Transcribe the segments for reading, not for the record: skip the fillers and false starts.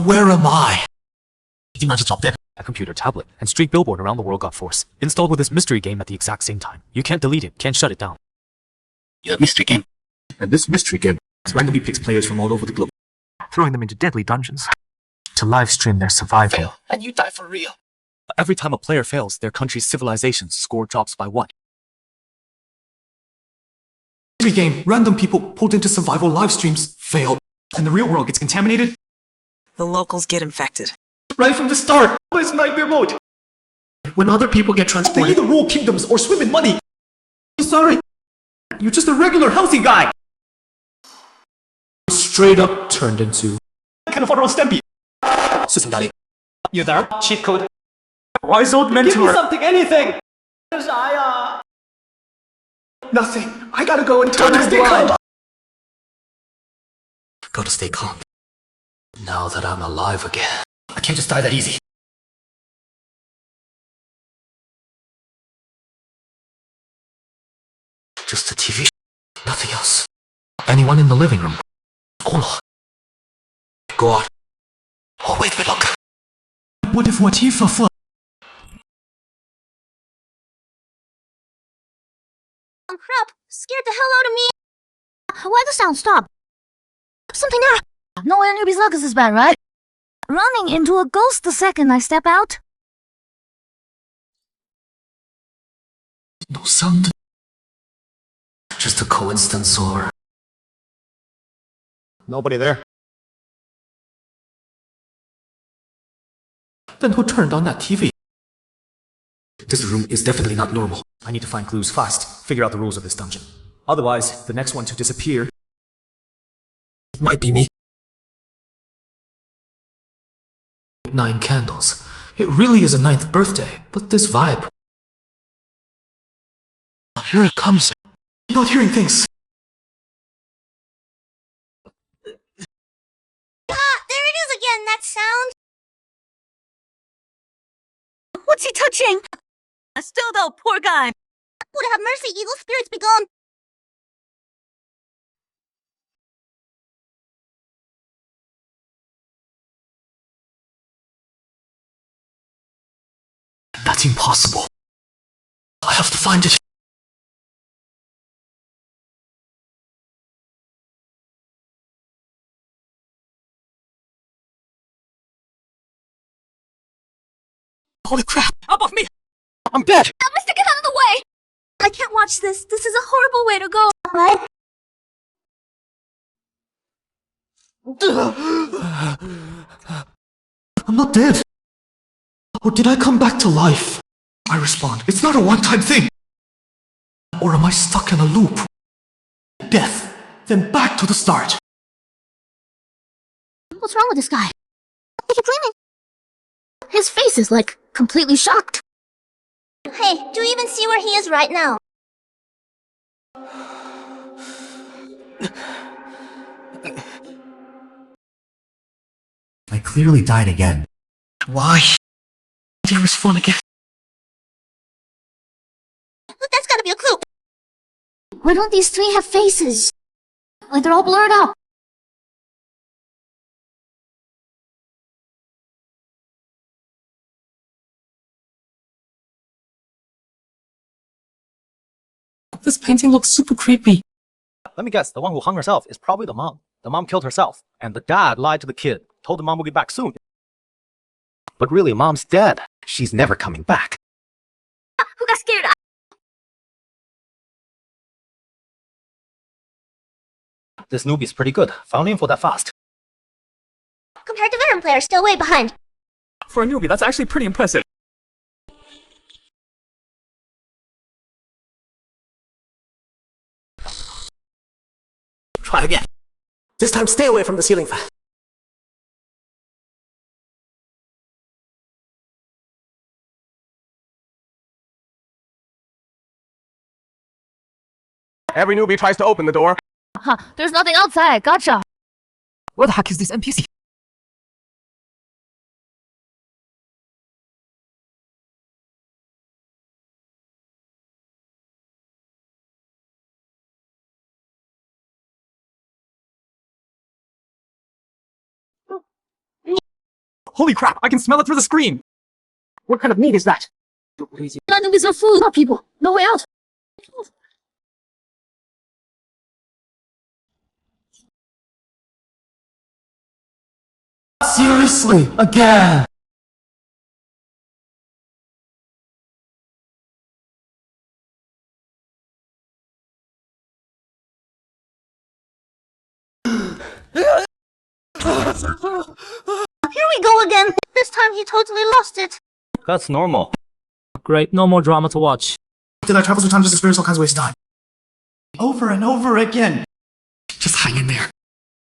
Where am I? A computer, tablet, and street billboard around the world got force. Installed with this mystery game at the exact same time. You can't delete it, can't shut it down. Yeah, mystery game. And this mystery game randomly picks players from all over the globe, Throwing them into deadly dungeons to live stream their survival. fail, and you die for real. Every time a player fails, their country's civilization's score drops by 1. Every game, random people pulled into survival live streams fail, and the real world gets contaminated. The locals get infected. Right from the start, it's nightmare mode. When other people get transported, they either rule kingdoms or swim in money. Sorry, you're just a regular healthy guy. Straight up turned into kind of on Stampy. You there? Cheat code. Wise old mentor. Give me something, anything. Nothing. I gotta go and turn this blind. Gotta stay calm. Now that I'm alive again, I can't just die that easy. Just the TV, nothing else. Anyone in the living room? Hola. Go out. Oh, wait, look. What if what he for? Crap! Scared the hell out of me! Why the sound stop? Something there! No way newbie's luck is this bad, right? Running into a ghost the second I step out. No sound. Just a coincidence or... Nobody there. Then who turned on that TV? This room is definitely not normal. I need to find clues fast, figure out the rules of this dungeon. Otherwise, the next one to disappear Might be me. 9 candles. It really is a 9th birthday, but this vibe. Here it comes. You're not hearing things. Ah, there it is again, that sound! What's he touching? Still though, poor guy. Would have mercy, evil spirits be gone! That's impossible. I have to find it. Holy crap! Up off me! I'm dead! Mr. Get out of the way! I can't watch this. This is a horrible way to go. What? I'm not dead. Or did I come back to life? I respond, it's not a one-time thing. Or am I stuck in a loop? Death, then back to the start. What's wrong with this guy? He keeps dreaming. His face is like completely shocked. Hey, do you even see where he is right now? I clearly died again. Why? There was fun again. That's gotta be a clue. Why don't these 3 have faces? Like they're all blurred out. This painting looks super creepy. Let me guess, the one who hung herself is probably the mom. The mom killed herself, and the dad lied to the kid, told the mom will be back soon. But really, mom's dead. She's never coming back. Who got scared? This newbie's pretty good. Found info that fast. Compared to veteran players, still way behind. For a newbie, that's actually pretty impressive. Try again. This time stay away from the ceiling fan. Every newbie tries to open the door. Huh, there's nothing outside. Gotcha. Where the heck is this NPC? Holy crap, I can smell it through the screen! What kind of meat is that? Nothing with some food, people. No way out. Seriously, again! Here we go again. This time he totally lost it. That's normal. Great, no more drama to watch. Did I travel through time just to experience all kinds of waste of time? Over and over again. Just hang in there.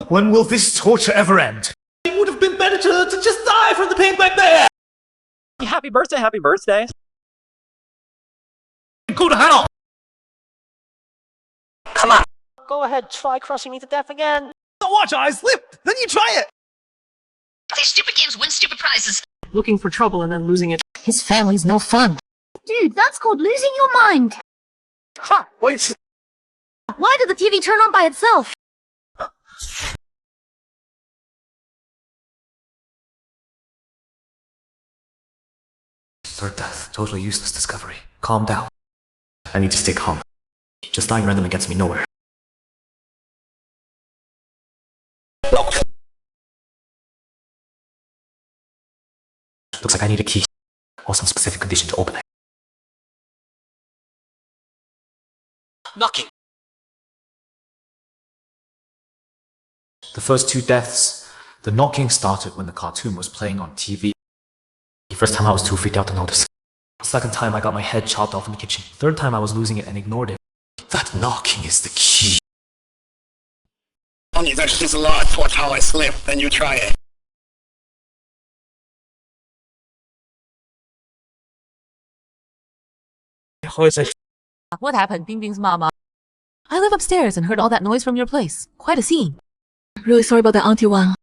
When will this torture ever end? It would have been better to just die from the pain back there! Happy birthday, happy birthday. Go to hell! Come on. Go ahead, try crushing me to death again. Watch, I slip! Then you try it! These stupid games win stupid prizes. Looking for trouble and then losing it. His family's no fun. Dude, that's called losing your mind. Ha! Wait. Why did the TV turn on by itself? Third death, totally useless discovery. Calm down. I need to stay calm. Just dying randomly gets me nowhere. Looks like I need a key, or some specific condition to open it. Knocking. The first two deaths, the knocking started when the cartoon was playing on TV. The first time I was too freaked out to notice. The second time I got my head chopped off in the kitchen. Third time I was losing it and ignored it. That knocking is the key. Only there's just a lot. Watch how I slip, then you try it. What happened, Bing Bing's mama? I live upstairs and heard all that noise from your place. Quite a scene. Really sorry about that, Auntie Wang.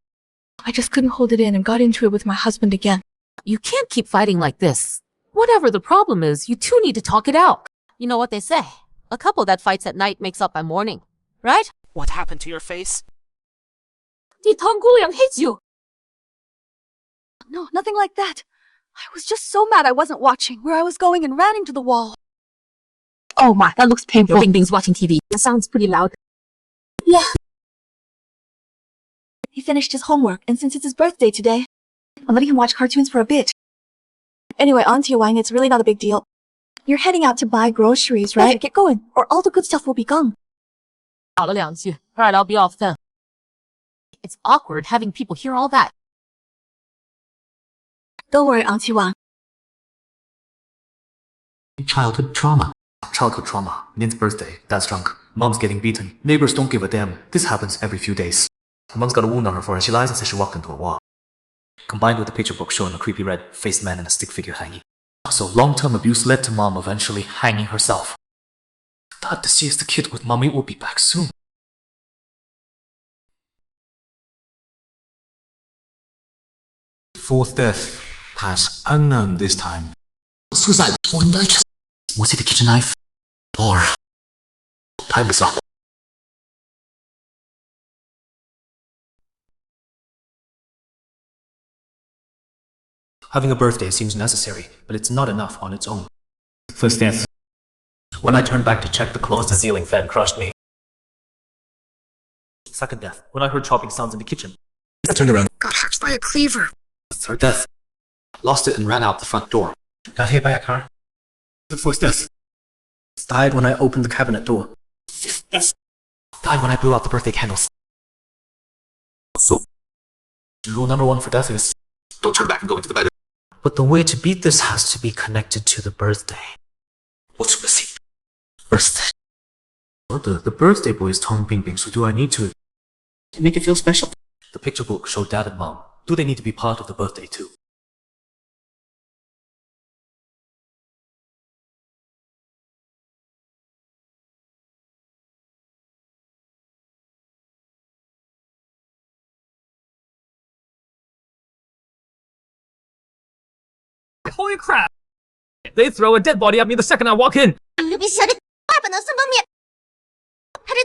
I just couldn't hold it in and got into it with my husband again. You can't keep fighting like this. Whatever the problem is, you two need to talk it out. You know what they say. A couple that fights at night makes up by morning. Right? What happened to your face? hates you. No, nothing like that. I was just so mad I wasn't watching where I was going and ran into the wall. Oh my, that looks painful. Bing Bing's watching TV. That sounds pretty loud. Yeah. He finished his homework, and since it's his birthday today, I'm letting him watch cartoons for a bit. Anyway, Auntie Wang, it's really not a big deal. You're heading out to buy groceries, right? Get going, or all the good stuff will be gone. 好了两句. Alright, I'll be off then. It's awkward having people hear all that. Don't worry, Auntie Wang. Childhood trauma. Childhood trauma. Nin's birthday. Dad's drunk. Mom's getting beaten. Neighbors don't give a damn. This happens every few days. Mom's got a wound on her forehead. She lies and says she walked into a wall. Combined with the picture book showing a creepy red-faced man and a stick figure hanging. So long-term abuse led to Mom eventually hanging herself. Dad sees the kid with Mommy will be back soon. Fourth death. Pass unknown this time. Suicide. Was it the kitchen knife? Or... Time is up. Having a birthday seems necessary, but it's not enough on its own. First death. When I turned back to check the clothes, the ceiling fan crushed me. Second death. When I heard chopping sounds in the kitchen. I turned around. Got hacked by a cleaver. Third death. Lost it and ran out the front door. Got hit by a car. The fourth death. Died when I opened the cabinet door. Fifth death. Died when I blew out the birthday candles. So, rule number 1 for death is don't turn back and go into the bed. But the way to beat this has to be connected to the birthday. What's missing? Birthday. Well, the birthday boy is Tong Bing Bing, so do I need to make it feel special? The picture book showed Dad and Mom. Do they need to be part of the birthday too? Holy crap! They throw a dead body at me the second I walk in. How did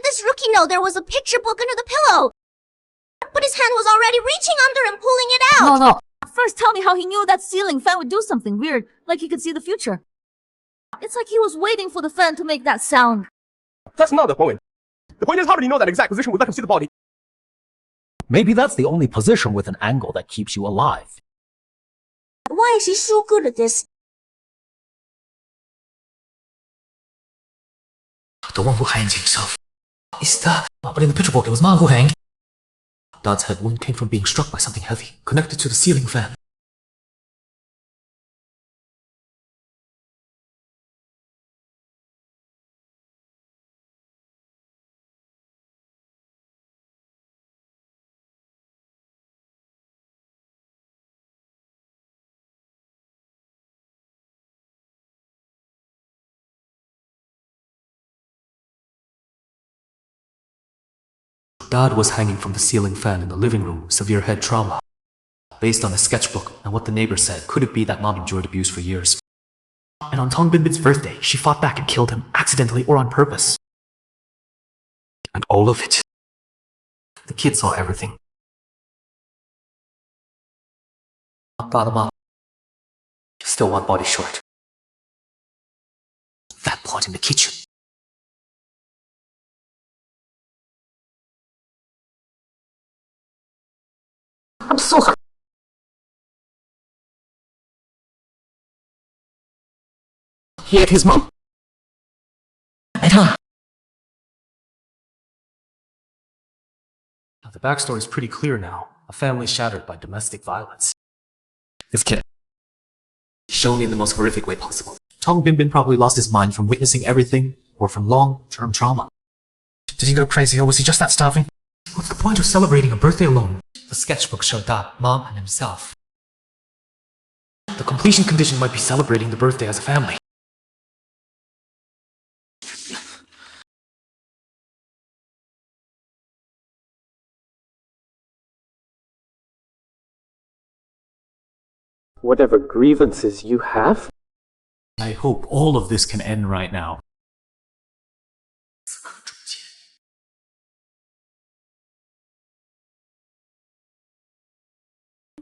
this rookie know there was a picture book under the pillow? But his hand was already reaching under and pulling it out. No. First, tell me how he knew that ceiling fan would do something weird, like he could see the future. It's like he was waiting for the fan to make that sound. That's not the point. The point is, how did he know that exact position would let him see the body? Maybe that's the only position with an angle that keeps you alive. Why is he so good at this? The one who hanged himself. Is that... But in the picture book, it was Mom who hanged. Dad's head wound came from being struck by something heavy, connected to the ceiling fan. Dad was hanging from the ceiling fan in the living room, severe head trauma. Based on a sketchbook and what the neighbor said, could it be that Mom endured abuse for years? And on Tong Binbin's birthday, she fought back and killed him, accidentally or on purpose. And all of it. The kid saw everything. Got him up. Still one body short. That pot in the kitchen. I'm so hurt. He ate his mom. And her. The backstory is pretty clear now. A family shattered by domestic violence. This kid. Shown in the most horrific way possible. Tong Binbin probably lost his mind from witnessing everything, or from long-term trauma. Did he go crazy, or was he just that starving? What's the point of celebrating a birthday alone? The sketchbook showed Dad, Mom, and himself. The completion condition might be celebrating the birthday as a family. Whatever grievances you have? I hope all of this can end right now.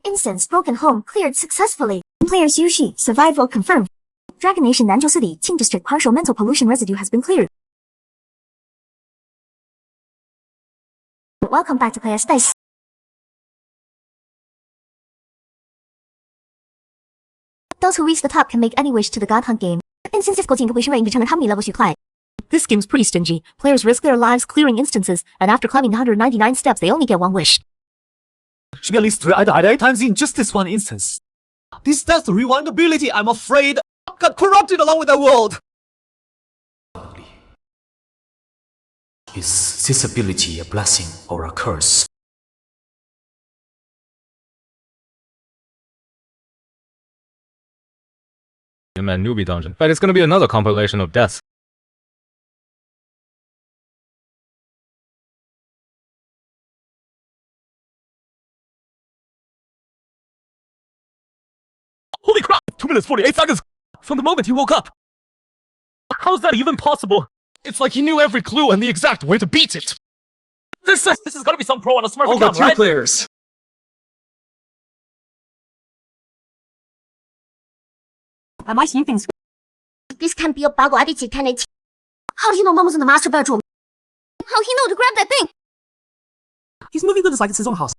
Instance broken home cleared successfully. Players Yushi, survival confirmed. Dragon Nation Nanzhou City, Qing District partial mental pollution residue has been cleared. Welcome back to Players Dice. Those who reach the top can make any wish to the God Hunt game. Instances 过进不会是为determine how many levels you climb. This game's pretty stingy. Players risk their lives clearing instances, and after climbing 199 steps, they only get one wish. Should be at least 3 8 times in just this one instance. This death rewind ability, I'm afraid, got corrupted along with the world. Is this ability a blessing or a curse? Man newbie dungeon, but it's gonna be another compilation of deaths. Holy crap! 2 minutes 48 seconds from the moment he woke up. How's that even possible? It's like he knew every clue and the exact way to beat it. This is gotta be some pro on a smart All account, the 2 right? players. Am I seeing things? This can't be a bug or edited tenant. How do you know Mom was in the master bedroom? How he know to grab that thing? He's moving this like it's his own house.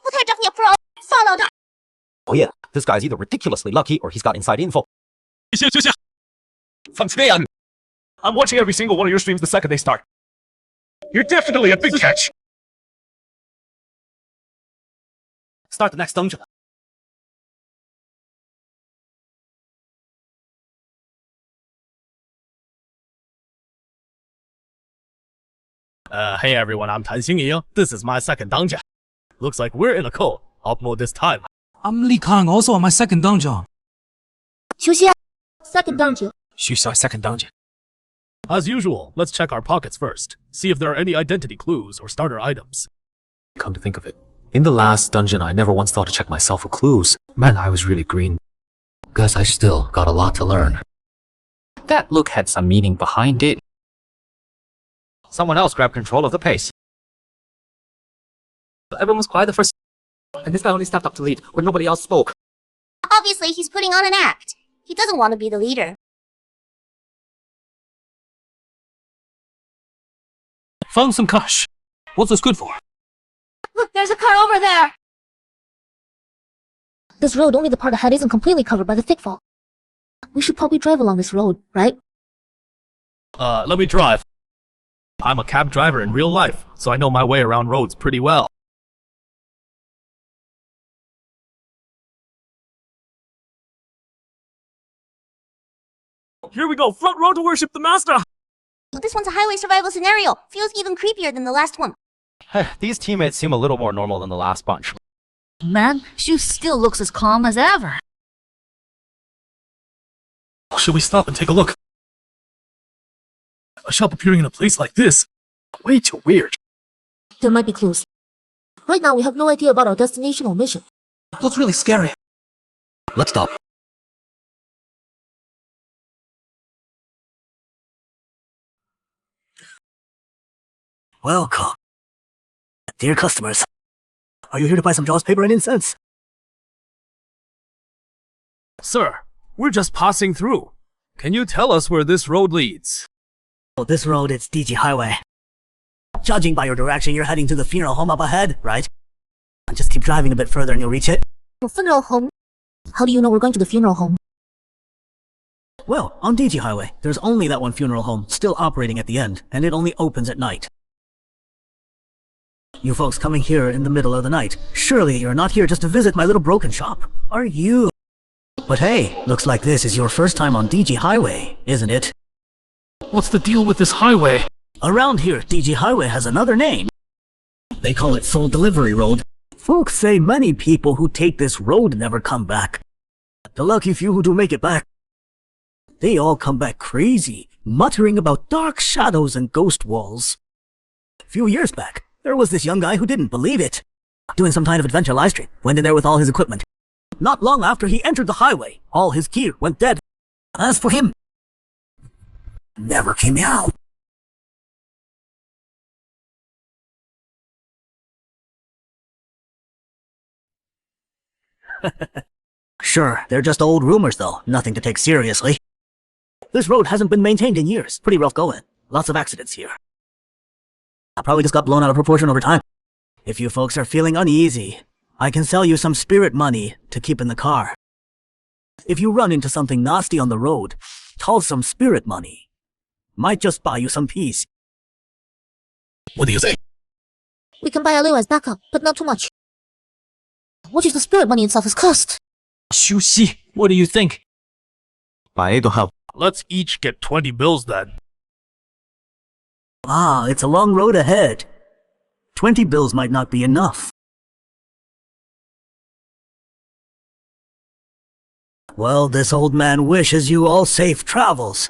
不太长也 pro follow 的。 Oh yeah, this guy's either ridiculously lucky or he's got inside info. From today on, I'm watching every single one of your streams the second they start. You're definitely a big catch. Start the next dungeon. Hey everyone, I'm Tan Xingyi. This is my second dungeon. Looks like we're in a co-op mode this time. I'm Li Kang, also on my second dungeon. 休息啊 second dungeon. She's our second dungeon. As usual, let's check our pockets first. See if there are any identity clues or starter items. Come to think of it, in the last dungeon I never once thought to check myself for clues. Man, I was really green. Guess I still got a lot to learn. That look had some meaning behind it. Someone else grab control of the pace. Everyone was quiet the first And this guy only stepped up to lead when nobody else spoke. Obviously, he's putting on an act. He doesn't want to be the leader. Found some cash. What's this good for? Look, there's a car over there. This road, only the part ahead isn't completely covered by the thick fog. We should probably drive along this road, right? Let me drive. I'm a cab driver in real life, so I know my way around roads pretty well. Here we go, front row to worship the master! This one's a highway survival scenario. Feels even creepier than the last one. These teammates seem a little more normal than the last bunch. Man, she still looks as calm as ever. Should we stop and take a look? A shop appearing in a place like this? Way too weird. There might be clues. Right now, we have no idea about our destination or mission. That's really scary. Let's stop. Welcome. Dear customers, are you here to buy some Jaws paper and incense? Sir, we're just passing through. Can you tell us where this road leads? Oh, this road is DG Highway. Judging by your direction, you're heading to the funeral home up ahead, right? Just keep driving a bit further and you'll reach it. The funeral home? How do you know we're going to the funeral home? Well, on DG Highway, there's only that one funeral home still operating at the end, and it only opens at night. You folks coming here in the middle of the night, surely you're not here just to visit my little broken shop, are you? But hey, looks like this is your first time on DG Highway, isn't it? What's the deal with this highway? Around here, DG Highway has another name. They call it Soul Delivery Road. Folks say many people who take this road never come back. The lucky few who do make it back, they all come back crazy, muttering about dark shadows and ghost walls. A few years back, there was this young guy who didn't believe it. Doing some kind of adventure livestream, went in there with all his equipment. Not long after he entered the highway, all his gear went dead. As for him, never came out. Sure, they're just old rumors though, nothing to take seriously. This road hasn't been maintained in years, pretty rough going. Lots of accidents here. I probably just got blown out of proportion over time. If you folks are feeling uneasy, I can sell you some spirit money to keep in the car. If you run into something nasty on the road, toss some spirit money. Might just buy you some peace. What do you think? We can buy a little as backup, but not too much. What if the spirit money itself is cursed? Shushi, what do you think? Let's each get 20 bills then. Ah, it's a long road ahead. 20 bills might not be enough. Well, this old man wishes you all safe travels.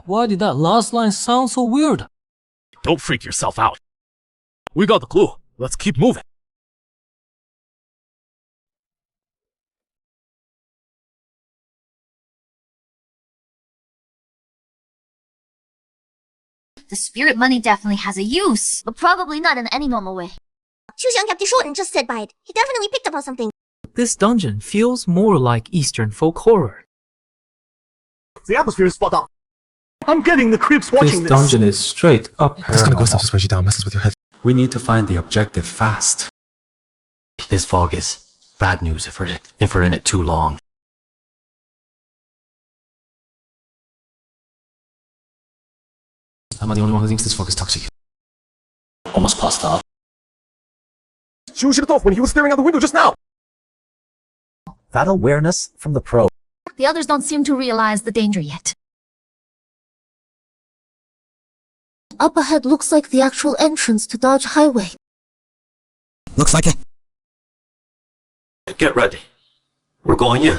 Why did that last line sound so weird? Don't freak yourself out. We got the clue. Let's keep moving. The spirit money definitely has a use, but probably not in any normal way. Chuxiang kept it short and just said by it. He definitely picked up on something. This dungeon feels more like Eastern folk horror. The atmosphere is spot on. I'm getting the creeps watching This dungeon is straight up This kind of ghost paranormal. stuff just weighs you down, messes with your head. We need to find the objective fast. This fog is bad news if we're in it too long. Am I the only one who thinks this fog is toxic? Almost passed out. Shu should have thought when he was staring out the window just now. That awareness from the pro. The others don't seem to realize the danger yet. Up ahead looks like the actual entrance to Dodge Highway. Looks like it. Get ready. We're going in.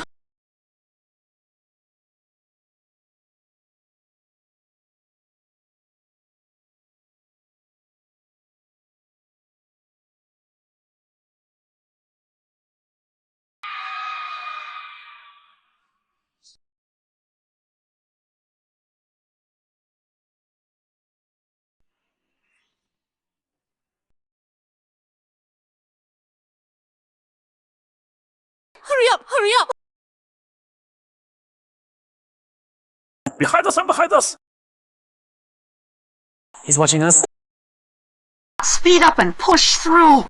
Hurry up, hurry up! Behind us, I'm behind us! He's watching us. Speed up and push through!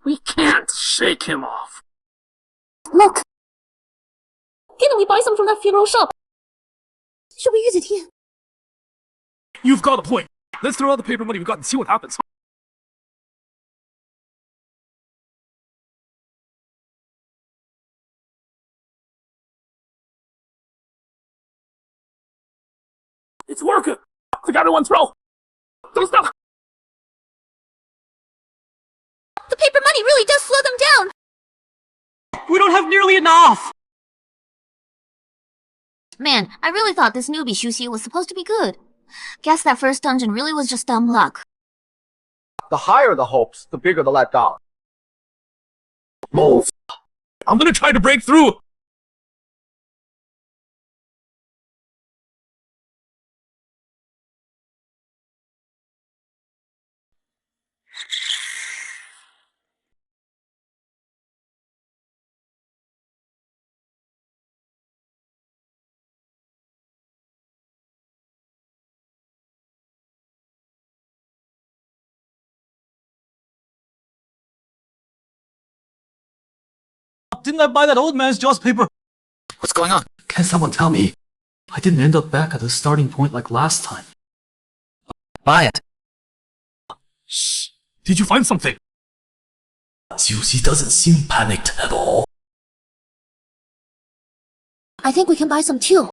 We can't shake him off. Look! Didn't we buy some from that funeral shop? Should we use it here? You've got a point. Let's throw out the paper money we've got and see what happens. It's working! I got it one throw! Don't stop! The paper money really does slow them down! We don't have nearly enough! Man, I really thought this newbie Shuxi was supposed to be good. Guess that first dungeon really was just dumb luck. The higher the hopes, the bigger the letdown. Move! I'm gonna try to break through! Didn't I buy that old man's Jaws paper? What's going on? Can someone tell me? I didn't end up back at the starting point like last time. Buy it. Shh. Did you find something? Susie doesn't seem panicked at all. I think we can buy some too.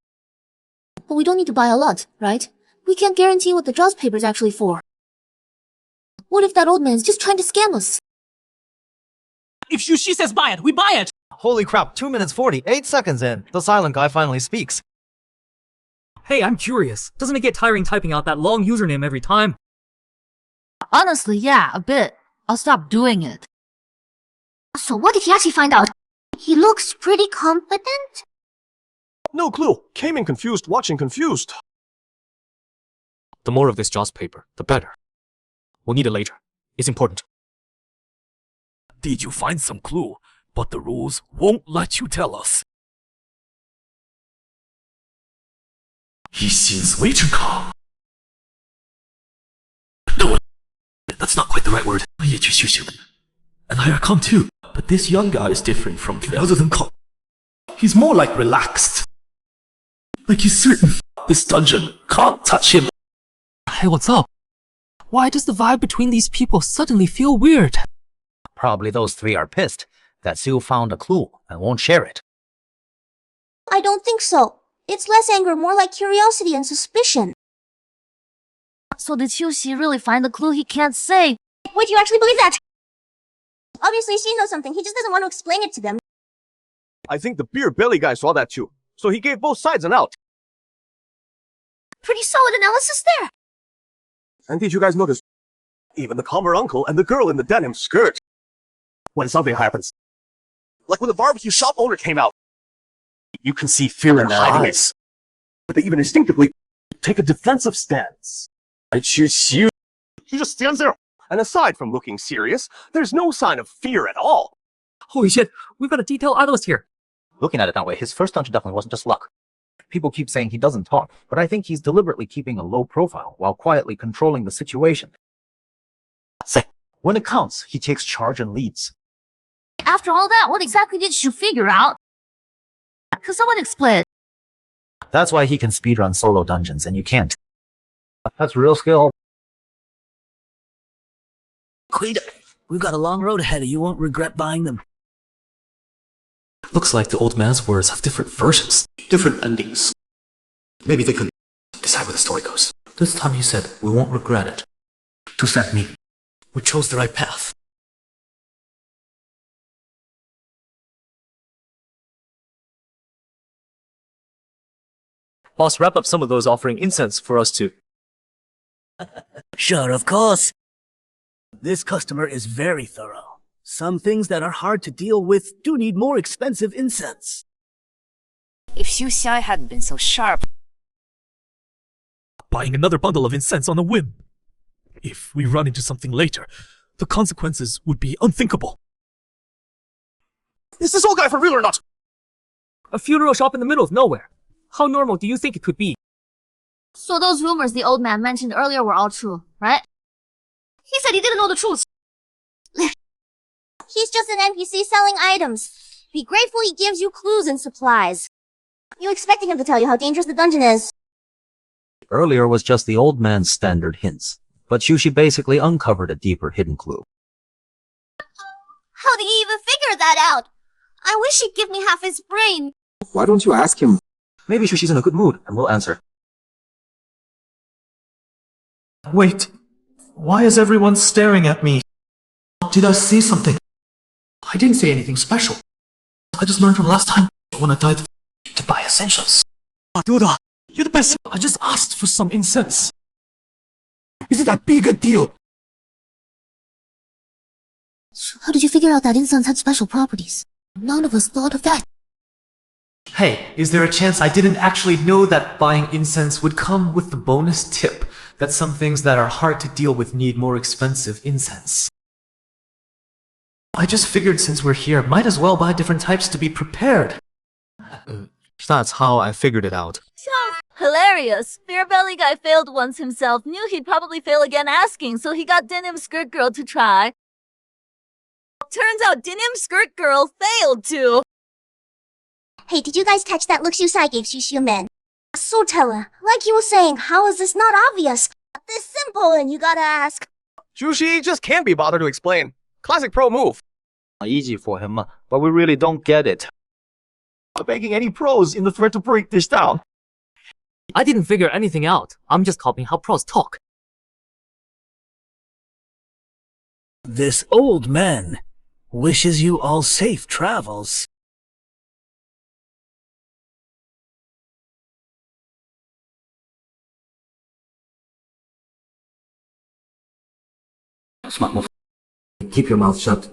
But we don't need to buy a lot, right? We can't guarantee what the Jaws paper is actually for. What if that old man's just trying to scam us? If Shuxi says buy it, we buy it! Holy crap, 2 minutes 40, 8 seconds in. The silent guy finally speaks. Hey, I'm curious. Doesn't it get tiring typing out that long username every time? Honestly, yeah, a bit. I'll stop doing it. So what did he actually find out? He looks pretty competent? No clue. Came in confused, watching confused. The more of this Jaws paper, the better. We'll need it later. It's important. Did you find some clue? But the rules won't let you tell us. He seems way too calm. No, that's not quite the right word. And I are calm too. But this young guy is different from the other than calm. He's more like relaxed. Like he's certain this dungeon can't touch him. Hey, what's up? Why does the vibe between these people suddenly feel weird? Probably those three are pissed that Sue found a clue and won't share it. I don't think so. It's less anger, more like curiosity and suspicion. So did Shuxi really find the clue he can't say? Wait, you actually believe that? Obviously, she knows something. He just doesn't want to explain it to them. I think the beer belly guy saw that too, so he gave both sides an out. Pretty solid analysis there. And did you guys notice? Even the calmer uncle and the girl in the denim skirt. When something happens, like when the barbecue shop owner came out, you can see fear in their eyes. But they even instinctively take a defensive stance. I choose you. She just stands there. And aside from looking serious, there's no sign of fear at all. Holy shit, we've got a detailed analyst here. Looking at it that way, his first dungeon definitely wasn't just luck. People keep saying he doesn't talk, but I think he's deliberately keeping a low profile while quietly controlling the situation. Say, when it counts, he takes charge and leads. After all that, what exactly did you figure out? Could someone explain? That's why he can speedrun solo dungeons and you can't. That's real skill. Queen, we've got a long road ahead and you won't regret buying them. Looks like the old man's words have different versions, different endings. Maybe they could decide where the story goes. This time he said, we won't regret it. Does that mean we chose the right path? Boss, wrap up some of those offering incense for us to... Sure, of course. This customer is very thorough. Some things that are hard to deal with do need more expensive incense. If Shuxi hadn't been so sharp. Buying another bundle of incense on a whim. If we run into something later, the consequences would be unthinkable. Is this old guy for real or not? A funeral shop in the middle of nowhere. How normal do you think it could be? So those rumors the old man mentioned earlier were all true, right? He said he didn't know the truth. He's just an NPC selling items. Be grateful he gives you clues and supplies. You expecting him to tell you how dangerous the dungeon is. Earlier was just the old man's standard hints, but Shushi basically uncovered a deeper hidden clue. How did he even figure that out? I wish he'd give me half his brain. Why don't you ask him? Maybe Shushi's in a good mood and will answer. Wait, why is everyone staring at me? Did I say something? I didn't say anything special. I just learned from last time when I died to buy essentials. Duda, you're the best. I just asked for some incense. Is it that big a deal? So how did you figure out that incense had special properties? None of us thought of that. Hey, is there a chance I didn't actually know that buying incense would come with the bonus tip that some things that are hard to deal with need more expensive incense? I just figured since we're here, might as well buy different types to be prepared. That's how I figured it out. Hilarious. Beer belly guy failed once himself, knew he'd probably fail again asking, so he got denim skirt girl to try. Turns out denim skirt girl failed too. Hey, did you guys catch that look Shusai gave Shushu-men? So tell her, like you were saying, how is this not obvious? This simple and you gotta ask. Shushi just can't be bothered to explain. Classic pro move. Easy for him, but we really don't get it. Not making any pros in the threat to break this down. I didn't figure anything out. I'm just copying how pros talk. This old man wishes you all safe travels. Smart move. Keep your mouth shut.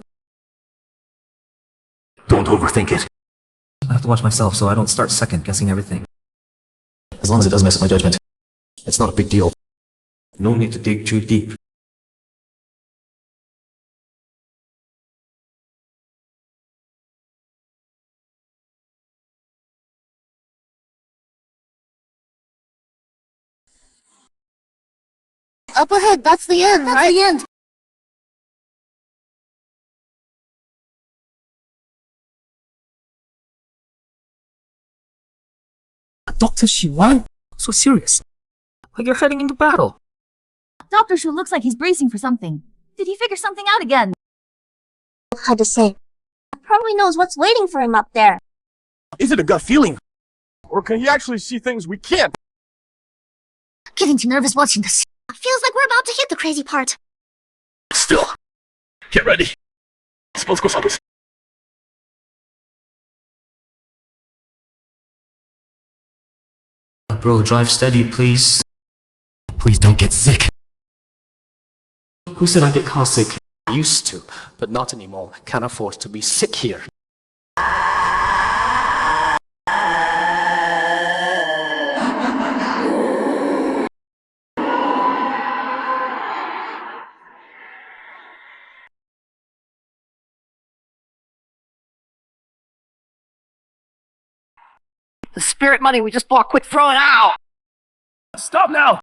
Don't overthink it. I have to watch myself so I don't start second guessing everything. As long as it doesn't mess with my judgment, it's not a big deal. No need to dig too deep. Up ahead, that's the end, right? The end. Dr. Shiwan? So serious. Like you're heading into battle. Dr. Shu looks like he's bracing for something. Did he figure something out again? Hard to say. Probably knows what's waiting for him up there. Is it a gut feeling? Or can he actually see things we can't? Getting too nervous watching this. Feels like we're about to hit the crazy part. Still. Get ready. Let's go someplace. Bro, drive steady, please. Please don't get sick. Who said I get car sick? Used to, but not anymore. Can't afford to be sick here. The spirit money we just bought, quick, throw it out! Stop now!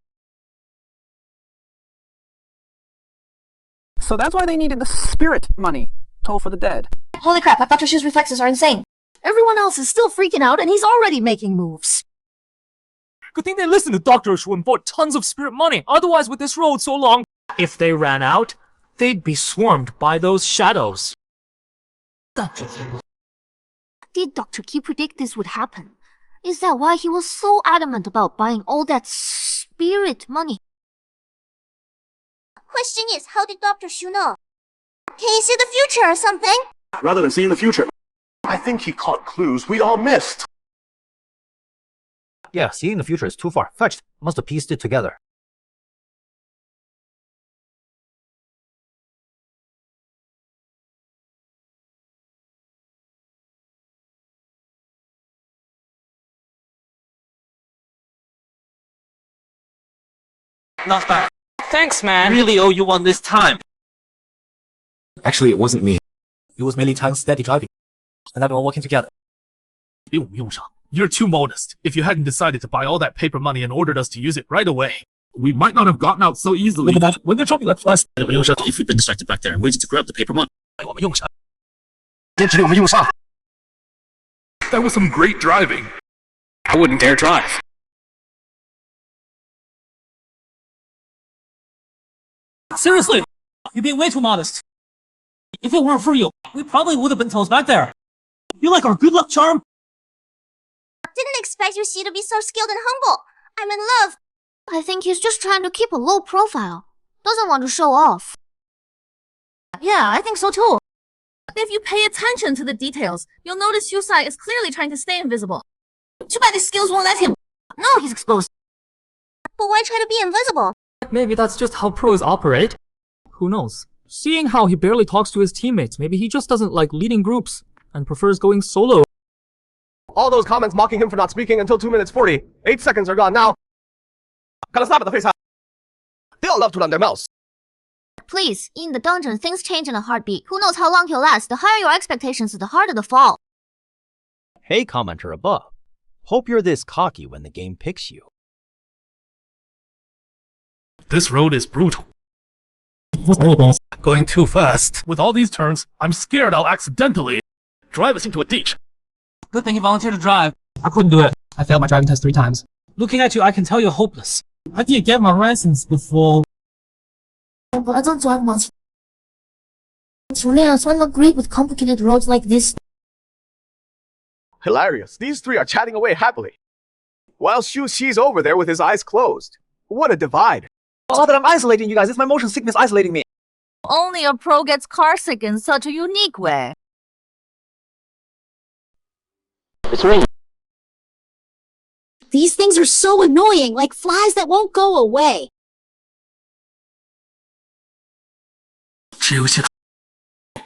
So that's why they needed the spirit money. Toll for the dead. Holy crap, Dr. Shu's reflexes are insane. Everyone else is still freaking out and he's already making moves. Good thing they listened to Dr. Shu and bought tons of spirit money. Otherwise, with this road so long, if they ran out, they'd be swarmed by those shadows. Did Dr. Key predict this would happen? Is that why he was so adamant about buying all that spirit money? Question is, how did Dr. Shu know? Can he see the future or something? Rather than seeing the future, I think he caught clues we all missed. Yeah, seeing the future is too far-fetched. Must have pieced it together. Not bad. Thanks, man. Really owe you one this time. Actually, it wasn't me. It was many times steady driving, and everyone working together. 用不用上? You're too modest. If you hadn't decided to buy all that paper money and ordered us to use it right away, we might not have gotten out so easily. Look at that. When they told me let's last, If we'd been distracted back there and waited to grab the paper money. 我们用上，坚持令我们用上。 that was some great driving. I wouldn't dare drive. Seriously, you're being way too modest. If it weren't for you, we probably would have been toast back there. You're like our good luck charm. Didn't expect you to be so skilled and humble. I'm in love. I think he's just trying to keep a low profile. Doesn't want to show off. Yeah, I think so too. If you pay attention to the details, you'll notice Yusai is clearly trying to stay invisible. Too bad his skills won't let him. No, he's exposed. But why try to be invisible? Maybe that's just how pros operate. Who knows? Seeing how he barely talks to his teammates, maybe he just doesn't like leading groups and prefers going solo. All those comments mocking him for not speaking until 2 minutes 40. 8 seconds are gone now. Gotta slap at the face. They all love to run their mouths. Please, in the dungeon, things change in a heartbeat. Who knows how long he'll last? The higher your expectations, the harder the fall. Hey, commenter above. Hope you're this cocky when the game picks you. This road is brutal. Going too fast. With all these turns, I'm scared I'll accidentally drive us into a ditch. Good thing you volunteered to drive. I couldn't do it. I failed my driving test 3 times. Looking at you, I can tell you're hopeless. I didn't get my license before. But I don't drive much. It's really so I'm not great with complicated roads like this. Hilarious. These three are chatting away happily. While Shu Xi's over there with his eyes closed. What a divide. Oh, that I'm isolating you guys. It's my motion sickness isolating me. Only a pro gets carsick in such a unique way. It's raining. These things are so annoying, like flies that won't go away.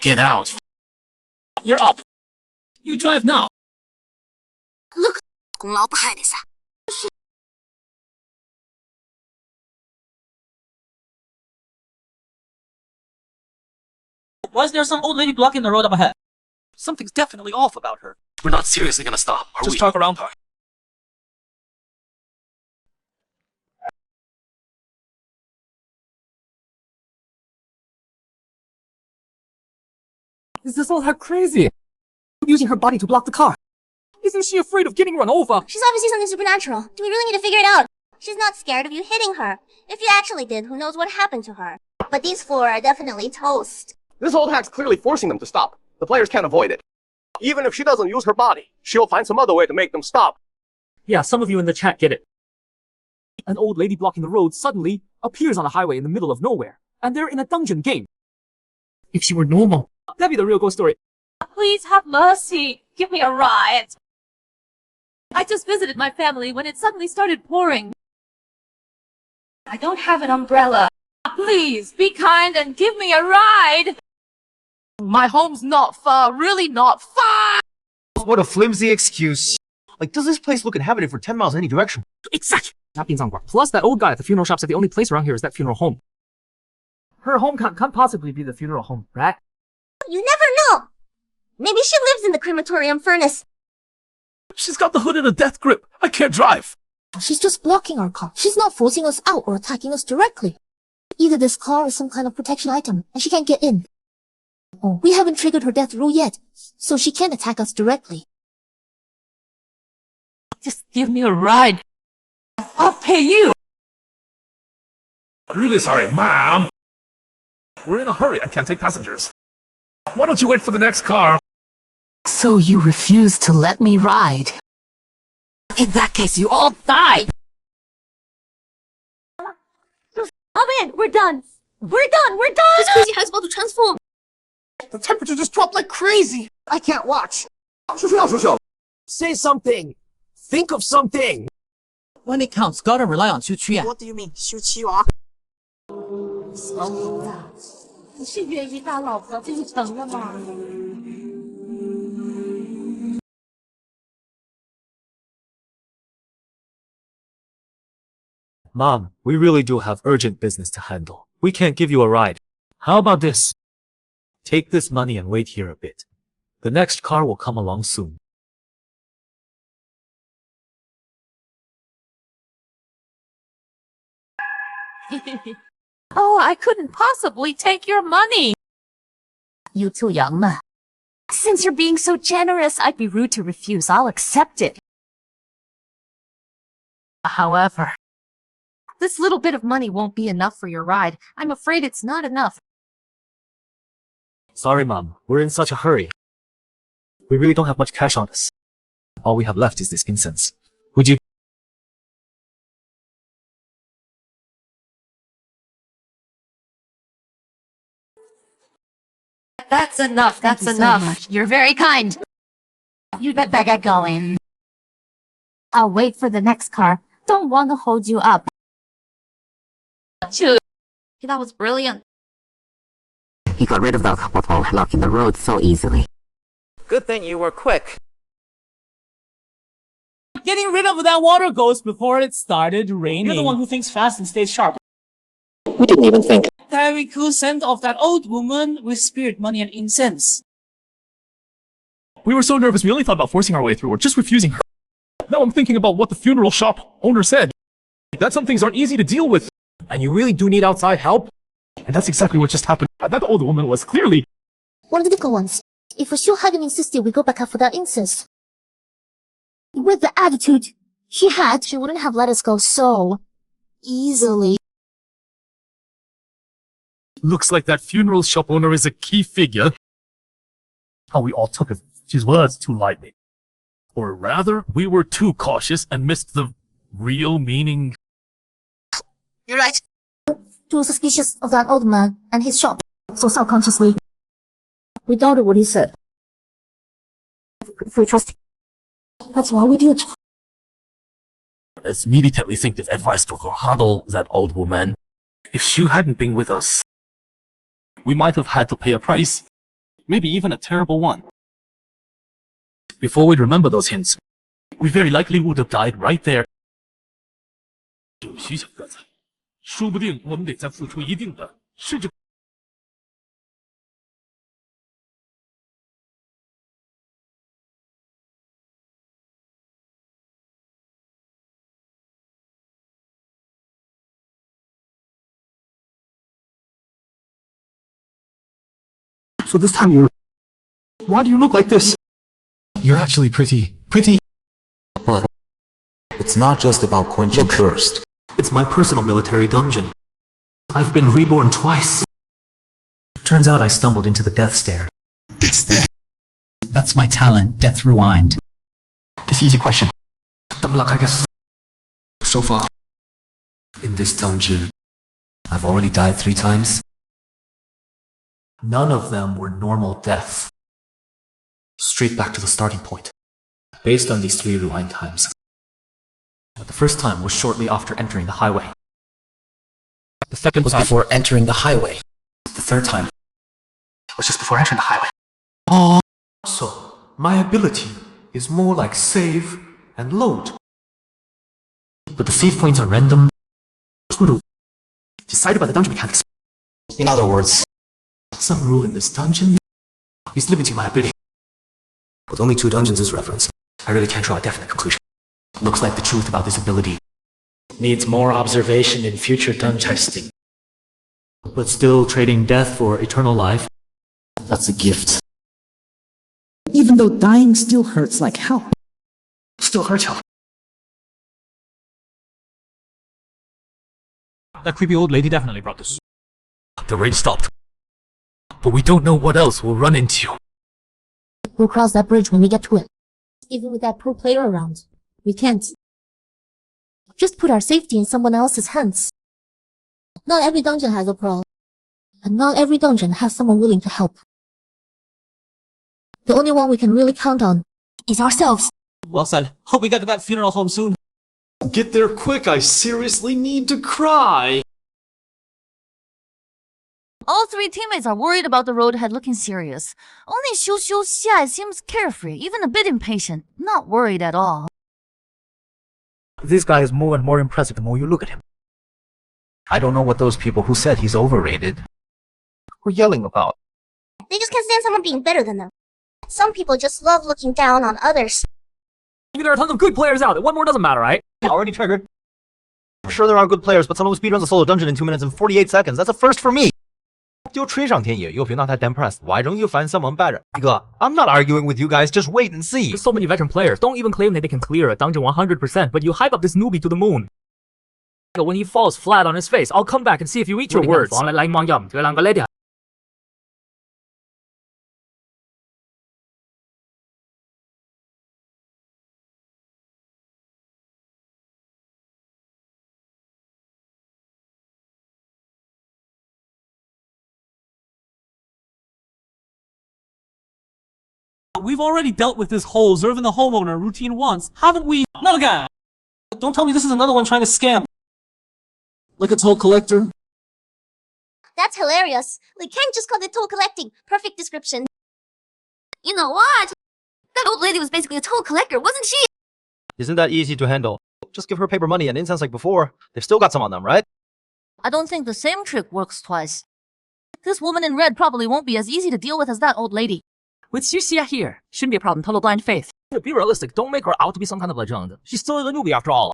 Get out. You're up. You drive now. Look, 功劳不害的噻。 Why is there some old lady blocking the road up ahead? Something's definitely off about her. We're not seriously gonna stop, are Just we? talk around her. Is this all that crazy? Using her body to block the car. Isn't she afraid of getting run over? She's obviously something supernatural. Do we really need to figure it out? She's not scared of you hitting her. If you actually did, who knows what happened to her. But these 4 are definitely toast. This old hack's clearly forcing them to stop. The players can't avoid it. Even if she doesn't use her body, she'll find some other way to make them stop. Yeah, some of you in the chat get it. An old lady blocking the road suddenly appears on a highway in the middle of nowhere, and they're in a dungeon game. If she were normal, that'd be the real ghost story. Please have mercy. Give me a ride. I just visited my family when it suddenly started pouring. I don't have an umbrella. Please, be kind and give me a ride. My home's not far, really not far. What a flimsy excuse. Like, does this place look inhabited for 10 miles in any direction? Exactly. Plus, that old guy at the funeral shop said the only place around here is that funeral home. Her home can't possibly be the funeral home, right? You never know. Maybe she lives in the crematorium furnace. She's got the hood in a death grip. I can't drive. She's just blocking our car. She's not forcing us out or attacking us directly. Either this car is some kind of protection item, and she can't get in. Oh, we haven't triggered her death rule yet, so she can't attack us directly. Just give me a ride. I'll pay you. I'm really sorry, Mom. We're in a hurry. I can't take passengers. Why don't you wait for the next car? So you refuse to let me ride? In that case, you all die. I'm in. We're done. We're done. We're done. This crazy hack's about to transform. The temperature just dropped like crazy. I can't watch. Say something. Think of something. When it counts, gotta rely on 区区 What do you mean, 休妻娃? 你是愿意当老婆就成了吗？ Mom, we really do have urgent business to handle. We can't give you a ride. How about this? Take this money and wait here a bit. The next car will come along soon. Oh, I couldn't possibly take your money. You too young, ma. Since you're being so generous, I'd be rude to refuse. I'll accept it. However, this little bit of money won't be enough for your ride. I'm afraid it's not enough. Sorry, Mom. We're in such a hurry. We really don't have much cash on us. All we have left is this incense. Would you... That's enough. That's enough. You're very kind. You better get going. I'll wait for the next car. Don't want to hold you up. That was brilliant. He got rid of that couple blocking the road so easily. Good thing you were quick. Getting rid of that water ghost before it started raining. You're the one who thinks fast and stays sharp. We didn't even think. Very cool scent of that old woman with spirit money and incense. We were so nervous we only thought about forcing our way through or just refusing her. Now I'm thinking about what the funeral shop owner said. That some things aren't easy to deal with. And you really do need outside help? And that's exactly what just happened. That old woman was clearly... One of the bigger ones. If we still hadn't insisted we go back up for that incense. With the attitude she had, she wouldn't have let us go so easily. Looks like that funeral shop owner is a key figure. How we all took his words too lightly. Or rather, we were too cautious and missed the real meaning. You're right. Too suspicious of that old man and his shop. So subconsciously, we doubted what he said. If we trust him, that's why we did. Let's immediately think the advice to handle that old woman. If she hadn't been with us, we might have had to pay a price. Maybe even a terrible one. Before we'd remember those hints, we very likely would have died right there. 虚想刚才，说不定我们得再付出一定的，甚至。So this time why do you look like this? You're actually pretty. But it's not just about quenching thirst. It's my personal military dungeon. I've been reborn twice. Turns out I stumbled into the death stare. That's my talent, Death Rewind. This easy question. Dumb luck, I guess. So far. In this dungeon, I've already died 3 times. None of them were normal deaths. Straight back to the starting point, based on these 3 rewind times. But the first time was shortly after entering the highway. The second was before entering the highway. The third time was just before entering the highway. Oh. So, my ability is more like save and load. But the save points are random. Decided by the dungeon mechanics. In other words, some rule in this dungeon is limiting my ability. With only 2 dungeons as reference, I really can't draw a definite conclusion. Looks like the truth about this ability needs more observation in future dungeon testing. But still, trading death for eternal life, that's a gift. Even though dying still hurts like hell. Still hurts hell. That creepy old lady definitely brought this. The rain stopped. But we don't know what else we'll run into. We'll cross that bridge when we get to it. Even with that pro player around, we can't. Just put our safety in someone else's hands. Not every dungeon has a pro. And not every dungeon has someone willing to help. The only one we can really count on is ourselves. Well said. Hope we get to that funeral home soon. Get there quick, I seriously need to cry. All 3 teammates are worried about the road ahead looking serious. Only Xiu Xia seems carefree, even a bit impatient, not worried at all. This guy is more and more impressive the more you look at him. I don't know what those people who said he's overrated were yelling about. They just can't stand someone being better than them. Some people just love looking down on others. Maybe there are tons of good players out there. One more doesn't matter, right? Already triggered. I'm sure there are good players, but someone who speedruns a solo dungeon in 2 minutes and 48 seconds, that's a first for me. 就吹上天野，又别闹太 depressed. Why don't you find someone better? 哥, I'm not arguing with you guys, just wait and see. There's so many veteran players. Don't even claim that they can clear a dungeon 100%, but you hype up this newbie to the moon. When he falls flat on his face, I'll come back and see if you eat your words. We've already dealt with this whole observing the homeowner routine once, haven't we? Not again! Don't tell me this is another one trying to scam. Like a toll collector. That's hilarious. We can't just call it toll collecting. Perfect description. You know what? That old lady was basically a toll collector, wasn't she? Isn't that easy to handle? Just give her paper money and incense like before. They've still got some on them, right? I don't think the same trick works twice. This woman in red probably won't be as easy to deal with as that old lady. With Xia here, shouldn't be a problem. Total blind faith. Be realistic. Don't make her out to be some kind of legend. She's still a newbie after all.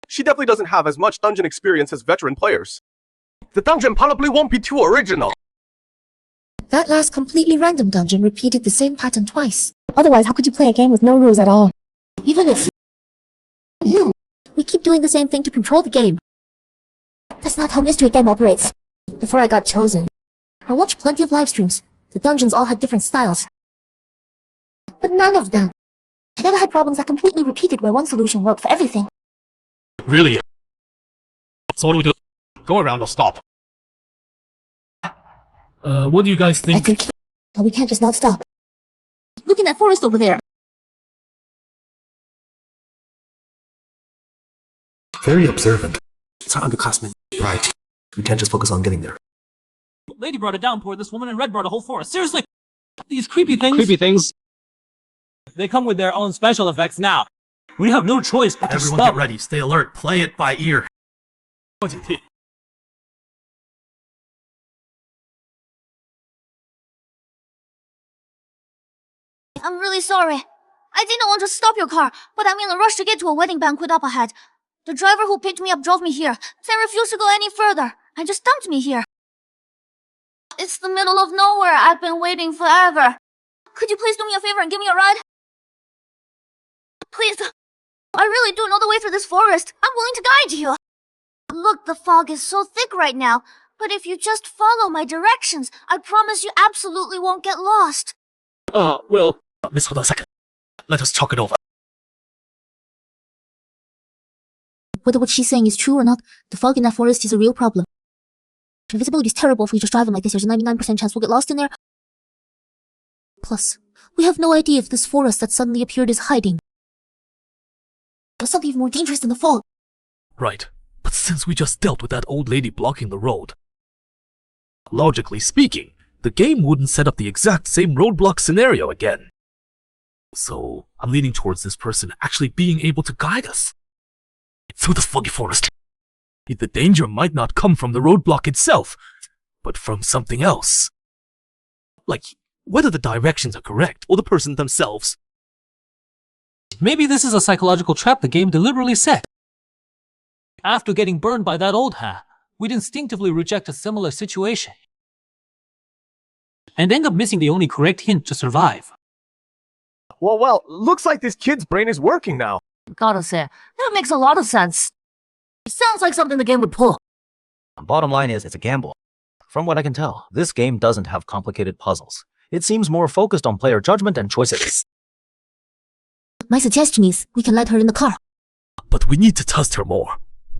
She definitely doesn't have as much dungeon experience as veteran players. The dungeon probably won't be too original. That last completely random dungeon repeated the same pattern twice. Otherwise, how could you play a game with no rules at all? Even if we keep doing the same thing to control the game. That's not how Mystery Game operates. Before I got chosen, I watched plenty of live streams. The dungeons all had different styles. But none of them. I never had problems that completely repeated where one solution worked for everything. Really? So what do we do? Go around or stop? What do you guys think? I think we can't just not stop. Look in that forest over there. Very observant. It's our underclassmen. Right. We can't just focus on getting there. Lady brought a downpour, this woman in red brought a whole forest. Seriously! These creepy things. They come with their own special effects now. We have no choice but to stop. Everyone get ready. Stay alert. Play it by ear. I'm really sorry. I didn't want to stop your car, but I'm in a rush to get to a wedding banquet up ahead. The driver who picked me up drove me here, then refused to go any further, and just dumped me here. It's the middle of nowhere. I've been waiting forever. Could you please do me a favor and give me a ride? Please. I really do know the way through this forest. I'm willing to guide you. Look, the fog is so thick right now, but if you just follow my directions, I promise you absolutely won't get lost. Well... Miss, hold on a second. Let us talk it over. Whether what she's saying is true or not, the fog in that forest is a real problem. Visibility is terrible if we just drive in like this. There's a 99% chance we'll get lost in there. Plus, we have no idea if this forest that suddenly appeared is hiding. There's something even more dangerous than the fog. Right. But since we just dealt with that old lady blocking the road, logically speaking, the game wouldn't set up the exact same roadblock scenario again. So, I'm leaning towards this person actually being able to guide us through the foggy forest. The danger might not come from the roadblock itself, but from something else. Like, whether the directions are correct or the person themselves. Maybe this is a psychological trap the game deliberately set. After getting burned by that old hat, we'd instinctively reject a similar situation. And end up missing the only correct hint to survive. Well, looks like this kid's brain is working now. Gotta say, that makes a lot of sense. It sounds like something the game would pull. Bottom line is, it's a gamble. From what I can tell, this game doesn't have complicated puzzles. It seems more focused on player judgment and choices. My suggestion is, we can let her in the car. But we need to test her more.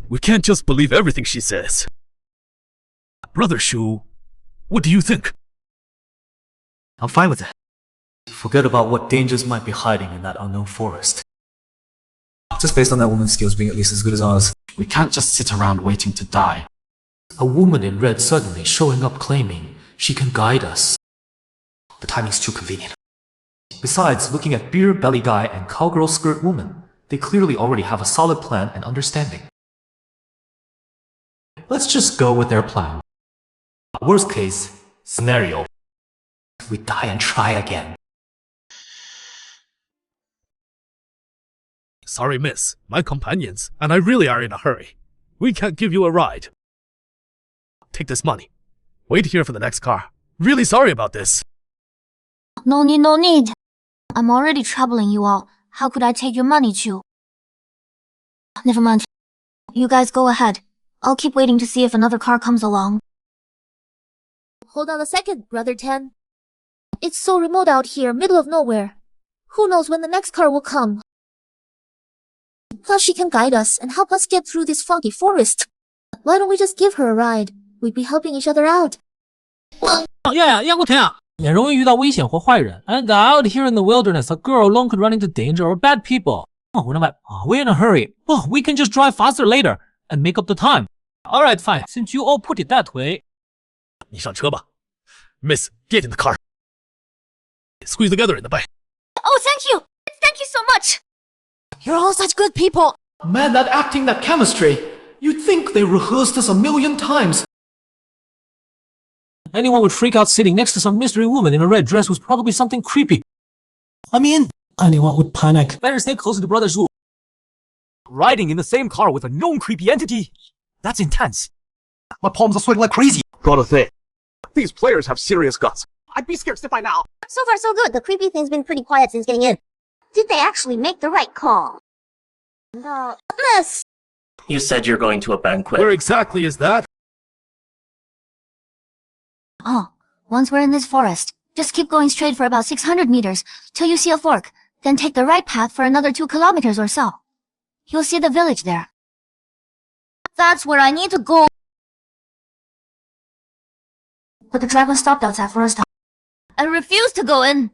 We can't just believe everything she says. Brother Shu, what do you think? I'm fine with it. Forget about what dangers might be hiding in that unknown forest. Just based on that woman's skills being at least as good as ours. We can't just sit around waiting to die. A woman in red suddenly showing up claiming she can guide us. The timing's too convenient. Besides, looking at Beer Belly Guy and Cowgirl Skirt Woman, they clearly already have a solid plan and understanding. Let's just go with their plan. Worst case scenario. We die and try again. Sorry, miss. My companions and I really are in a hurry. We can't give you a ride. Take this money. Wait here for the next car. Really sorry about this. No need, no need. I'm already troubling you all. How could I take your money too? Never mind. You guys go ahead. I'll keep waiting to see if another car comes along. Hold on a second, Brother 10. It's so remote out here, middle of nowhere. Who knows when the next car will come? Plus she can guide us and help us get through this foggy forest. Why don't we just give her a ride? We'd be helping each other out. Yeah, 过天啊，也容易遇到危险或坏人。And out here in the wilderness, a girl alone could run into danger or bad people. We're in a hurry. We can just drive faster later and make up the time. Alright, fine. Since you all put it that way. 你上车吧。Miss, get in the car. Squeeze together in the back. Oh, thank you! Thank you so much! You're all such good people! Man, that acting, that chemistry. You'd think they rehearsed this a million times. Anyone would freak out sitting next to some mystery woman in a red dress who's probably something creepy. I mean, anyone would panic. Better stay closer to Brother Zhu. Riding in the same car with a known creepy entity? That's intense. My palms are sweating like crazy. Gotta say, these players have serious guts. I'd be scared stiff by now. So far so good. The creepy thing's been pretty quiet since getting in. Did they actually make the right call? Miss! You said you're going to a banquet. Where exactly is that? Oh, once we're in this forest, just keep going straight for about 600 meters till you see a fork, then take the right path for another 2 kilometers or so. You'll see the village there. That's where I need to go. But the driver stopped outside for us to... I refused to go in.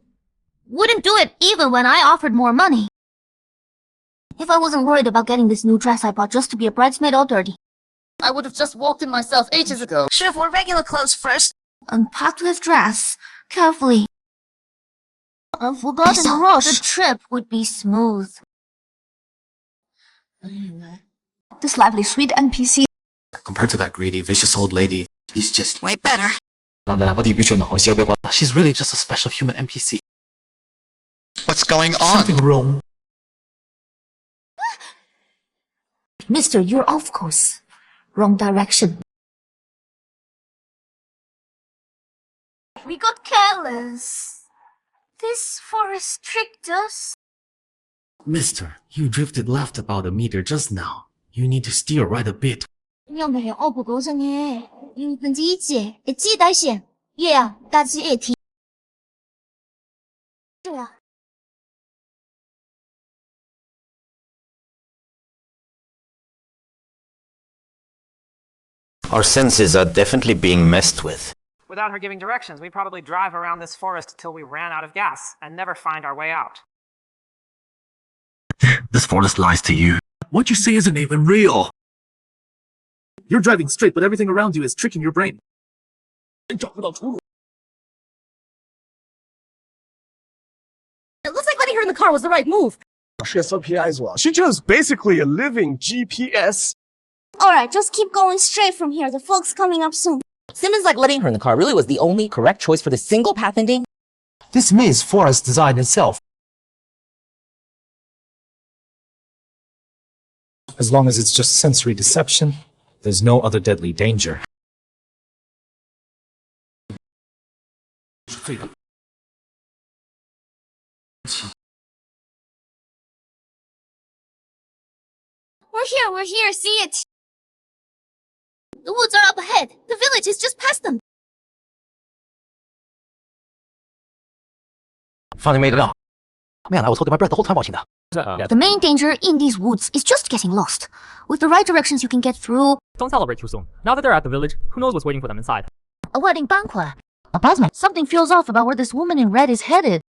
Wouldn't do it even when I offered more money. If I wasn't worried about getting this new dress I bought just to be a bridesmaid all dirty, I would have just walked in myself ages ago. Should have worn regular clothes first. Unpacked his dress carefully. I've forgotten to rush. The trip would be smooth. This lively, sweet NPC. Compared to that greedy, vicious old lady, he's just way better. She's really just a special human NPC. What's going on? Something wrong. Mister, you're off course. Wrong direction. We got careless. This forest tricked us. Mister, you drifted left about a meter just now. You need to steer right a bit. 让佢係不過程嘅，1/2一支底線，加支AT。對啊。Our senses are definitely being messed with. Without her giving directions, we'd probably drive around this forest till we ran out of gas and never find our way out. This forest lies to you. What you say isn't even real. You're driving straight, but everything around you is tricking your brain. It looks like letting her in the car was the right move. She has some PI as well. She's just basically a living GPS. Alright, just keep going straight from here. The folks coming up soon. Simmons like letting her in the car really was the only correct choice for the single path ending. This maze forest design itself. As long as it's just sensory deception, there's no other deadly danger. We're here, see it. The woods are up ahead. The village is just past them. Finally made it out. Man, I was holding my breath the whole time watching that. The main danger in these woods is just getting lost. With the right directions you can get through. Don't celebrate too soon. Now that they're at the village, who knows what's waiting for them inside? A wedding banquet. A bridesmaid. Something feels off about where this woman in red is headed.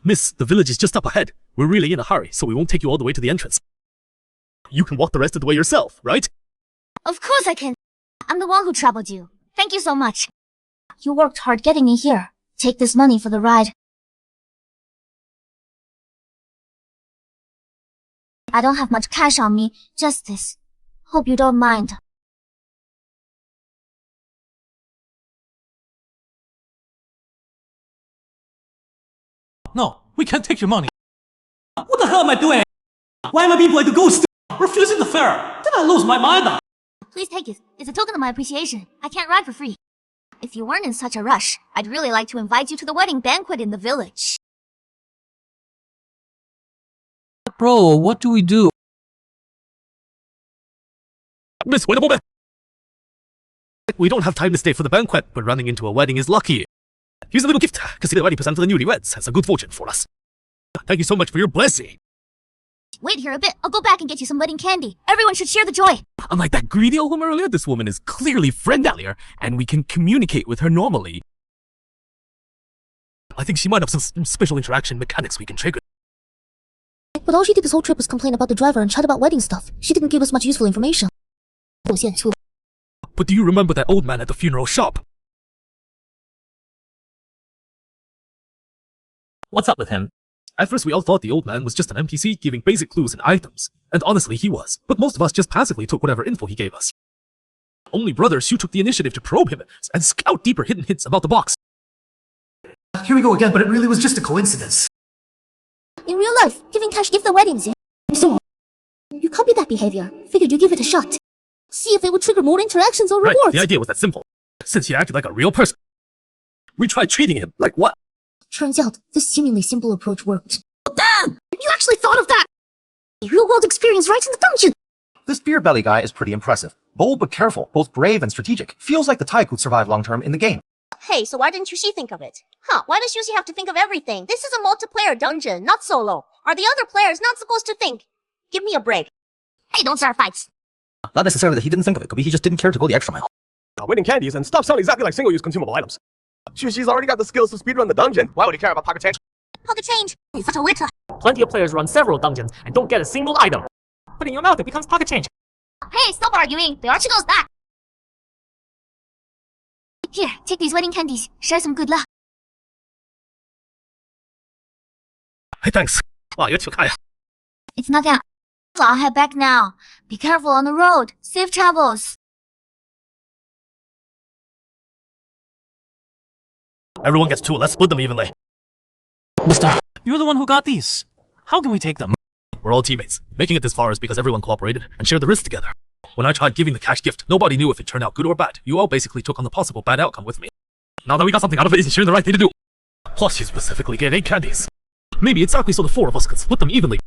Miss, the village is just up ahead. We're really in a hurry, so we won't take you all the way to the entrance. You can walk the rest of the way yourself, right? Of course I can. I'm the one who troubled you. Thank you so much. You worked hard getting me here. Take this money for the ride. I don't have much cash on me, just this. Hope you don't mind. No, we can't take your money. What the hell am I doing? Why am I being like a ghost? Refusing the fare. Did I lose my mind? Please take it. It's a token of my appreciation. I can't ride for free. If you weren't in such a rush, I'd really like to invite you to the wedding banquet in the village. Bro, what do we do? Miss, wait a moment! We don't have time to stay for the banquet, but running into a wedding is lucky. Here's a little gift. Consider 20% to the newlyweds as a good fortune for us. Thank you so much for your blessing. Wait here a bit. I'll go back and get you some wedding candy. Everyone should share the joy. Unlike that greedy old woman earlier, this woman is clearly friendlier, and we can communicate with her normally. I think she might have some special interaction mechanics we can trigger. But all she did this whole trip was complain about the driver and chat about wedding stuff. She didn't give us much useful information. But do you remember that old man at the funeral shop? What's up with him? At first we all thought the old man was just an NPC giving basic clues and items. And honestly he was, but most of us just passively took whatever info he gave us. Only Brother Shu took the initiative to probe him and scout deeper hidden hints about the box. Here we go again, but it really was just a coincidence. In real life, giving cash gives the weddings. So, you copied that behavior. Figured you'd give it a shot. See if it would trigger more interactions or rewards. Right, the idea was that simple. Since he acted like a real person, we tried treating him like what? Turns out, this seemingly simple approach worked. Damn! You actually thought of that! A real-world experience right in the dungeon! This beer belly guy is pretty impressive. Bold but careful, both brave and strategic. Feels like the type who'd survive long-term in the game. Hey, so why didn't Yushi think of it? Huh, why does Yushi have to think of everything? This is a multiplayer dungeon, not solo. Are the other players not supposed to think? Give me a break. Hey, don't start fights. Not necessarily that he didn't think of it, could be he just didn't care to go the extra mile. Winning candies and stop sounding exactly like single-use consumable items. Yushi's already got the skills to speedrun the dungeon. Why would he care about pocket change? Pocket change. He's such a witch. Plenty of players run several dungeons and don't get a single item. Put it in your mouth, it becomes pocket change. Hey, stop arguing. The archer goes back. Here, take these wedding candies. Share some good luck. Hey, thanks. Wow, you're too kind. It's not that. I'll head back now. Be careful on the road. Safe travels. Everyone gets two, let's split them evenly. Mister, you're the one who got these. How can we take them? We're all teammates. Making it this far is because everyone cooperated and shared the risk together. When I tried giving the cash gift, nobody knew if it turned out good or bad. You all basically took on the possible bad outcome with me. Now that we got something out of it, it's sure the right thing to do. Plus, you specifically gave 8 candies. Maybe exactly so the 4 of us could split them evenly.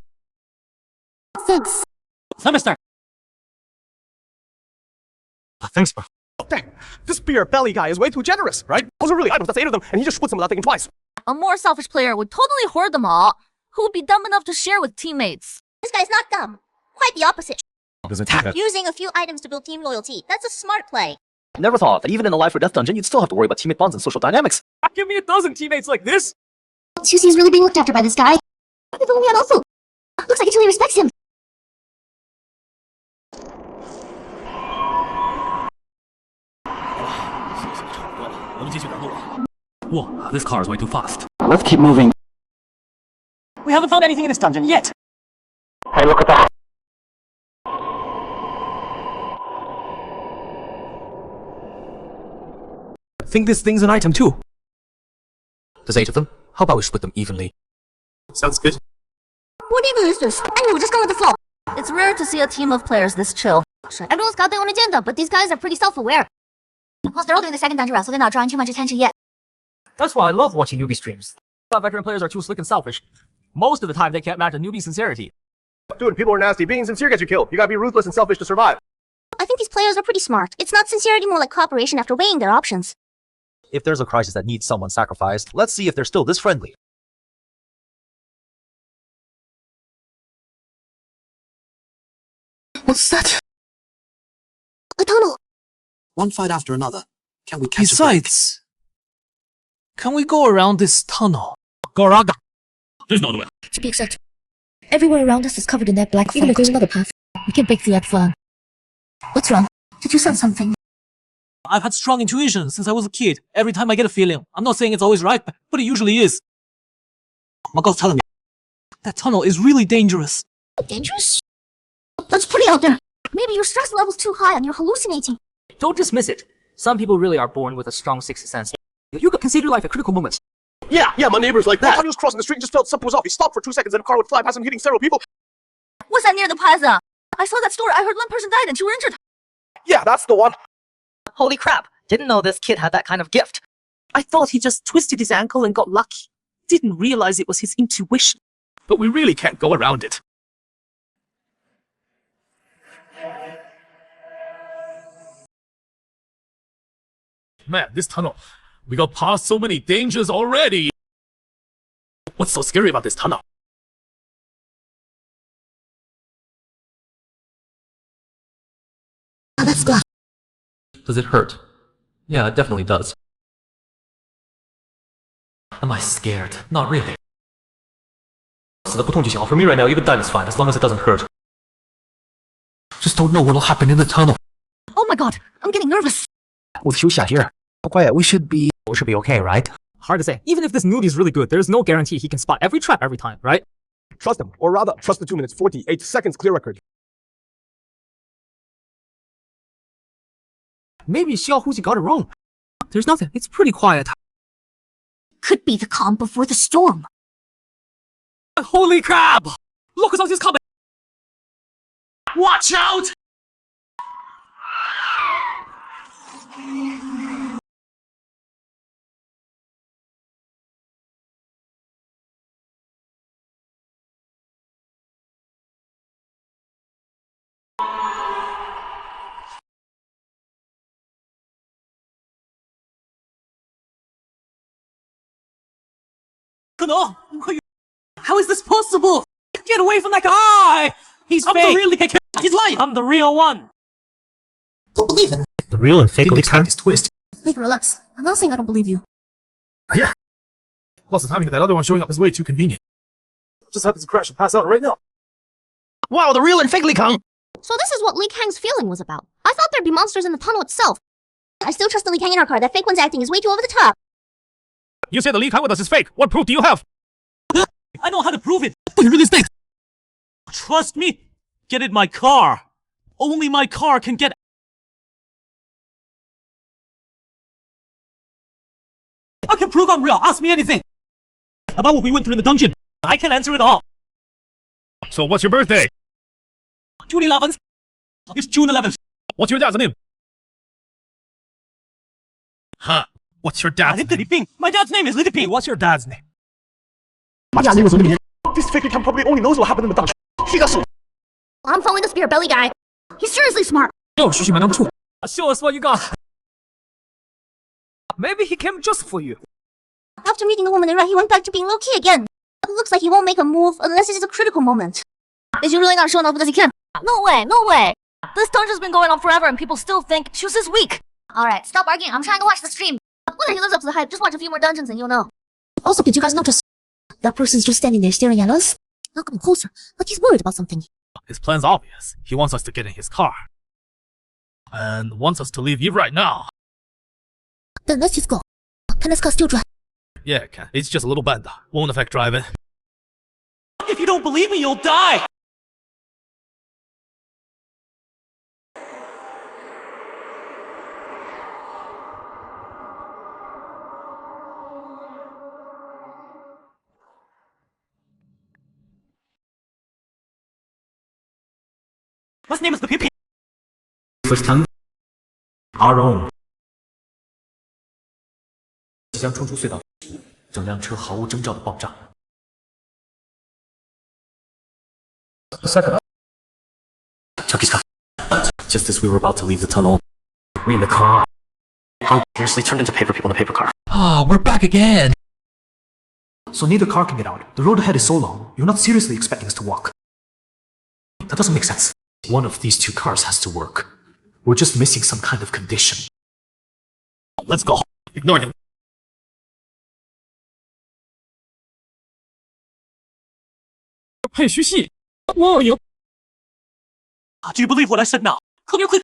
Thanks. Semester. Thanks, bro. Dang, this beer belly guy is way too generous, right? Those are really items, that's 8 of them, and he just splits them without thinking twice. A more selfish player would totally hoard them all. Who would be dumb enough to share with teammates? This guy's not dumb. Quite the opposite. Doesn't take that. Using a few items to build team loyalty. That's a smart play. Never thought that even in a life or death dungeon, you'd still have to worry about teammate bonds and social dynamics. Give me a dozen teammates like this. Susie's really being looked after by this guy. Looks like he really respects him. Whoa, this car is way too fast. Let's keep moving. We haven't found anything in this dungeon yet. Hey, look at that. I think this thing's an item too. There's 8 of them. How about we split them evenly? Sounds good. What even is this? Anyway, just go with the flow. It's rare to see a team of players this chill. Everyone's got their own agenda, but these guys are pretty self-aware. Plus, they're all doing the second dungeon route, so they're not drawing too much attention yet. That's why I love watching newbie streams. But veteran players are too slick and selfish. Most of the time, they can't match a newbie's sincerity. Dude, people are nasty. Being sincere gets you killed. You gotta be ruthless and selfish to survive. I think these players are pretty smart. It's not sincerity, more like cooperation after weighing their options. If there's a crisis that needs someone sacrificed, let's see if they're still this friendly. What's that? A tunnel. One fight after another. Can we catch a break? Besides, can we go around this tunnel? Goraga! There's no other way. To be exact, everywhere around us is covered in that black fog. Even if there's another path, we can break through that fog. What's wrong? Did you sense something? I've had strong intuition since I was a kid. Every time I get a feeling, I'm not saying it's always right, but it usually is. My girl's telling me that tunnel is really dangerous. Dangerous? That's pretty out there. Maybe your stress level's too high and you're hallucinating. Don't dismiss it. Some people really are born with a strong sixth sense. You could consider life a critical moment. Yeah, my neighbor's like that. One time he was crossing the street and just felt something was off. He stopped for 2 seconds and a car would fly past him, hitting several people. Was that near the plaza? I saw that story. I heard one person died and 2 were injured. Yeah, that's the one. Holy crap. Didn't know this kid had that kind of gift. I thought he just twisted his ankle and got lucky. Didn't realize it was his intuition. But we really can't go around it. Man, this tunnel. We got past so many dangers already. What's so scary about this tunnel? Let's go. Does it hurt? Yeah, it definitely does. Am I scared? Not really. 死的不痛就行. For me right now, even that is fine, as long as it doesn't hurt. Just don't know what'll happen in the tunnel. Oh my god, I'm getting nervous. With Shusha here. Quiet, we should be okay, right? Hard to say. Even if this newbie is really good, there's no guarantee he can spot every trap every time, right? Trust him, or rather, trust the 2 minutes 48 seconds clear record. Maybe Xiaohuzi got it wrong. There's nothing. It's pretty quiet. Could be the calm before the storm. Holy crap! Look, something's coming! Watch out! No! How is this possible? Get away from that guy! He's fake! I'm the real KK! He's lying! I'm the real one! Don't believe it. The real and fake This twist. Wait, relax. I'm not saying I don't believe you. Yeah. Plus, the timing of that other one showing up is way too convenient. Just happens to crash and pass out right now. Wow, the real and fake Li Kang! So this is what Li Kang's feeling was about. I thought there'd be monsters in the tunnel itself. I still trust the Li Kang in our car. That fake one's acting is way too over the top. You say the Li Kang with us is fake. What proof do you have? I know how to prove it. You really think? Trust me. Get in my car. Only my car can get. I can prove I'm real. Ask me anything about what we went through in the dungeon. I can answer it all. So what's your birthday? June 11th. It's June 11th. What's your dad's name? Huh. What's your dad's name? My dad's name is Li Ping. What's your dad's name? This fake account probably only knows what happened in the dungeon. I'm following the spirit belly guy. He's seriously smart. Show us what you got. Maybe he came just for you. After meeting the woman in red, he went back to being low-key again. It looks like he won't make a move unless it is a critical moment. Is you really not showing off because he can? No way, no way. This dungeon's been going on forever and people still think Shus is weak. Alright, stop arguing. I'm trying to watch the stream. Whether he lives up to the hype, just watch a few more dungeons and you'll know. Also, did you guys notice? That person's just standing there staring at us. Not coming closer, like he's worried about something. His plan's obvious. He wants us to get in his car. And wants us to leave you right now. Then let's just go. Can this car still drive? Yeah, Ken. It's just a little bend. Won't affect driving. If you don't believe me, you'll die. What's name is the PP? First time, our own. 即将冲出隧道，整辆车毫无征兆的爆炸。Second. Chucky's car. Just as we were about to leave the tunnel, we in the car. Seriously turned into paper people in a paper car. Ah, we're back again. So neither car can get out. The road ahead is so long, you're not seriously expecting us to walk. That doesn't make sense. One of these two cars has to work. We're just missing some kind of condition. Let's go. Ignore him. Hey, Xuxi. Whoa, you. Do you believe what I said now? Come here, quick.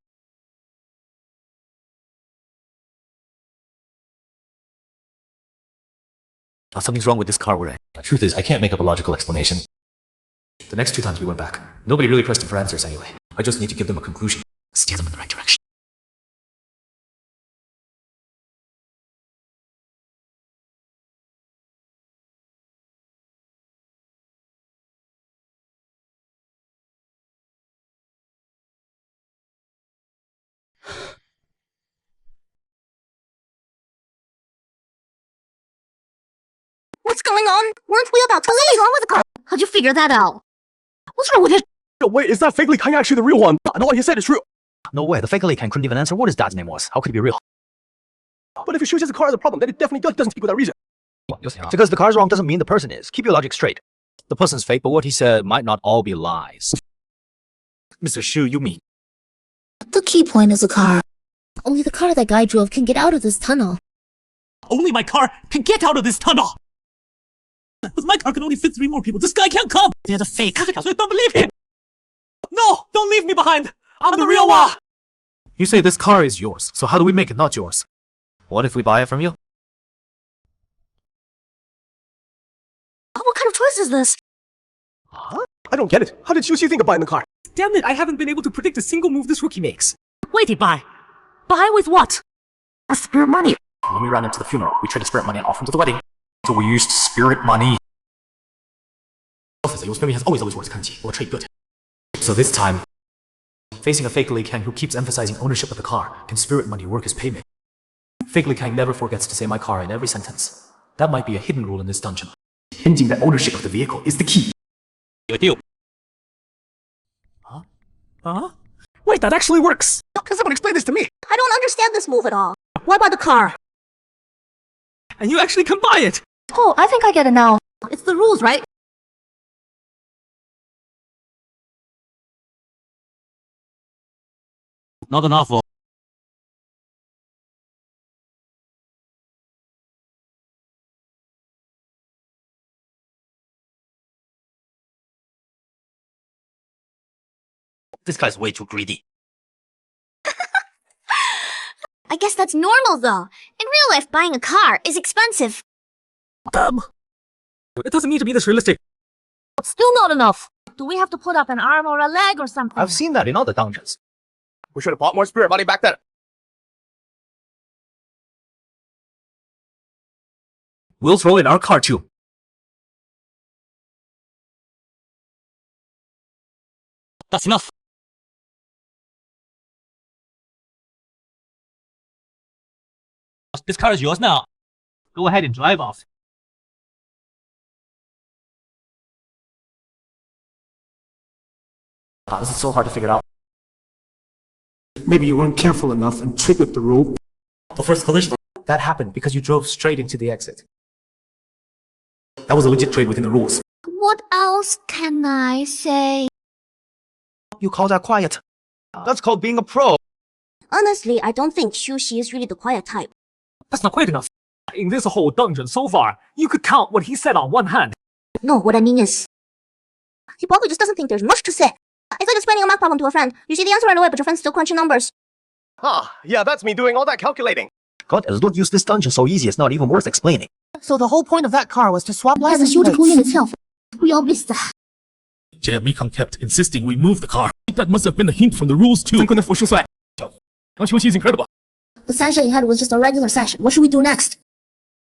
Something's wrong with this car we're in. The truth is, I can't make up a logical explanation. The next 2 times we went back, nobody really pressed him for answers anyway. I just need to give them a conclusion. Steer them in the right direction. What's going on? Weren't we about to leave? What's wrong with the car? How'd you figure that out? What's wrong with it? No, wait, is that fake Lee Kang actually the real one? And all he said is true. No way, the fake Lee Kang couldn't even answer what his dad's name was. How could he be real? But if he shoots the car as a problem, then it definitely doesn't speak without reason. Just because the car's wrong doesn't mean the person is. Keep your logic straight. The person's fake, but what he said might not all be lies. Mr. Shu, you mean? The key point is the car. Only the car that guy drove can get out of this tunnel. Only my car can get out of this tunnel! Because my car can only fit 3 more people. This guy can't come! They're the fake. I don't believe him! No! Don't leave me behind! I'm the real one! You say this car is yours, so how do we make it not yours? What if we buy it from you? What kind of choice is this? Huh? I don't get it. How did Shushi think of buying the car? Damn it, I haven't been able to predict a single move this rookie makes. Wait, he buy? Buy with what? A spirit money. When we ran into the funeral, we traded spirit money and offered him to the wedding. So we used spirit money. Has always worked kanji. We'll trade good. So this time, facing a fake Lee Kang who keeps emphasizing ownership of the car, can spirit money work as payment? Fake Lee Kang never forgets to say my car in every sentence. That might be a hidden rule in this dungeon, hinting that ownership of the vehicle is the key. Good deal. Huh? Wait, that actually works! Can someone explain this to me? I don't understand this move at all. Why buy the car? And you actually can buy it! Oh, I think I get it now. It's the rules, right? Not enough. This guy's way too greedy. I guess that's normal, though. In real life, buying a car is expensive. It doesn't need to be this realistic. Still not enough. Do we have to put up an arm or a leg or something? I've seen that in other dungeons. We should have bought more spirit money back then. We'll throw in our car too. That's enough. This car is yours now. Go ahead and drive off. This is so hard to figure out. Maybe you weren't careful enough and triggered the rope. The first collision, that happened because you drove straight into the exit. That was a legit trade within the rules. What else can I say? You call that quiet? That's called being a pro. Honestly, I don't think Shushi is really the quiet type. That's not quite enough. In this whole dungeon so far, you could count what he said on one hand. No, what I mean is, he probably just doesn't think there's much to say. It's like explaining a math problem to a friend. You see the answer right away, but your friend's still crunching numbers. Ah, yeah, that's me doing all that calculating. God, don't use this dungeon so easy it's not even worth explaining. So the whole point of that car was to swap As a license shooter plates. in itself, we all missed that. Mikang kept insisting we move the car. That must have been a hint from the rules too. She's incredible. The session you had was just a regular session. What should we do next?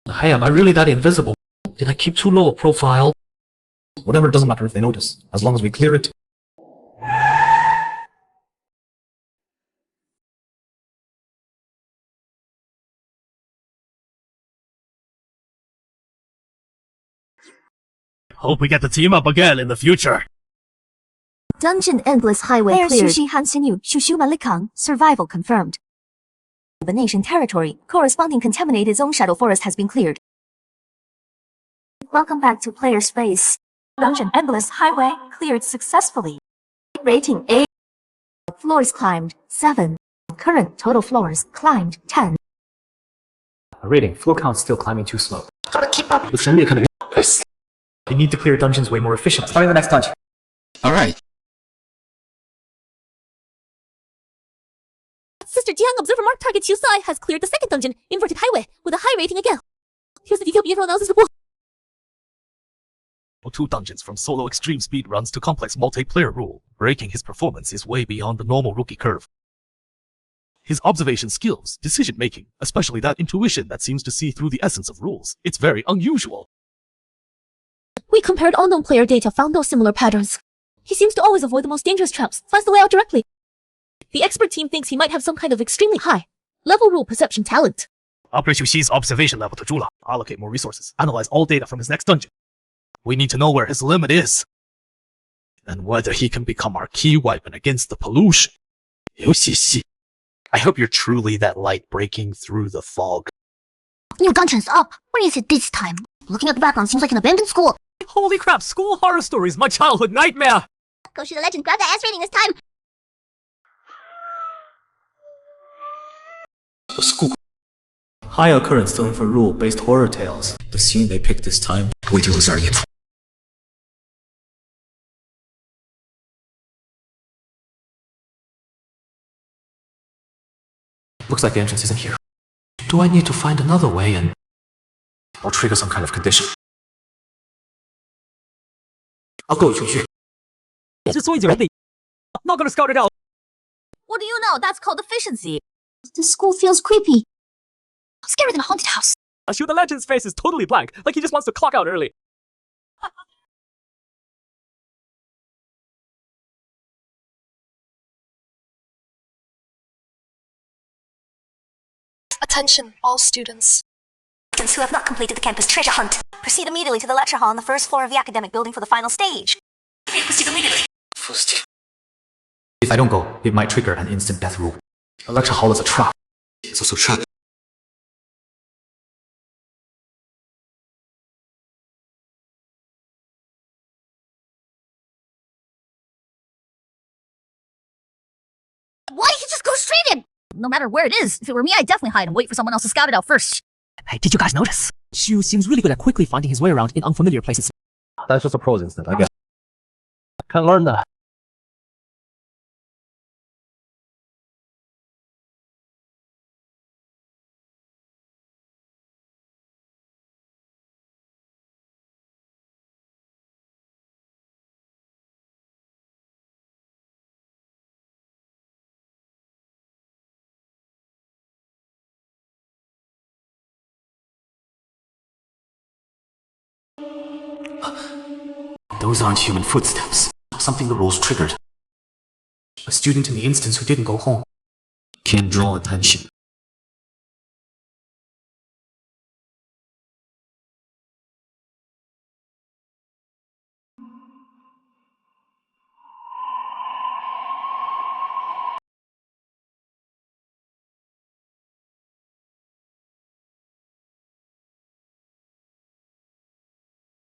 Hey, am I really that invisible? Did I keep too low a profile? Whatever, it doesn't matter if they notice, as long as we clear it. Hope we get the team up again in the future. Dungeon Endless Highway There's cleared. Sushi Hansinyu, Shushu Malikang, survival confirmed. The nation territory, corresponding contaminated zone shadow forest has been cleared. Welcome back to player space. Dungeon Endless Highway cleared successfully. Rating A. Floors climbed 7. Current total floors climbed 10. Rating, floor count still climbing too slow. Gotta keep up. They need to clear dungeons way more efficiently. Starting the next dungeon. Alright. Sister Jiang, observer mark target Sai has cleared the second dungeon, inverted highway, with a high rating again. Here's the detailed behavioral analysis report. level 2 dungeons from solo extreme speedruns to complex multiplayer rule. Breaking his performance is way beyond the normal rookie curve. His observation skills, decision making, especially that intuition that seems to see through the essence of rules, it's very unusual. We compared unknown player data, found no similar patterns. He seems to always avoid the most dangerous traps, finds the way out directly. The expert team thinks he might have some kind of extremely high level rule perception talent. Upgrade Xuxi's observation level to Zhula. Allocate more resources. Analyze all data from his next dungeon. We need to know where his limit is. And whether he can become our key weapon against the pollution. I hope you're truly that light breaking through the fog. New dungeons up. What is it this time? Looking at the background seems like an abandoned school. Holy crap, school horror stories, my childhood nightmare! Go shoot the legend, grab that S rating this time. The school. High occurrence film for rule-based horror tales. The scene they picked this time. Wait till we start again. Looks like the entrance isn't here. Do I need to find another way in? Or trigger some kind of condition? I'll go, Xu. Not gonna scout it out. What do you know? That's called efficiency. This school feels creepy. Scarier than a haunted house. Shu, the legend's face is totally blank, like he just wants to clock out early. Attention, all students. Students who have not completed the campus treasure hunt, proceed immediately to the lecture hall on the first floor of the academic building for the final stage. Proceed immediately. If I don't go, it might trigger an instant death rule. The lecture hall is a trap. It's also a trap. Why don't you just go straight in? No matter where it is, if it were me, I'd definitely hide and wait for someone else to scout it out first. Hey, did you guys notice? Shu seems really good at quickly finding his way around in unfamiliar places. That's just a pros instant, I guess. Can learn that. Those aren't human footsteps. Something the rules triggered. A student in the instance who didn't go home. Can draw attention.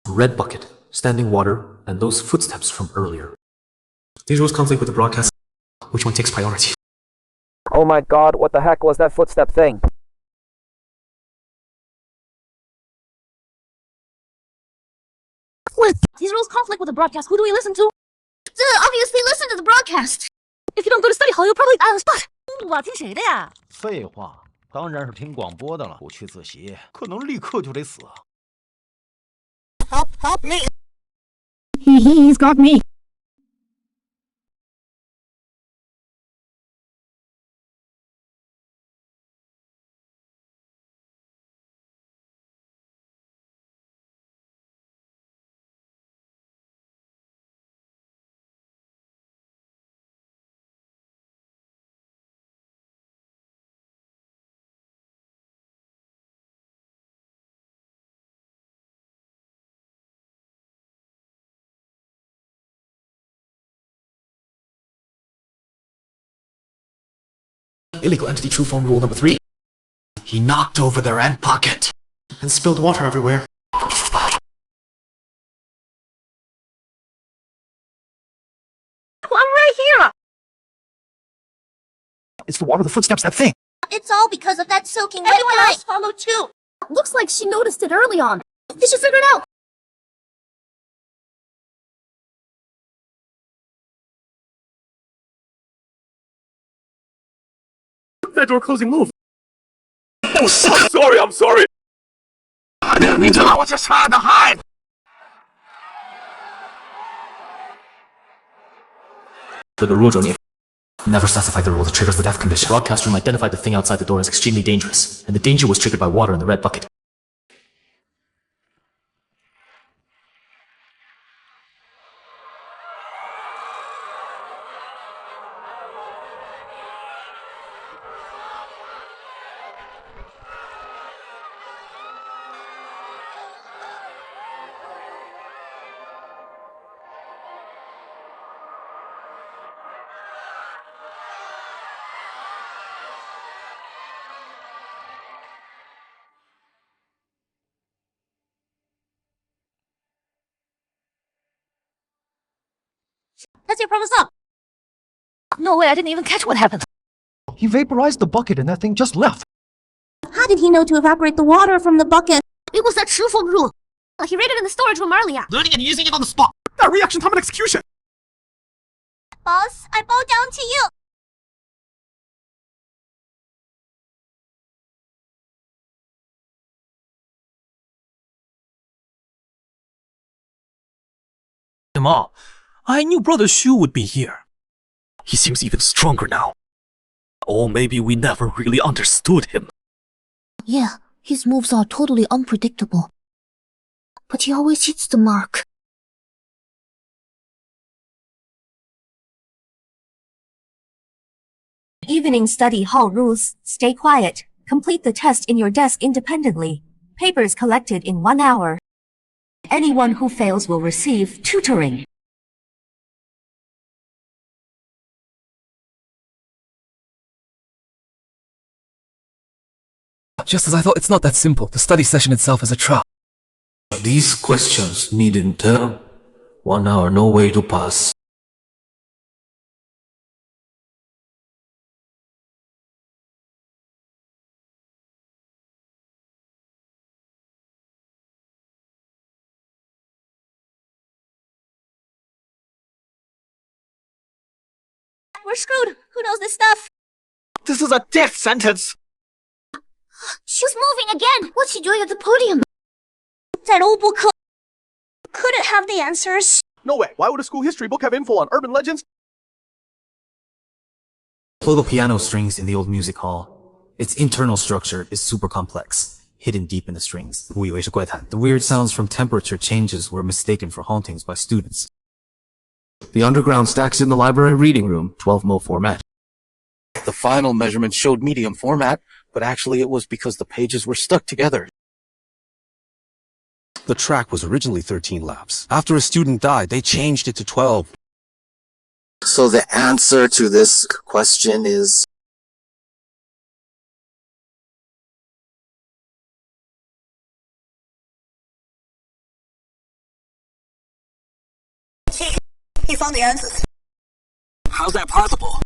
Red bucket, standing water, and those footsteps from earlier. These rules conflict with the broadcast. Which one takes priority? Oh my god, what the heck was that footstep thing? These rules conflict with the broadcast. Who do we listen to? Obviously listen to the broadcast. If you don't go to study hall, you'll probably die on the spot. 我要听谁的呀？废话，当然是听广播的了。不去自习，可能立刻就得死。Help me! He's got me. Illegal entity true form rule number 3. He knocked over their ant pocket and spilled water everywhere. I'm right here. It's the water, the footsteps, that thing. It's all because of that soaking wet Everyone guy. else followed too. Looks like she noticed it early on. They should figure it out. That door closing move. Oh, I'm sorry. I didn't mean to. I was just trying to hide. The rule never specified the rule that triggers the death condition. The broadcast room identified the thing outside the door as extremely dangerous, and the danger was triggered by water in the red bucket. That's your problem solved. No way, I didn't even catch what happened. He vaporized the bucket and that thing just left. How did he know to evaporate the water from the bucket? It was that Shufeng rule. He read it in the storage room earlier. Learning and using it on the spot. That reaction time and execution. Boss, I bow down to you. Ma, I knew Brother Shu would be here. He seems even stronger now. Or maybe we never really understood him. Yeah, his moves are totally unpredictable. But he always hits the mark. Evening study hall rules. Stay quiet. Complete the test in your desk independently. Papers collected in 1 hour. Anyone who fails will receive tutoring. Just as I thought, it's not that simple. The study session itself is a trap. These questions needn't tell. 1 hour, no way to pass. We're screwed. Who knows this stuff? This is a death sentence! She's moving again. What's she doing at the podium? 在楼不可 couldn't have the answers. No way. Why would a school history book have info on urban legends? Play the piano strings in the old music hall. Its internal structure is super complex, hidden deep in the strings. The weird sounds from temperature changes were mistaken for hauntings by students. The underground stacks in the library reading room, 12 mil format. The final measurement showed medium format, but actually it was because the pages were stuck together. The track was originally 13 laps. After a student died, they changed it to 12. So the answer to this question is... He found the answers. How's that possible?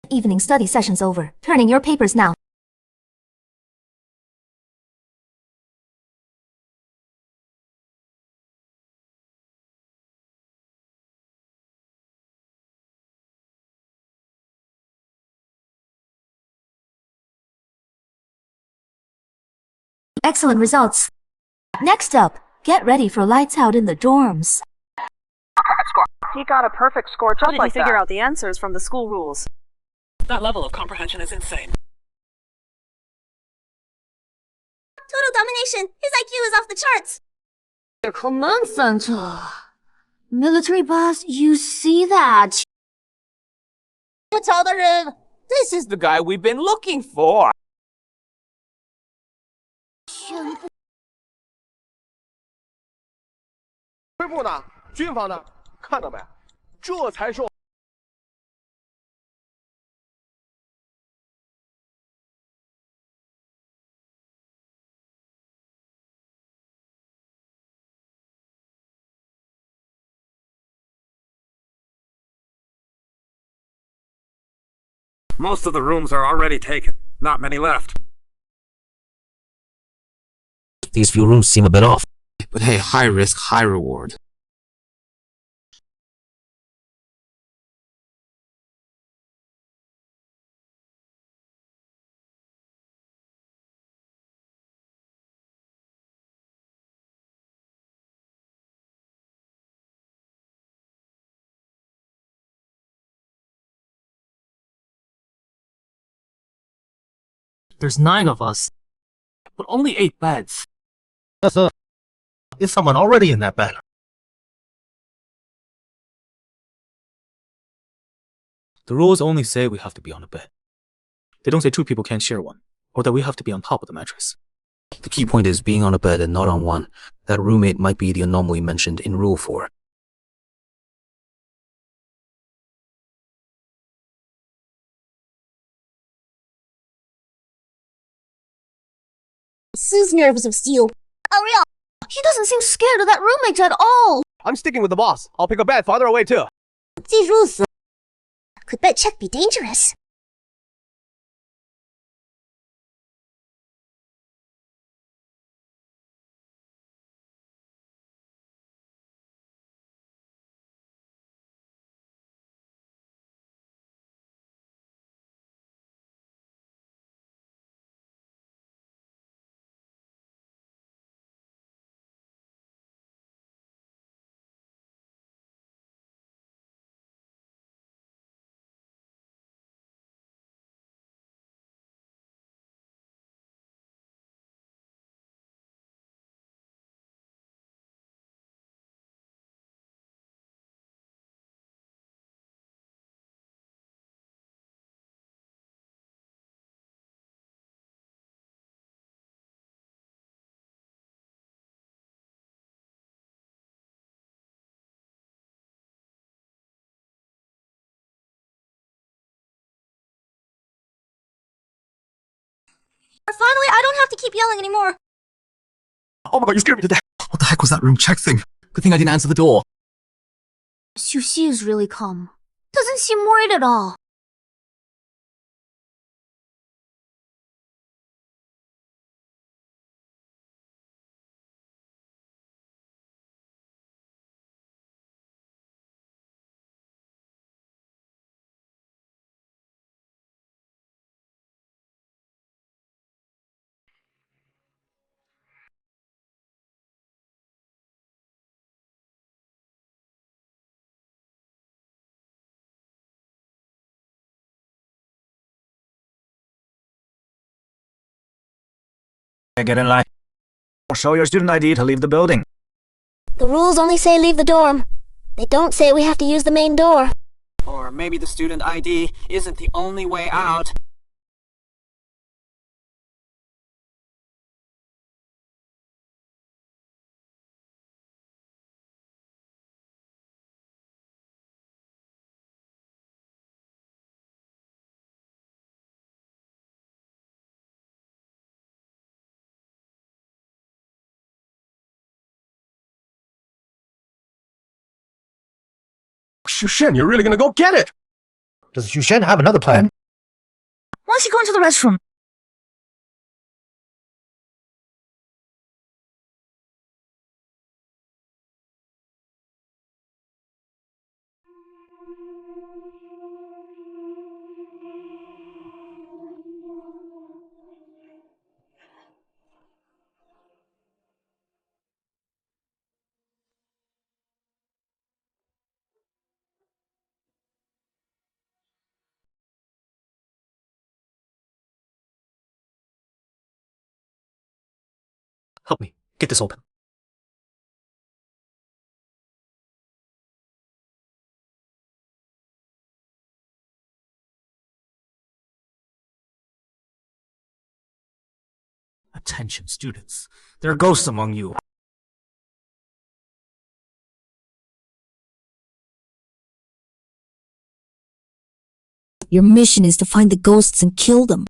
Evening study session's over. Turn in your papers now. Excellent results. Next up, get ready for lights out in the dorms. He got a perfect score just How did like he figure that. out the answers from the school rules? That level of comprehension is insane. Total domination. His IQ is off the charts. Command center. Military boss, you see that? This is the guy we've been looking for. 恢部呢？军方呢？看到没？这才是。Most of the rooms are already taken. Not many left. These few rooms seem a bit off. But hey, high risk, high reward. There's 9 of us, but only 8 beds. Is someone already in that bed? The rules only say we have to be on a bed. They don't say 2 people can't share one, or that we have to be on top of the mattress. The key point is being on a bed and not on one. That roommate might be the anomaly mentioned in Rule 4. Sue's nerves of steel. Hurry up! He doesn't seem scared of that roommate at all. I'm sticking with the boss. I'll pick a bed farther away too. These rules could bed check be dangerous. Finally, I don't have to keep yelling anymore. Oh my god, you scared me to death. What the heck was that room check thing? Good thing I didn't answer the door. Sushi is really calm. Doesn't seem worried at all. Get in line. Show your student ID to leave the building. The rules only say leave the dorm. They don't say we have to use the main door. Or maybe the student ID isn't the only way out. Shushen, you're really gonna go get it! Does Shushen have another plan? Why is he going to the restroom? Help me. Get this open. Attention, students. There are ghosts among you. Your mission is to find the ghosts and kill them.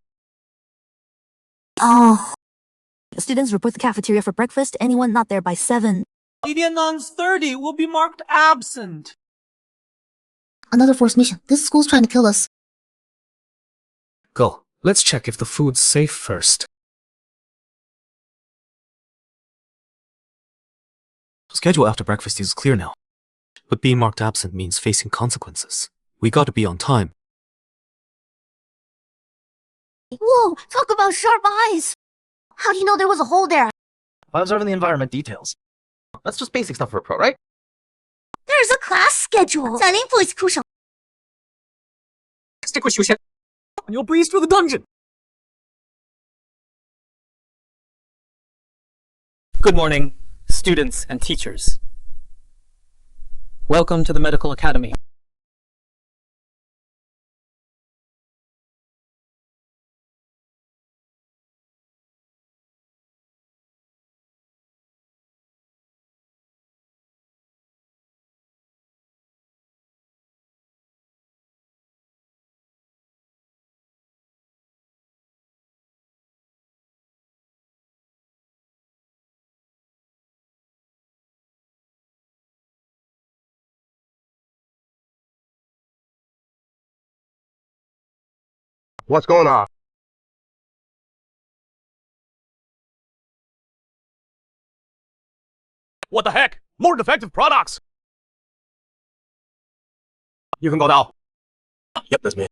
Oh. Students, report the cafeteria for breakfast. Anyone not there by 7. Media Nuns 30 will be marked absent. Another forced mission. This school's trying to kill us. Go. Let's check if the food's safe first. schedule after breakfast is clear now. But being marked absent means facing consequences. We gotta be on time. Whoa, talk about sharp eyes! How do you know there was a hole there? By observing the environment details. That's just basic stuff for a pro, right? There's a class schedule. 在林 voice 哭声. Stick with Xuxian, and you'll breeze through the dungeon. Good morning, students and teachers. Welcome to the Medical Academy. What's going on? What the heck? More defective products! You can go now. Yep, that's me.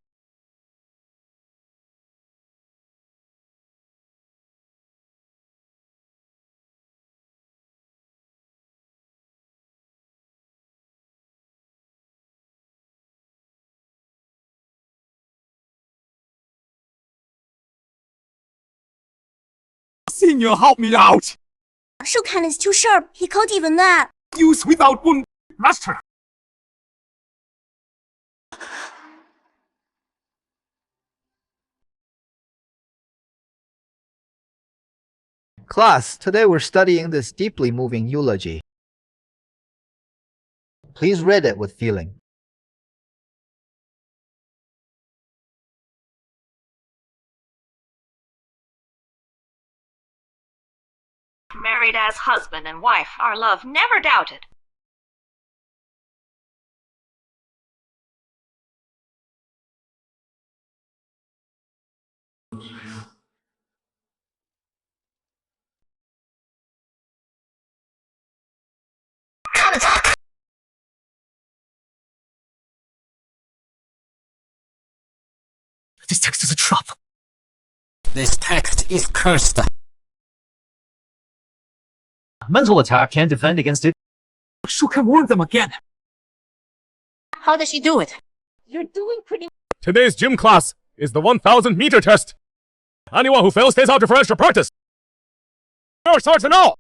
Senior, help me out! Shukan is too sharp. He can't even that. Use without wound, master! Class, today we're studying this deeply moving eulogy. Please read it with feeling. Married as husband and wife, our love never doubted. This text is a trap. This text is cursed. Mental attack can't defend against it. Shukan warned them again. How does she do it? You're doing pretty. Today's gym class is the 1,000-meter test. Anyone who fails stays out for extra practice. Your starts and all.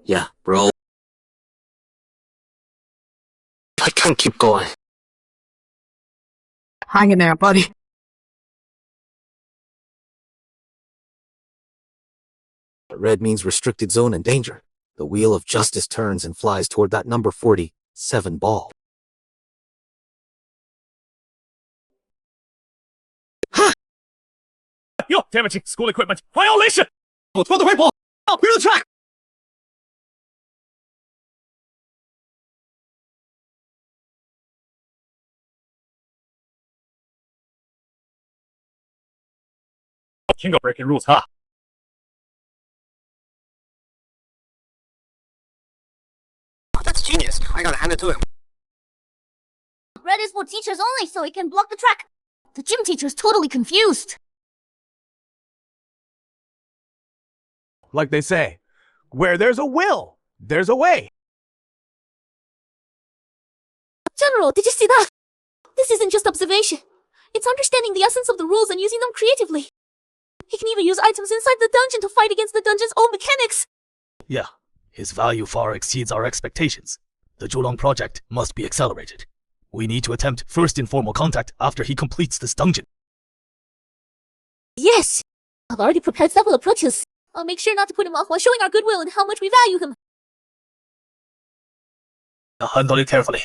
Yeah, bro. I can't keep going. Hang in there, buddy. Red means restricted zone and danger. The wheel of justice turns and flies toward that number 47 ball. Yo, damaging school equipment. Violation! Oh, throw the right ball! Oh, clear the track! King of breaking rules, huh? That's genius. I gotta hand it to him. Red is for teachers only, so he can block the track. The gym teacher's totally confused. Like they say, where there's a will, there's a way. General, did you see that? This isn't just observation. It's understanding the essence of the rules and using them creatively. He can even use items inside the dungeon to fight against the dungeon's own mechanics. Yeah, his value far exceeds our expectations. The Zhulong project must be accelerated. We need to attempt first informal contact after he completes this dungeon. Yes! I've already prepared several approaches. I'll make sure not to put him off while showing our goodwill and how much we value him. Handle it carefully.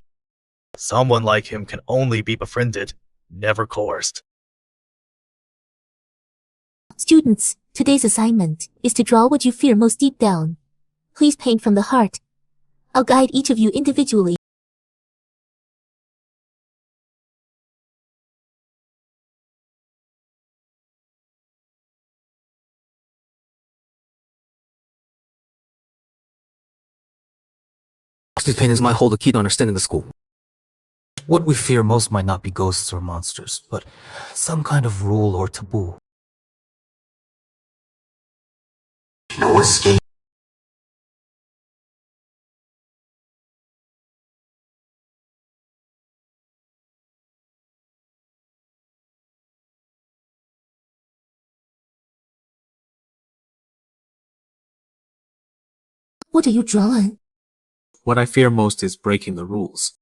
Someone like him can only be befriended, never coerced. Students, today's assignment is to draw what you fear most deep down. Please paint from the heart. I'll guide each of you individually. This pain is my whole key to understanding the school. What we fear most might not be ghosts or monsters, but some kind of rule or taboo. No escape. What are you drawing? What I fear most is breaking the rules.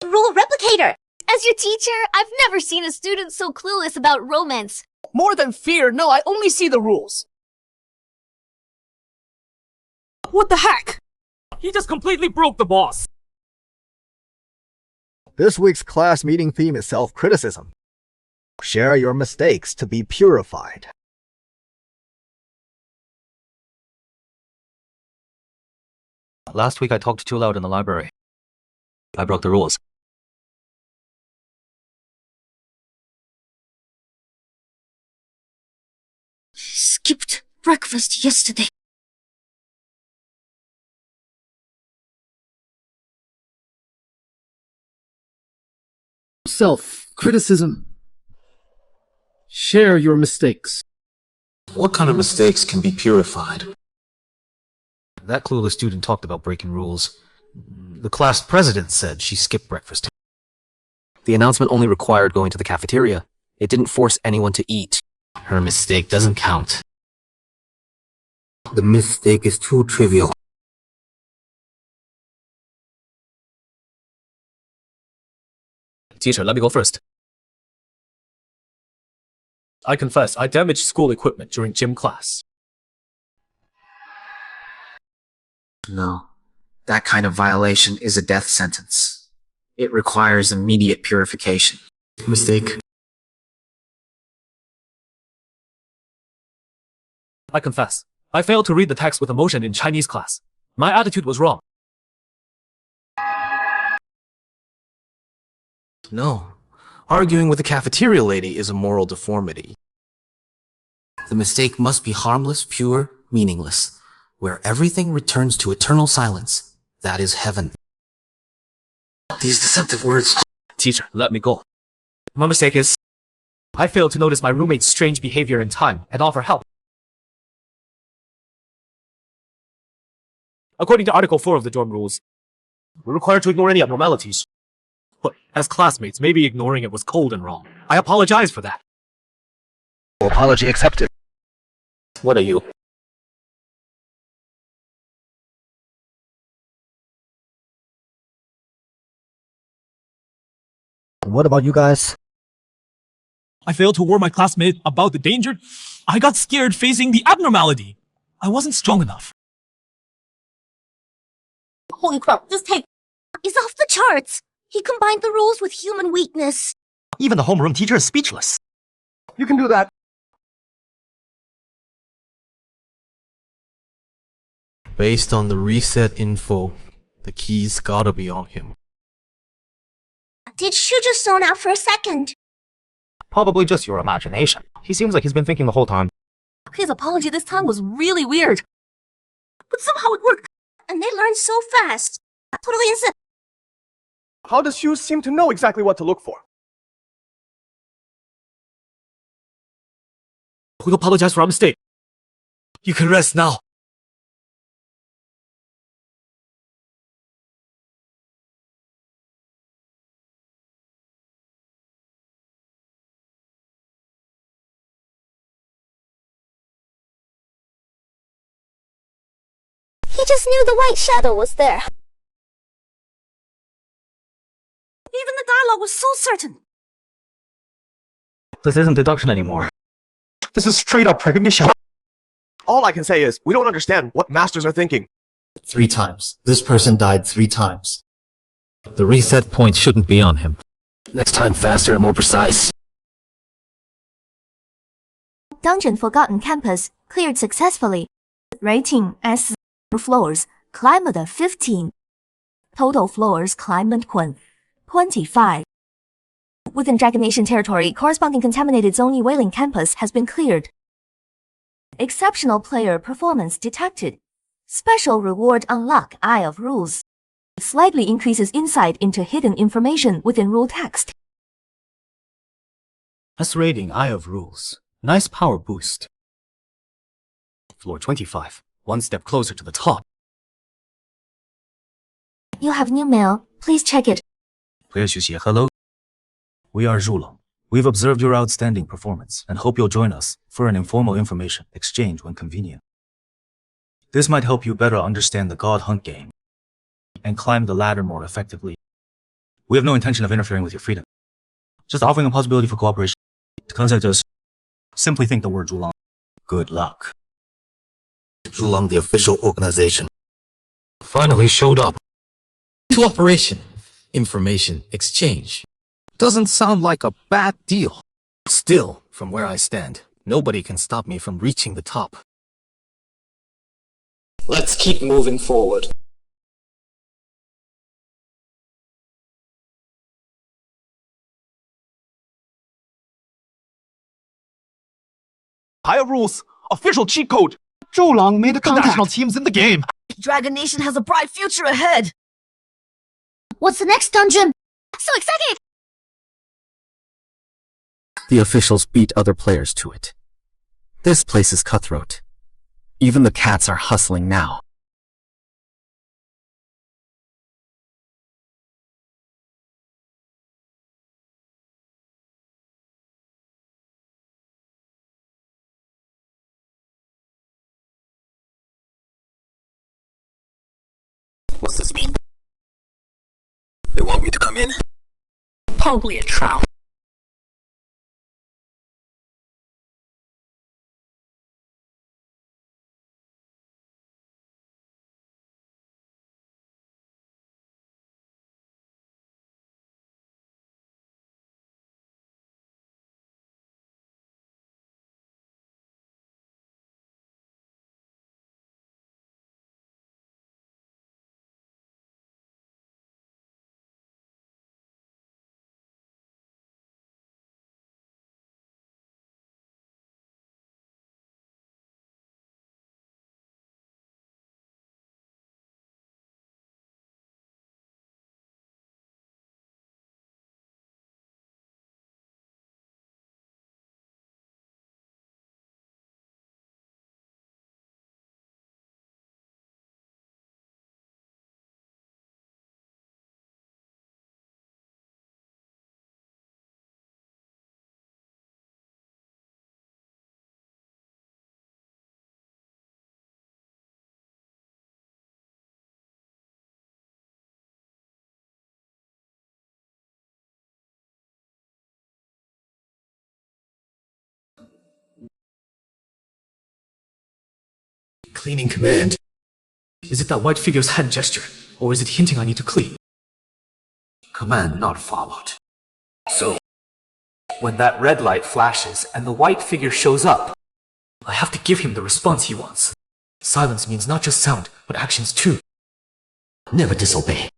Rule replicator! As your teacher, I've never seen a student so clueless about romance. More than fear, no, I only see the rules. What the heck? He just completely broke the boss. This week's class meeting theme is self-criticism. Share your mistakes to be purified. Last week I talked too loud in the library. I broke the rules. Skipped breakfast yesterday. Self-criticism. Share your mistakes. What kind of mistakes can be purified? That clueless student talked about breaking rules. The class president said she skipped breakfast. The announcement only required going to the cafeteria. It didn't force anyone to eat. Her mistake doesn't count. The mistake is too trivial. Teacher, let me go first. I confess, I damaged school equipment during gym class. No. That kind of violation is a death sentence. It requires immediate purification. Mistake. I confess, I failed to read the text with emotion in Chinese class. My attitude was wrong. No. Arguing with the cafeteria lady is a moral deformity. The mistake must be harmless, pure, meaningless. Where everything returns to eternal silence. That is heaven. These deceptive words. Teacher, let me go. My mistake is, I failed to notice my roommate's strange behavior in time and offer help. According to Article 4 of the dorm rules, we're required to ignore any abnormalities. But as classmates, maybe ignoring it was cold and wrong. I apologize for that. Apology accepted. What are you? What about you guys? I failed to warn my classmate about the danger. I got scared facing the abnormality. I wasn't strong enough. Holy crap, this tape is off the charts! He combined the rules with human weakness. Even the homeroom teacher is speechless. You can do that. Based on the reset info, the key's gotta be on him. Did Shu just zone out for a second? Probably just your imagination. He seems like he's been thinking the whole time. His apology this time was really weird. But somehow it worked. And they learned so fast. Totally insane. How does Shu seem to know exactly what to look for? We apologize for our mistake. You can rest now. He just knew the white shadow was there. Even the dialogue was so certain. This isn't deduction anymore. This is straight up precognition. All I can say is, we don't understand what masters are thinking. 3 times. This person died 3 times. The reset point shouldn't be on him. Next time faster and more precise. Dungeon Forgotten Campus cleared successfully. Rating S. Floors climbed 15. Total floors climbed 25. Within Dragon Nation territory, corresponding contaminated zone Whaling campus has been cleared. Exceptional player performance detected. Special reward unlock Eye of Rules. Slightly increases insight into hidden information within rule text. S rating Eye of Rules. Nice power boost. Floor 25. One step closer to the top. You have new mail. Please check it. Player Xuxie, hello. We are Zhulong. We've observed your outstanding performance and hope you'll join us for an informal information exchange when convenient. This might help you better understand the God Hunt game and climb the ladder more effectively. We have no intention of interfering with your freedom. Just offering a possibility for cooperation. To contact us, simply think the word Zhulong. Good luck. Zhulong, the official organization. Finally showed up. Cooperation. Information exchange. Doesn't sound like a bad deal. Still, from where I stand, nobody can stop me from reaching the top. Let's keep moving forward. Higher rules, official cheat code. Zhulong made the national teams in the game. Dragon Nation has a bright future ahead. What's the next dungeon? So excited! The officials beat other players to it. This place is cutthroat. Even the cats are hustling now. What's this mean? They want me to come in? Probably a trap. Cleaning command. Is it that white figure's hand gesture, or is it hinting I need to clean? Command not followed. So, when that red light flashes and the white figure shows up, I have to give him the response he wants. Silence means not just sound, but actions too. Never disobey.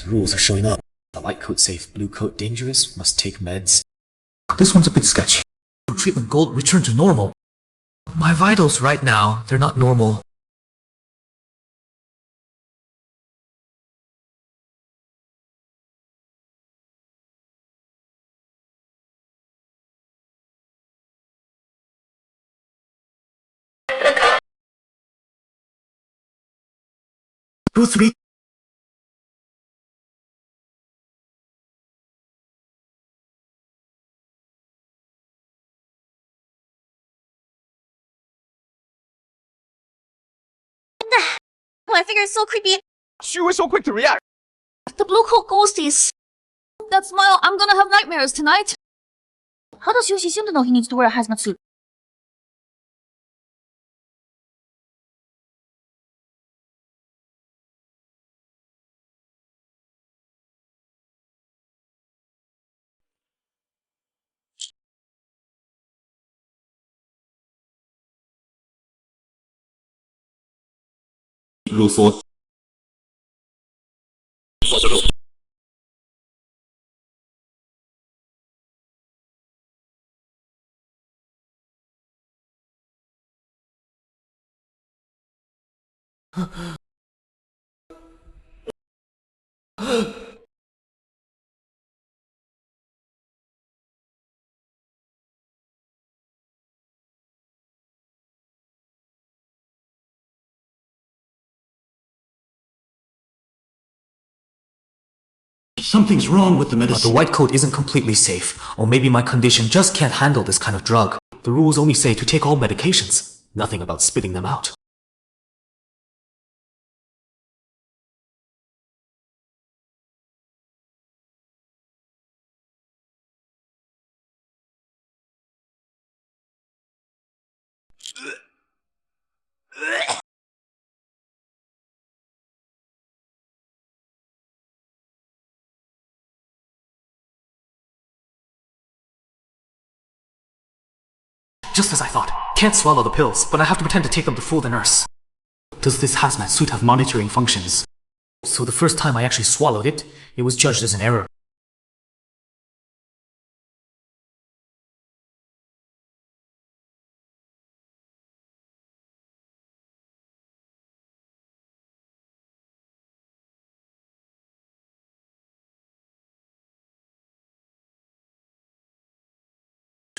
The rules are showing up. The white coat safe, blue coat dangerous, must take meds. This one's a bit sketchy. Treatment goal, return to normal. My vitals right now, they're not normal. Two, three. Oh, I figure it's so creepy. She was so quick to react. The blue coat ghosties. That smile, I'm gonna have nightmares tonight. How does Yoshi seem to know he needs to wear a hazmat suit? Rule 4. Something's wrong with the medicine. The white coat isn't completely safe, or maybe my condition just can't handle this kind of drug. The rules only say to take all medications, nothing about spitting them out. Just as I thought. Can't swallow the pills, but I have to pretend to take them to fool the nurse. Does this hazmat suit have monitoring functions? So the first time I actually swallowed it, it was judged as an error.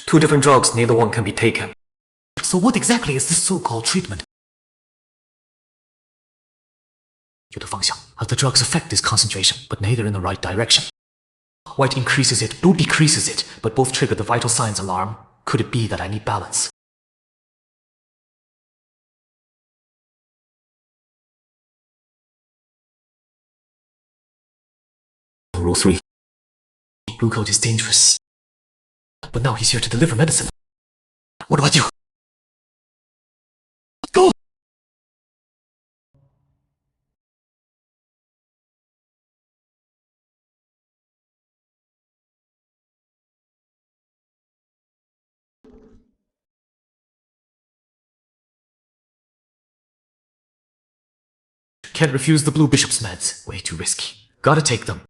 Two different drugs, neither one can be taken. So what exactly is this so-called treatment? The drugs affect this concentration, but neither in the right direction. White increases it, blue decreases it, but both trigger the vital signs alarm. Could it be that I need balance? Rule 3. Blue coat is dangerous. But now he's here to deliver medicine. What do I do? Go! Can't refuse the blue bishop's meds. Way too risky. Gotta take them.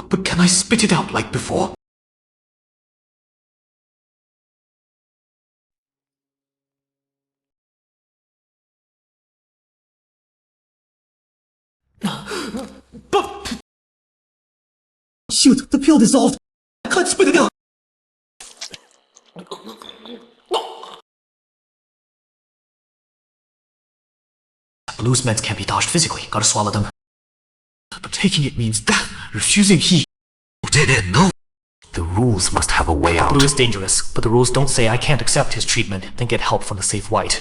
But can I spit it out like before? But... Shoot, the pill dissolved. I can't spit it out. Blue's meds can't be dodged physically. Gotta swallow them. But taking it means that. Refusing he didn't know. The rules must have a way out. Blue is dangerous, but the rules don't say I can't accept his treatment, then get help from the safe white.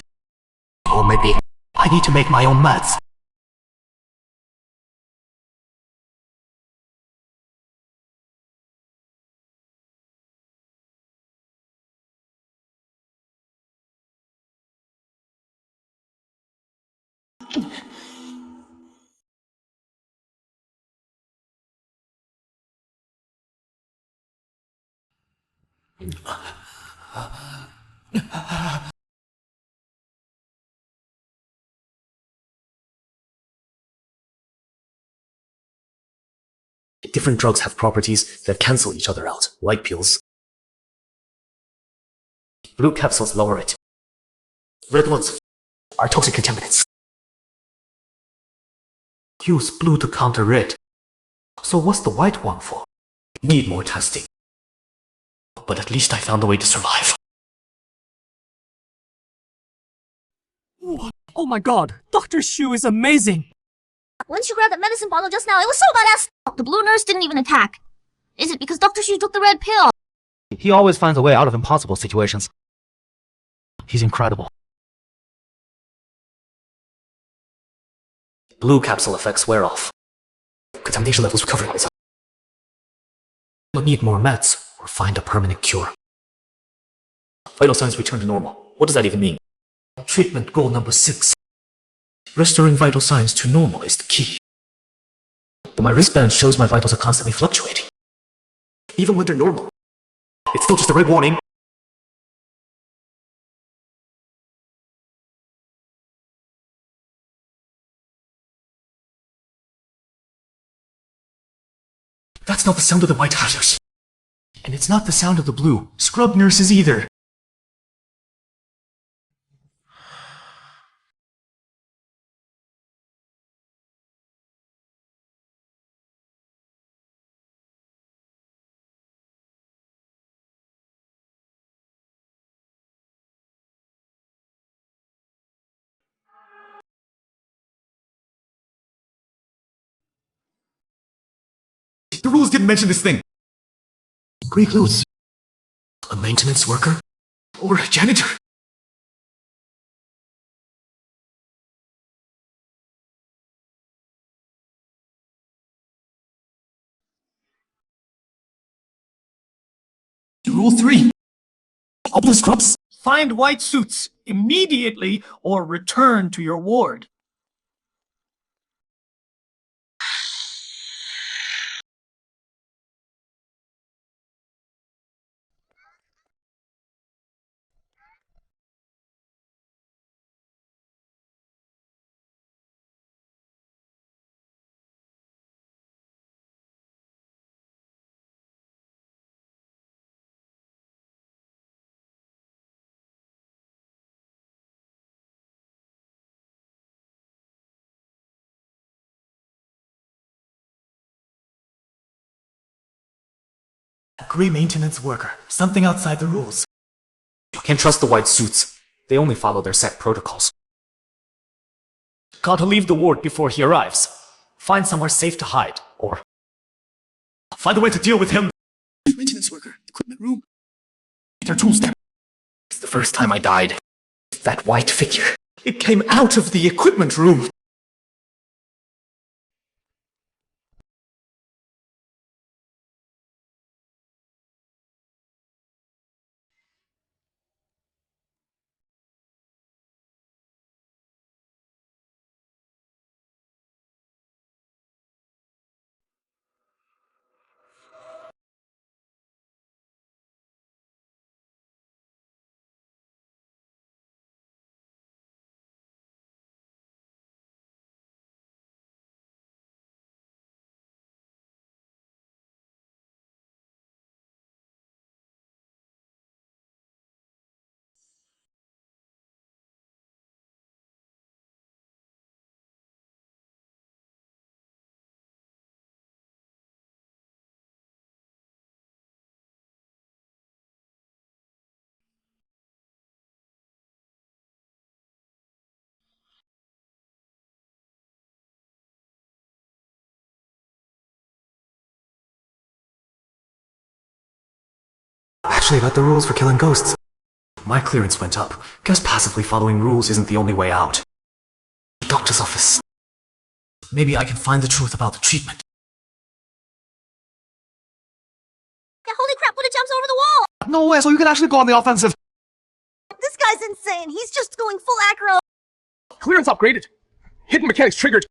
Or maybe I need to make my own meds. Different drugs have properties that cancel each other out, like pills. Blue capsules lower it. Red ones are toxic contaminants. Use blue to counter red. So what's the white one for? Need more testing. But at least I found a way to survive. What? Oh my god, Dr. Shu is amazing! Once you grabbed that medicine bottle just now, it was so badass! The blue nurse didn't even attack. Is it because Dr. Shu took the red pill? He always finds a way out of impossible situations. He's incredible. Blue capsule effects wear off. Contamination levels recover myself. We'll need more meds or find a permanent cure. Vital signs return to normal. What does that even mean? Treatment goal number 6. Restoring vital signs to normal is the key. But my wristband shows my vitals are constantly fluctuating. Even when they're normal, it's still just a red warning. That's not the sound of the white hazards. And it's not the sound of the blue scrub nurses either. The rules didn't mention this thing. Gray clothes. A maintenance worker? Or a janitor? Rule 3. All blue scrubs. Find white suits immediately or return to your ward. Gray maintenance worker. Something outside the rules. You can't trust the white suits. They only follow their set protocols. Gotta leave the ward before he arrives. Find somewhere safe to hide, or find a way to deal with him. Maintenance worker, equipment room. There are tools there. It's the first time I died. That white figure. It came out of the equipment room. Actually got the rules for killing ghosts. My clearance went up. Guess passively following rules isn't the only way out. Doctor's office. Maybe I can find the truth about the treatment. Yeah, holy crap, Buddha jumps over the wall! No way, so you can actually go on the offensive. This guy's insane. He's just going full aggro. Clearance upgraded. Hidden mechanics triggered.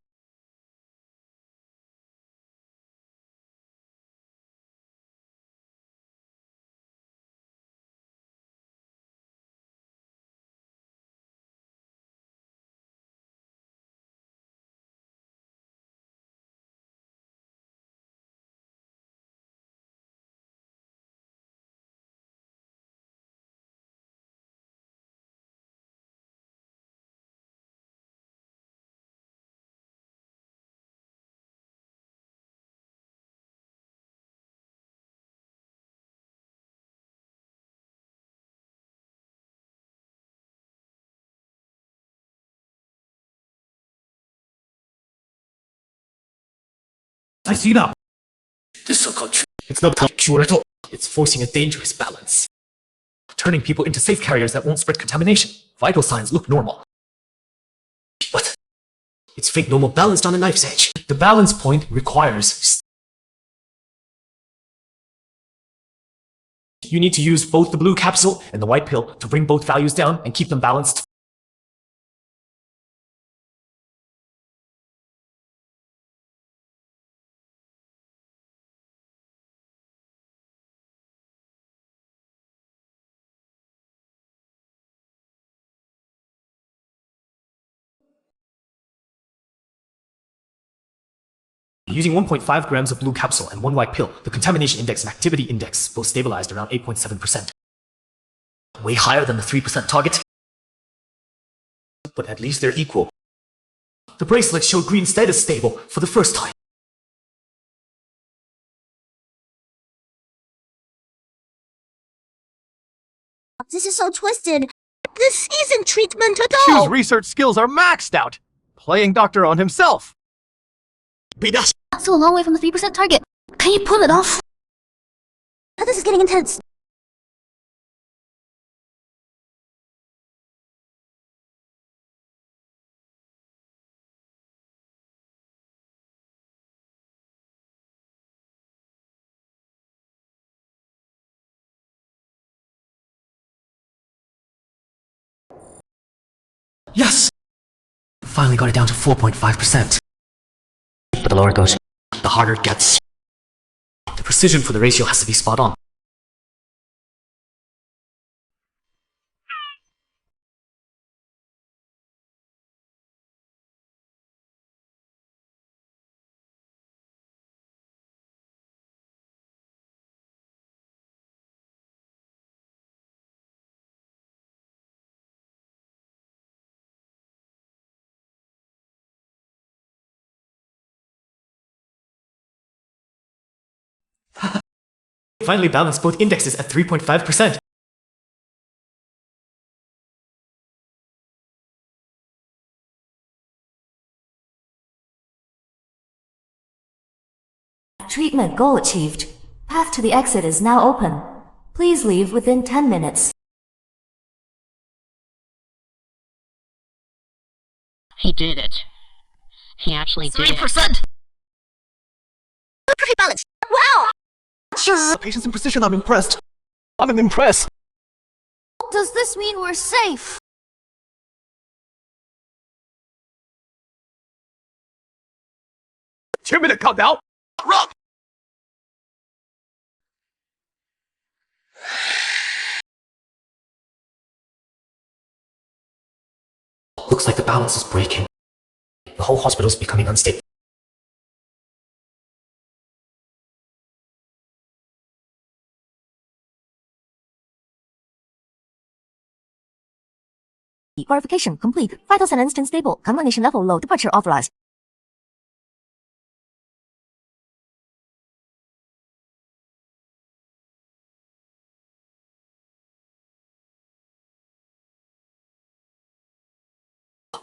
I see now. This so-called cure. It's not a cure at all. It's forcing a dangerous balance. Turning people into safe carriers that won't spread contamination. Vital signs look normal. What? It's fake normal balanced on a knife's edge. The balance point requires... You need to use both the blue capsule and the white pill to bring both values down and keep them balanced. Using 1.5 grams of blue capsule and 1 white pill, the contamination index and activity index both stabilized around 8.7%. Way higher than the 3% target. But at least they're equal. The bracelet showed green status stable for the first time. This is so twisted. This isn't treatment at all. Shu's research skills are maxed out. Playing doctor on himself. So a long way from the 3% target. Can you pull it off? This is getting intense. Yes! Finally got it down to 4.5%. But the lower it goes, the harder it gets. The precision for the ratio has to be spot on. Finally balanced both indexes at 3.5%. Treatment goal achieved. Path to the exit is now open. Please leave within 10 minutes. He did it. He actually did 3%! Perfect balance! Wow! Sure. Patience and precision, I'm impressed. I'm impressed. Does this mean we're safe? Two-minute countdown. Run! Looks like the balance is breaking. The whole hospital's becoming unstable. Verification complete. Vital sign instant stable. Contamination level low. Departure authorized.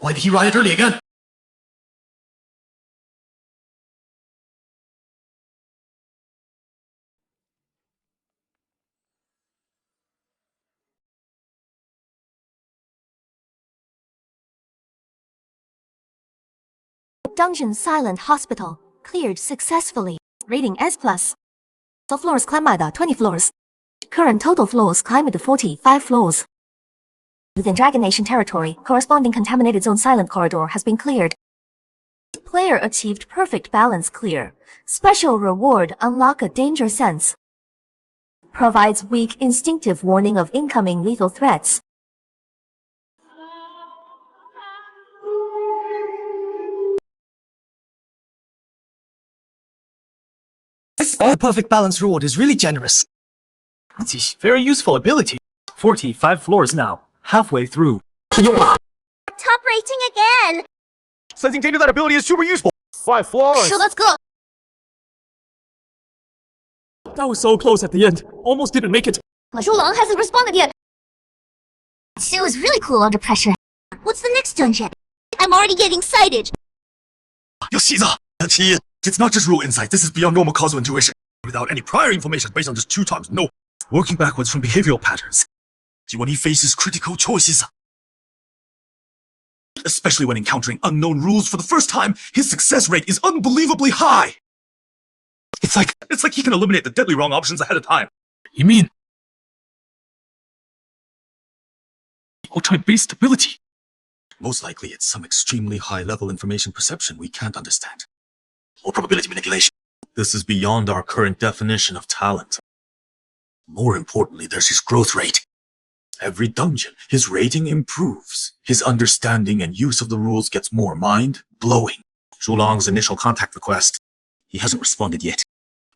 Why did he riot early again? Dungeon Silent Hospital. Cleared successfully. Rating S+. So floors climb 20 floors. Current total floors climb to 45 floors. Within Dragon Nation territory, corresponding contaminated zone silent corridor has been cleared. Player achieved perfect balance clear. Special reward unlock a danger sense. Provides weak instinctive warning of incoming lethal threats. The perfect balance reward is really generous. It's a very useful ability. 45 floors now. Halfway through. Top rating again! Sensing danger, that ability is super useful. 5 floors. So let's go! That was so close at the end. Almost didn't make it. Long hasn't responded yet. She was really cool under pressure. What's the next dungeon? I'm already getting excited. 要洗澡，要起。It's not just raw insight. This is beyond normal causal intuition. Without any prior information based on just 2 times. No. Working backwards from behavioral patterns. When he faces critical choices. Especially when encountering unknown rules for the first time, his success rate is unbelievably high. It's like he can eliminate the deadly wrong options ahead of time. You mean time-based stability? Most likely it's some extremely high-level information perception we can't understand. Or probability manipulation. This is beyond our current definition of talent. More importantly, there's his growth rate. Every dungeon, his rating improves. His understanding and use of the rules gets more mind-blowing. Zhulong's initial contact request. He hasn't responded yet.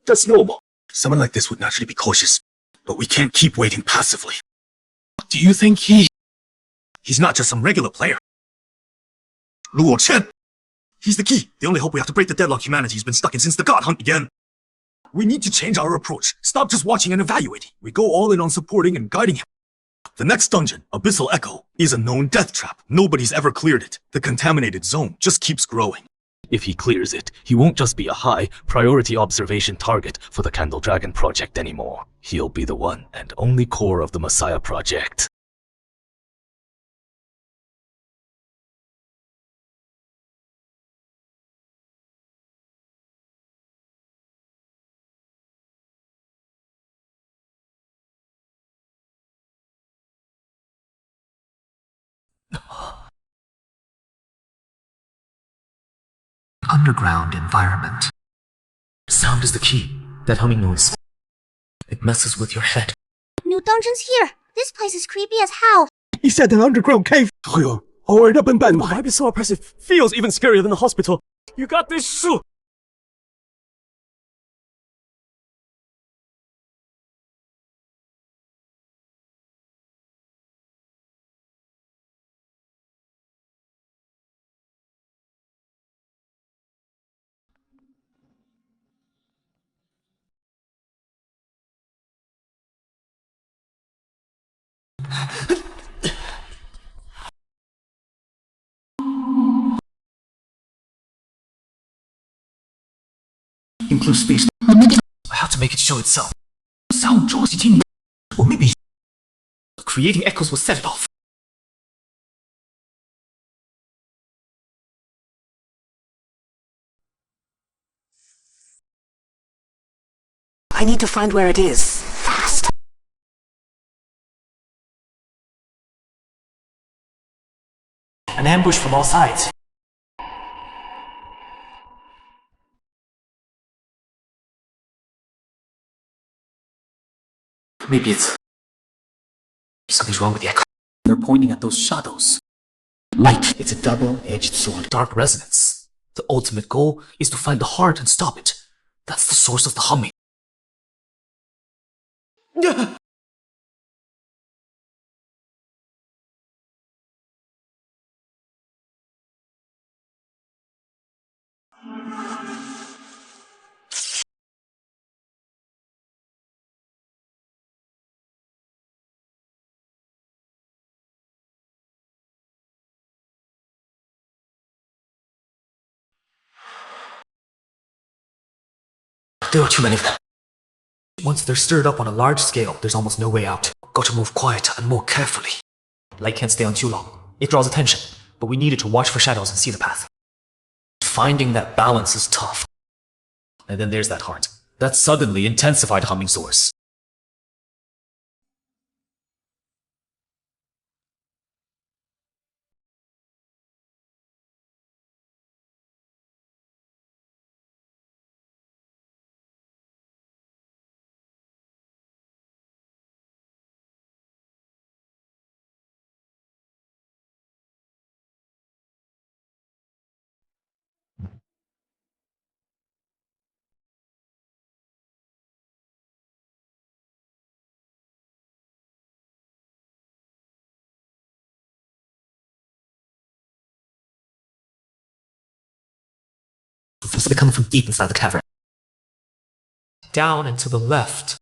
That's normal. Someone like this would naturally be cautious. But we can't keep waiting passively. Do you think He's not just some regular player. Luo Chen. He's the key. The only hope we have to break the deadlock humanity's been stuck in since the God Hunt began. We need to change our approach. Stop just watching and evaluating. We go all in on supporting and guiding him. The next dungeon, Abyssal Echo, is a known death trap. Nobody's ever cleared it. The contaminated zone just keeps growing. If he clears it, he won't just be a high-priority observation target for the Candle Dragon project anymore. He'll be the one and only core of the Messiah project. Underground environment. Sound is the key. That humming noise. It messes with your head. New dungeons here. This place is creepy as hell. He said an underground cave. The vibe is so oppressive. Feels even scarier than the hospital. You got this, Shu. Include space. I have to make it show itself. Sound draws it in. Or maybe creating echoes will set it off. I need to find where it is. Fast. An ambush from all sides. Maybe something's wrong with the echo. They're pointing at those shadows. Light. It's a double-edged sword. Dark resonance. The ultimate goal is to find the heart and stop it. That's the source of the humming. There are too many of them. Once they're stirred up on a large scale, there's almost no way out. Got to move quiet and more carefully. Light can't stay on too long. It draws attention, but we needed to watch for shadows and see the path. Finding that balance is tough. And then there's that heart. That suddenly intensified humming source. They're coming from deep inside the cavern. Down and to the left.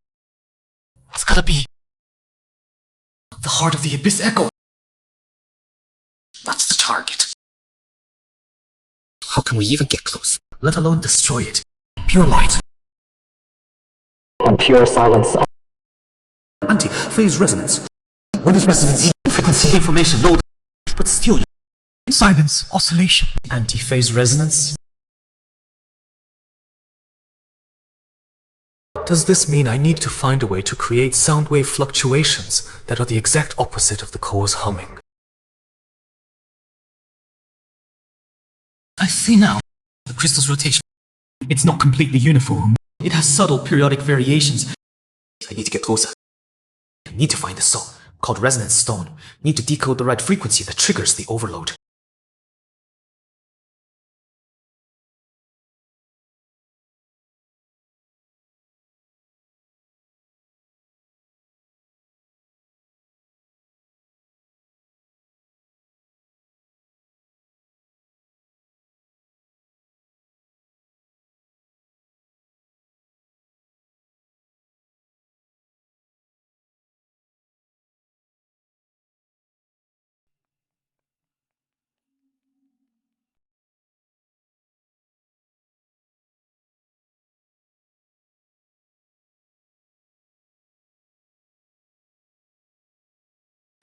It's gotta be the heart of the Abyss Echo. That's the target. How can we even get close? let alone destroy it. Pure light. And pure silence. Anti-phase resonance. What is resonance? Frequency information load, but still. Silence, oscillation. Anti-phase resonance. Does this mean I need to find a way to create sound wave fluctuations that are the exact opposite of the core's humming? I see now. The crystal's rotation. It's not completely uniform. It has subtle periodic variations. I need to get closer. I need to find a song called Resonance Stone. Need to decode the right frequency that triggers the overload.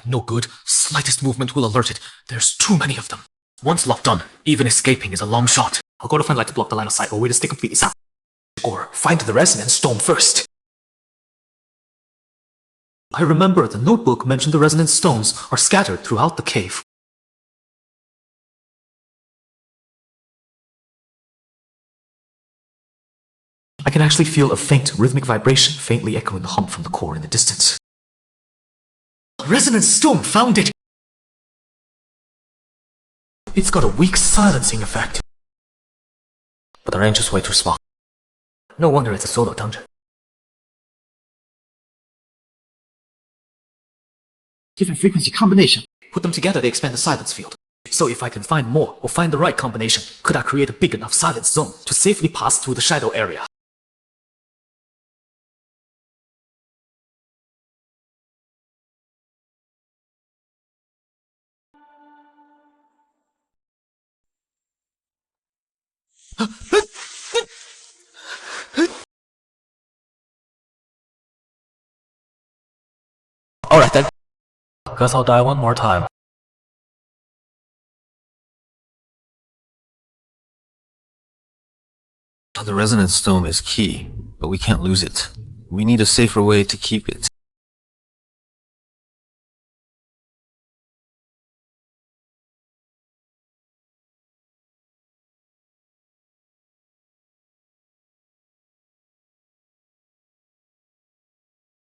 No good. Slightest movement will alert it. There's too many of them. Once locked on, even escaping is a long shot. I'll go to find light to block the line of sight or way to stay completely silent. Or find the resonance stone first. I remember the notebook mentioned the resonance stones are scattered throughout the cave. I can actually feel a faint rhythmic vibration faintly echoing the hum from the core in the distance. Resonance stone, found it! It's got a weak silencing effect. But the range is way too small. No wonder it's a solo dungeon. Different frequency combination. Put them together, they expand the silence field. So if I can find more, or find the right combination, could I create a big enough silence zone to safely pass through the shadow area? Alright then. Guess I'll die one more time. The resonance stone is key, but we can't lose it. We need a safer way to keep it.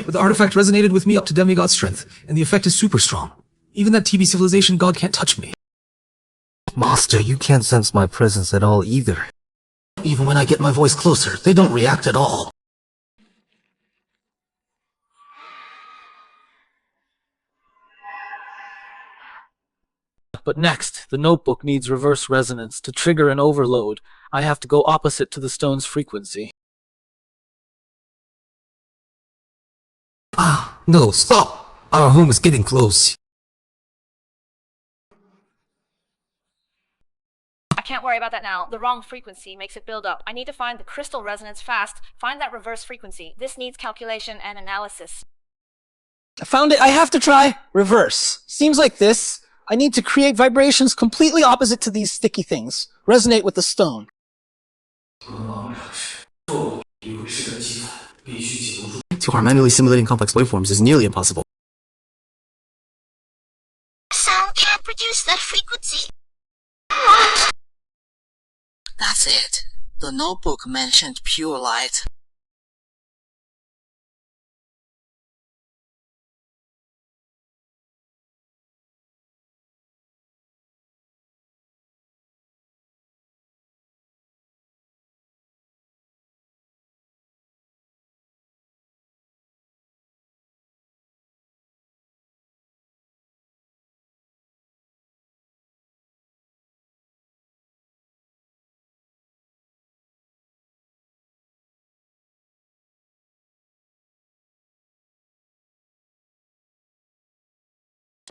But the artifact resonated with me up to demigod strength, and the effect is super strong. Even that TB civilization god can't touch me. Master, you can't sense my presence at all either. Even when I get my voice closer, they don't react at all. But next, the notebook needs reverse resonance. To trigger an overload, I have to go opposite to the stone's frequency. Ah, no, stop! Our home is getting close. I can't worry about that now. The wrong frequency makes it build up. I need to find the crystal resonance fast. Find that reverse frequency. This needs calculation and analysis. I found it. I have to try reverse. Seems like this. I need to create vibrations completely opposite to these sticky things. Resonate with the stone. To harm manually simulating complex waveforms is nearly impossible. Sound can't produce that frequency. What? That's it. The notebook mentioned pure light.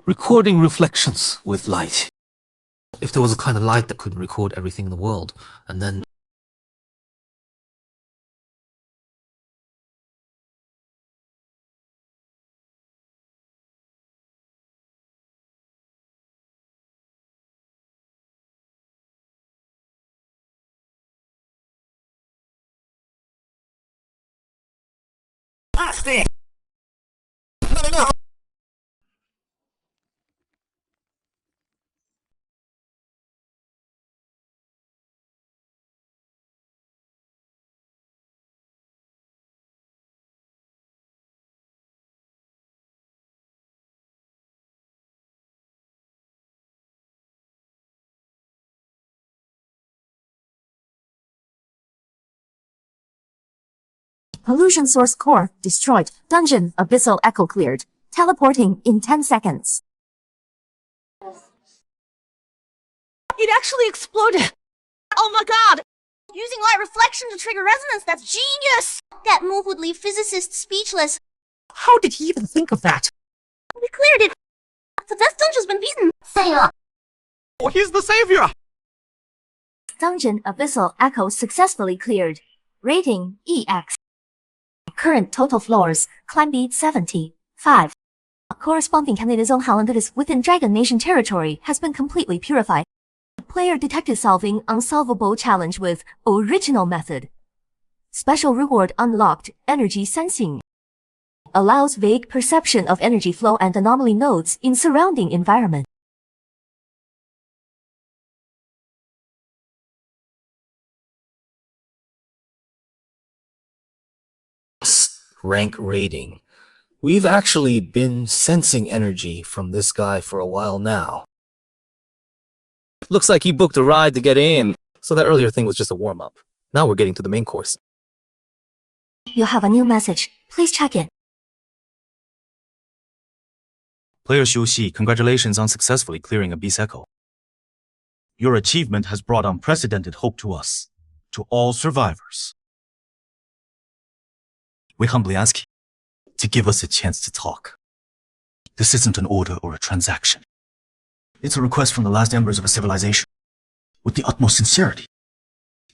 Recording reflections with light. If there was a kind of light that could record everything in the world, and then Pollution source core destroyed. Dungeon abyssal echo cleared. Teleporting in 10 seconds. It actually exploded! Oh my god! Using light reflection to trigger resonance, that's genius! That move would leave physicists speechless. How did he even think of that? We cleared it! The Death Dungeon's been beaten! Sailor! Oh, he's the savior! Dungeon abyssal echo successfully cleared. Rating EX. Current total floors, climb beat 75. Corresponding candidate zone Holland that is within Dragon Nation territory has been completely purified. Player detected solving unsolvable challenge with original method. Special reward unlocked, energy sensing. Allows vague perception of energy flow and anomaly nodes in surrounding environment. Rank rating. We've actually been sensing energy from this guy for a while now. Looks like he booked a ride to get in, so that earlier thing was just a warm-up. Now we're getting to the main course. You'll have a new message. Please check it. Player Xiu Xi, congratulations on successfully clearing Abyss Echo. Your achievement has brought unprecedented hope to us, to all survivors. We humbly ask you to give us a chance to talk. This isn't an order or a transaction. It's a request from the last embers of a civilization. With the utmost sincerity.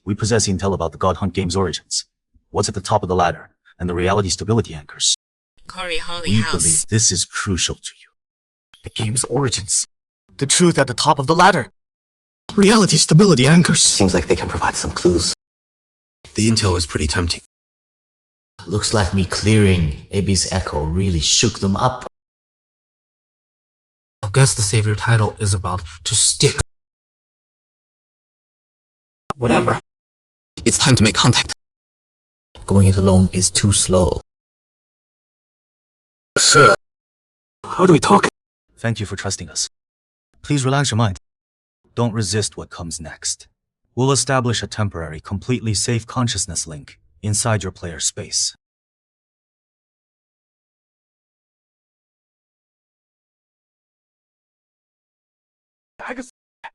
We possess intel about the God Hunt game's origins, what's at the top of the ladder, and the reality stability anchors. Corey Holy We House. believe this is crucial to you. The game's origins. The truth at the top of the ladder. Reality stability anchors. Seems like they can provide some clues. The intel is pretty tempting. Looks like me clearing Abyss Echo really shook them up. I guess the savior title is about to stick. Whatever. It's time to make contact. Going it alone is too slow. Sir, how do we talk? Thank you for trusting us. Please relax your mind. Don't resist what comes next. We'll establish a temporary, completely safe consciousness link inside your player space.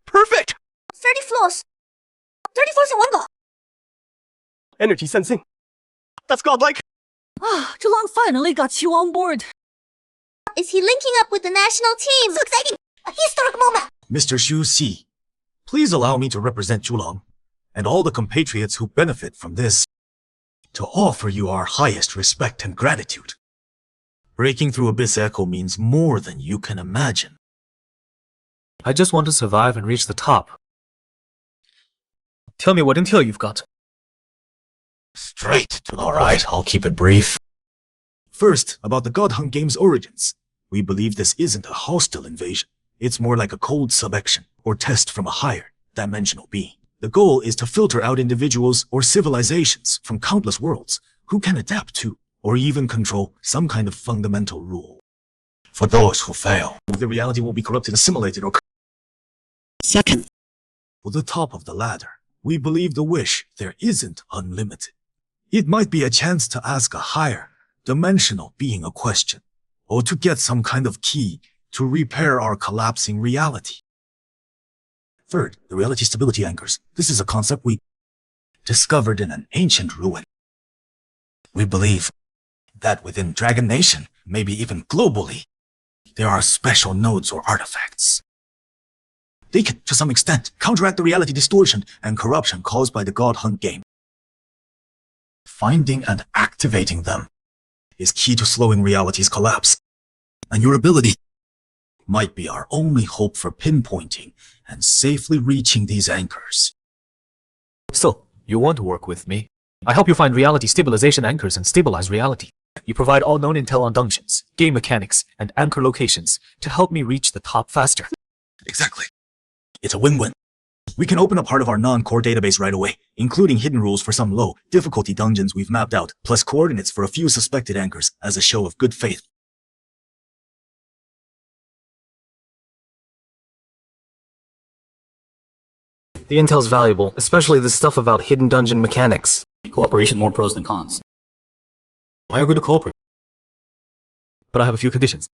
Perfect! 30 floors! 30 floors in one go! Energy sensing. That's godlike. Ah, Zhulong finally got you on board. Is he linking up with the national team? So exciting! A historic moment! Mr. Xiu Xi, please allow me to represent Zhulong and all the compatriots who benefit from this to offer you our highest respect and gratitude. Breaking through Abyss Echo means more than you can imagine. I just want to survive and reach the top. Tell me what intel you've got. Straight to the Alright, I'll keep it brief. First, about the God Hunt game's origins. We believe this isn't a hostile invasion. It's more like a cold subjection, or test from a higher, dimensional being. The goal is to filter out individuals or civilizations from countless worlds who can adapt to, or even control, some kind of fundamental rule. For those who fail, the reality will be corrupted, assimilated, or... Second. For the top of the ladder, we believe the wish there isn't unlimited. It might be a chance to ask a higher, dimensional being a question, or to get some kind of key to repair our collapsing reality. Third, the reality stability anchors. This is a concept we discovered in an ancient ruin. We believe that within Dragon Nation, maybe even globally, there are special nodes or artifacts. They can, to some extent, counteract the reality distortion and corruption caused by the God Hunt game. Finding and activating them is key to slowing reality's collapse, and your ability might be our only hope for pinpointing and safely reaching these anchors. So, you want to work with me? I help you find reality stabilization anchors and stabilize reality. You provide all known intel on dungeons, game mechanics, and anchor locations to help me reach the top faster. Exactly. It's a win-win. We can open up part of our non-core database right away, including hidden rules for some low difficulty dungeons we've mapped out, plus coordinates for a few suspected anchors as a show of good faith. The intel's valuable, especially the stuff about hidden dungeon mechanics. Cooperation more pros than cons. I agree to cooperate. But I have a few conditions.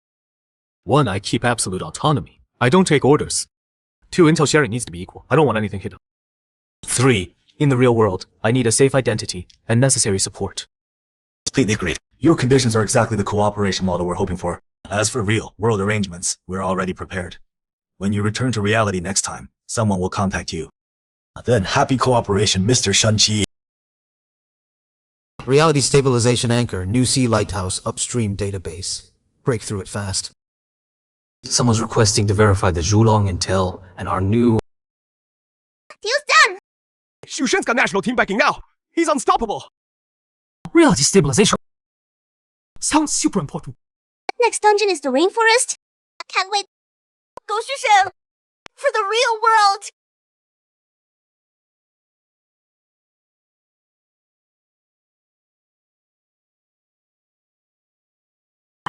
1, I keep absolute autonomy. I don't take orders. 2, intel sharing needs to be equal. I don't want anything hidden. 3, in the real world, I need a safe identity and necessary support. Completely agreed. Your conditions are exactly the cooperation model we're hoping for. As for real world arrangements, we're already prepared. When you return to reality next time, someone will contact you. Then happy cooperation, Mr. Shun-Chi. Reality stabilization anchor, new sea lighthouse, upstream database. Break through it fast. Someone's requesting to verify the Zhulong intel and our new... Deal's done! Xu Shen's got national team backing now. He's unstoppable. Reality stabilization sounds super important. Next dungeon is the rainforest. I can't wait. Go Xu Shen! For the real world!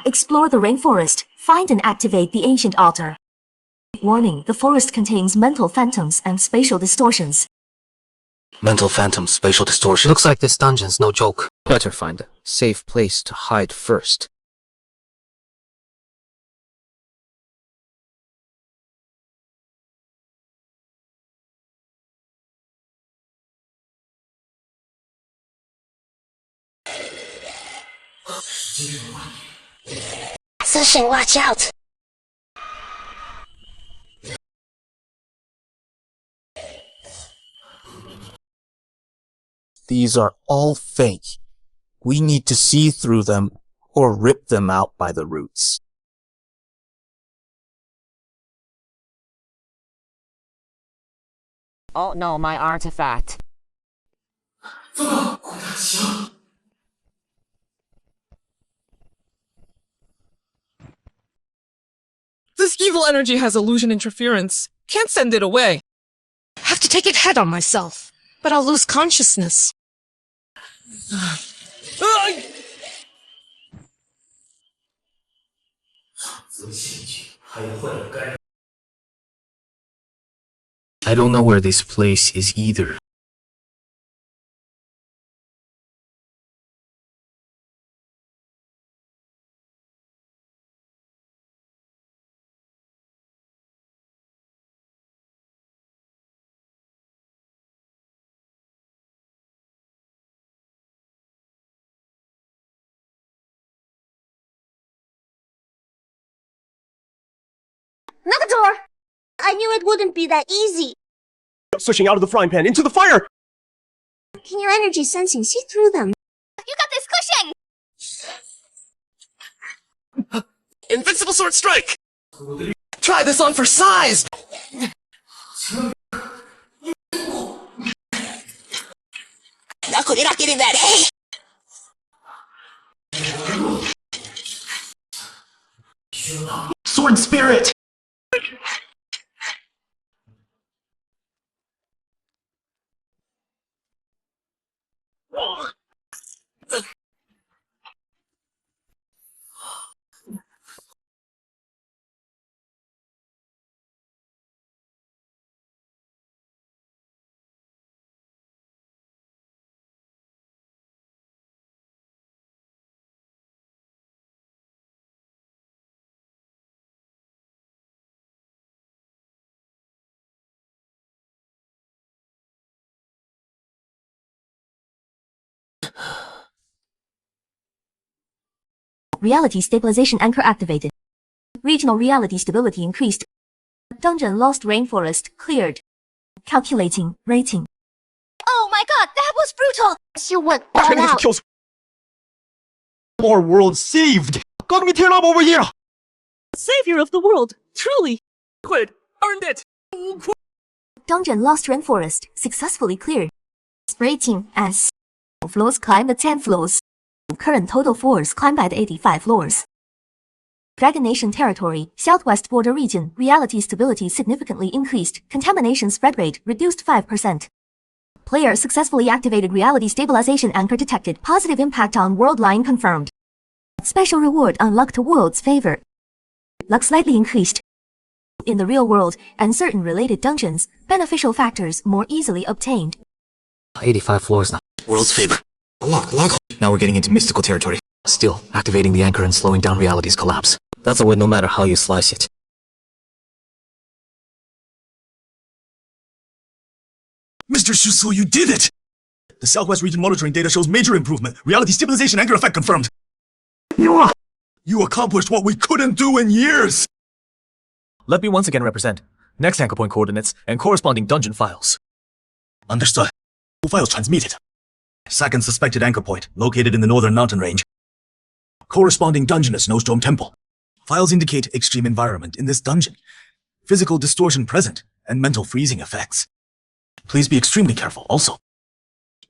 Explore the rainforest. Find and activate the ancient altar. Warning, the forest contains mental phantoms and spatial distortions. Mental phantom, spatial distortion. Looks like this dungeon's no joke. Better find a safe place to hide first. Sushin, watch out! These are all fake. We need to see through them or rip them out by the roots. Oh no, my artifact. This evil energy has illusion interference. Can't send it away. Have to take it head on myself, but I'll lose consciousness. I don't know where this place is either. Nagador! I knew it wouldn't be that easy. Switching out of the frying pan into the fire! Can your energy sensing see through them? You got this cushion! Invincible sword strike! Try this on for size! Knuckle, you're not getting that, eh? Sword spirit! Reality stabilization anchor activated. Regional reality stability increased. Dungeon lost rainforest cleared. Calculating rating. Oh my god, that was brutal! You went all out. Kills. More world saved! Got me tearing up over here! Savior of the world, truly! Quid, earned it! Dungeon lost rainforest successfully cleared. Rating S. Floors climb the 10 floors. Current total floors climb by the 85 floors. Dragon Nation territory, southwest border region, reality stability significantly increased. Contamination spread rate reduced 5%. Player successfully activated reality stabilization anchor detected. Positive impact on world line confirmed. Special reward unlocked to world's favor. Luck slightly increased. In the real world and certain related dungeons, beneficial factors more easily obtained. 85 floors now. World's favor. Lock. Now we're getting into mystical territory. Still, activating the anchor and slowing down reality's collapse. That's a win no matter how you slice it. Mr. Shuso, you did it! The Southwest region monitoring data shows major improvement. Reality stabilization anchor effect confirmed. You accomplished what we couldn't do in years! Let me once again represent next anchor point coordinates and corresponding dungeon files. Understood. Files transmitted. Second suspected anchor point, located in the northern mountain range. Corresponding dungeon is Snowstorm Temple. Files indicate extreme environment in this dungeon. Physical distortion present, and mental freezing effects. Please be extremely careful also.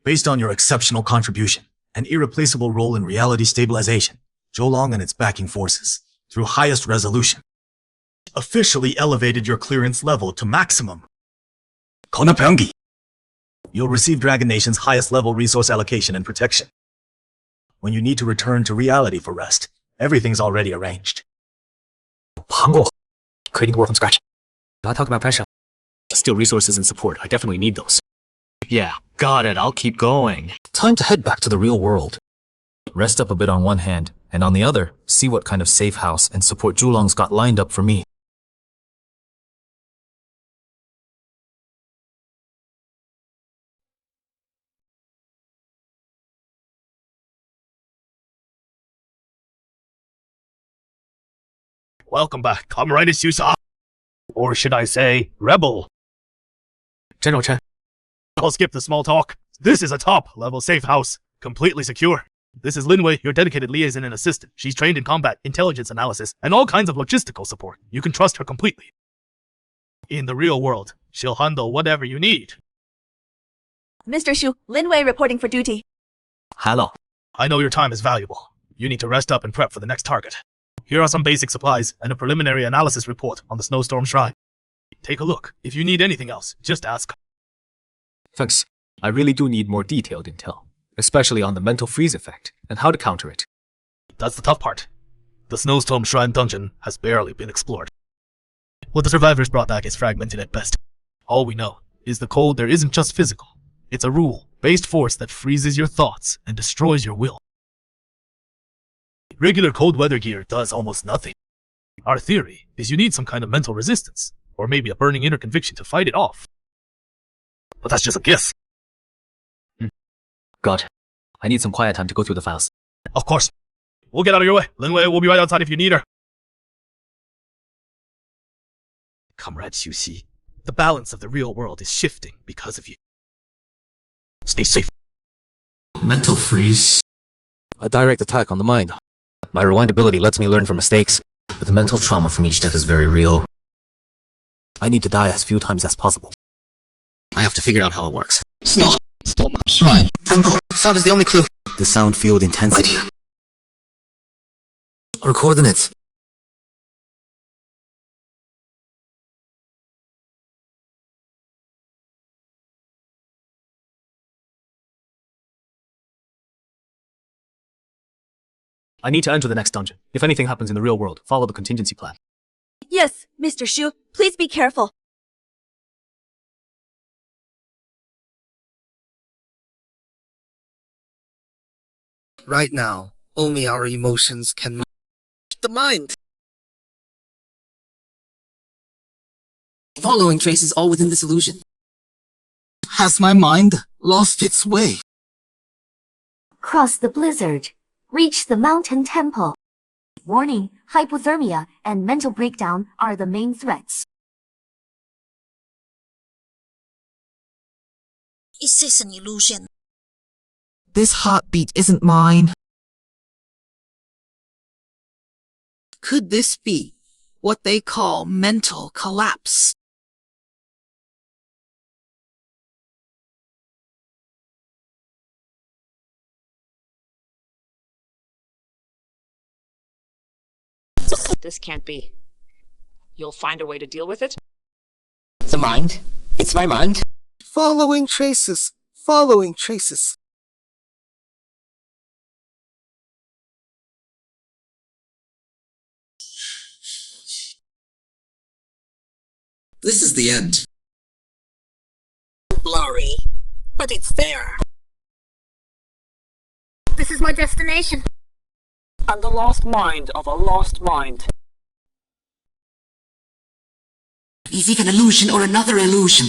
Based on your exceptional contribution and irreplaceable role in reality stabilization, Zhoulong and its backing forces, through highest resolution, officially elevated your clearance level to maximum. Konapyeongi. You'll receive Dragon Nation's highest level resource allocation and protection. When you need to return to reality for rest, everything's already arranged. Creating the world from scratch. I talk about pressure. Still resources and support. I definitely need those. Yeah, got it. I'll keep going. Time to head back to the real world. Rest up a bit on one hand, and on the other, see what kind of safe house and support Zhoulong's got lined up for me. Welcome back, Comrade Susa. Or should I say, Rebel. General Chen. I'll skip the small talk. This is a top-level safe house, completely secure. This is Linwei, your dedicated liaison and assistant. She's trained in combat, intelligence analysis, and all kinds of logistical support. You can trust her completely. In the real world, she'll handle whatever you need. Mr. Shu, Linwei reporting for duty. Hello. I know your time is valuable. You need to rest up and prep for the next target. Here are some basic supplies and a preliminary analysis report on the Snowstorm Shrine. Take a look. If you need anything else, just ask. Thanks. I really do need more detailed intel, especially on the mental freeze effect and how to counter it. That's the tough part. The Snowstorm Shrine dungeon has barely been explored. What the survivors brought back is fragmented at best. All we know is the code there isn't just physical. It's a rule-based force that freezes your thoughts and destroys your will. Regular cold weather gear does almost nothing. Our theory is you need some kind of mental resistance, or maybe a burning inner conviction to fight it off. But that's just a guess. God, I need some quiet time to go through the files. Of course. We'll get out of your way. Linwei will be right outside if you need her. Comrade Xuxi, the balance of the real world is shifting because of you. Stay safe. Mental freeze. A direct attack on the mind. My rewind ability lets me learn from mistakes, but the mental trauma from each death is very real. I need to die as few times as possible. I have to figure out how it works. Snowstorm Shrine Temple. Sound is the only clue. The sound field intensity. Or coordinates. I need to enter the next dungeon. If anything happens in the real world, follow the contingency plan. Yes, Mr. Shu, please be careful. Right now, only our emotions can manage the mind. Following traces all within this illusion. Has my mind lost its way? Cross the blizzard. Reach the mountain temple. Warning, hypothermia and mental breakdown are the main threats. Is this an illusion? This heartbeat isn't mine. Could this be what they call mental collapse? This can't be. You'll find a way to deal with it? The mind? It's my mind. Following traces. Following traces. This is the end. Blurry, but it's there. This is my destination. And the lost mind of a lost mind. Is it an illusion or another illusion?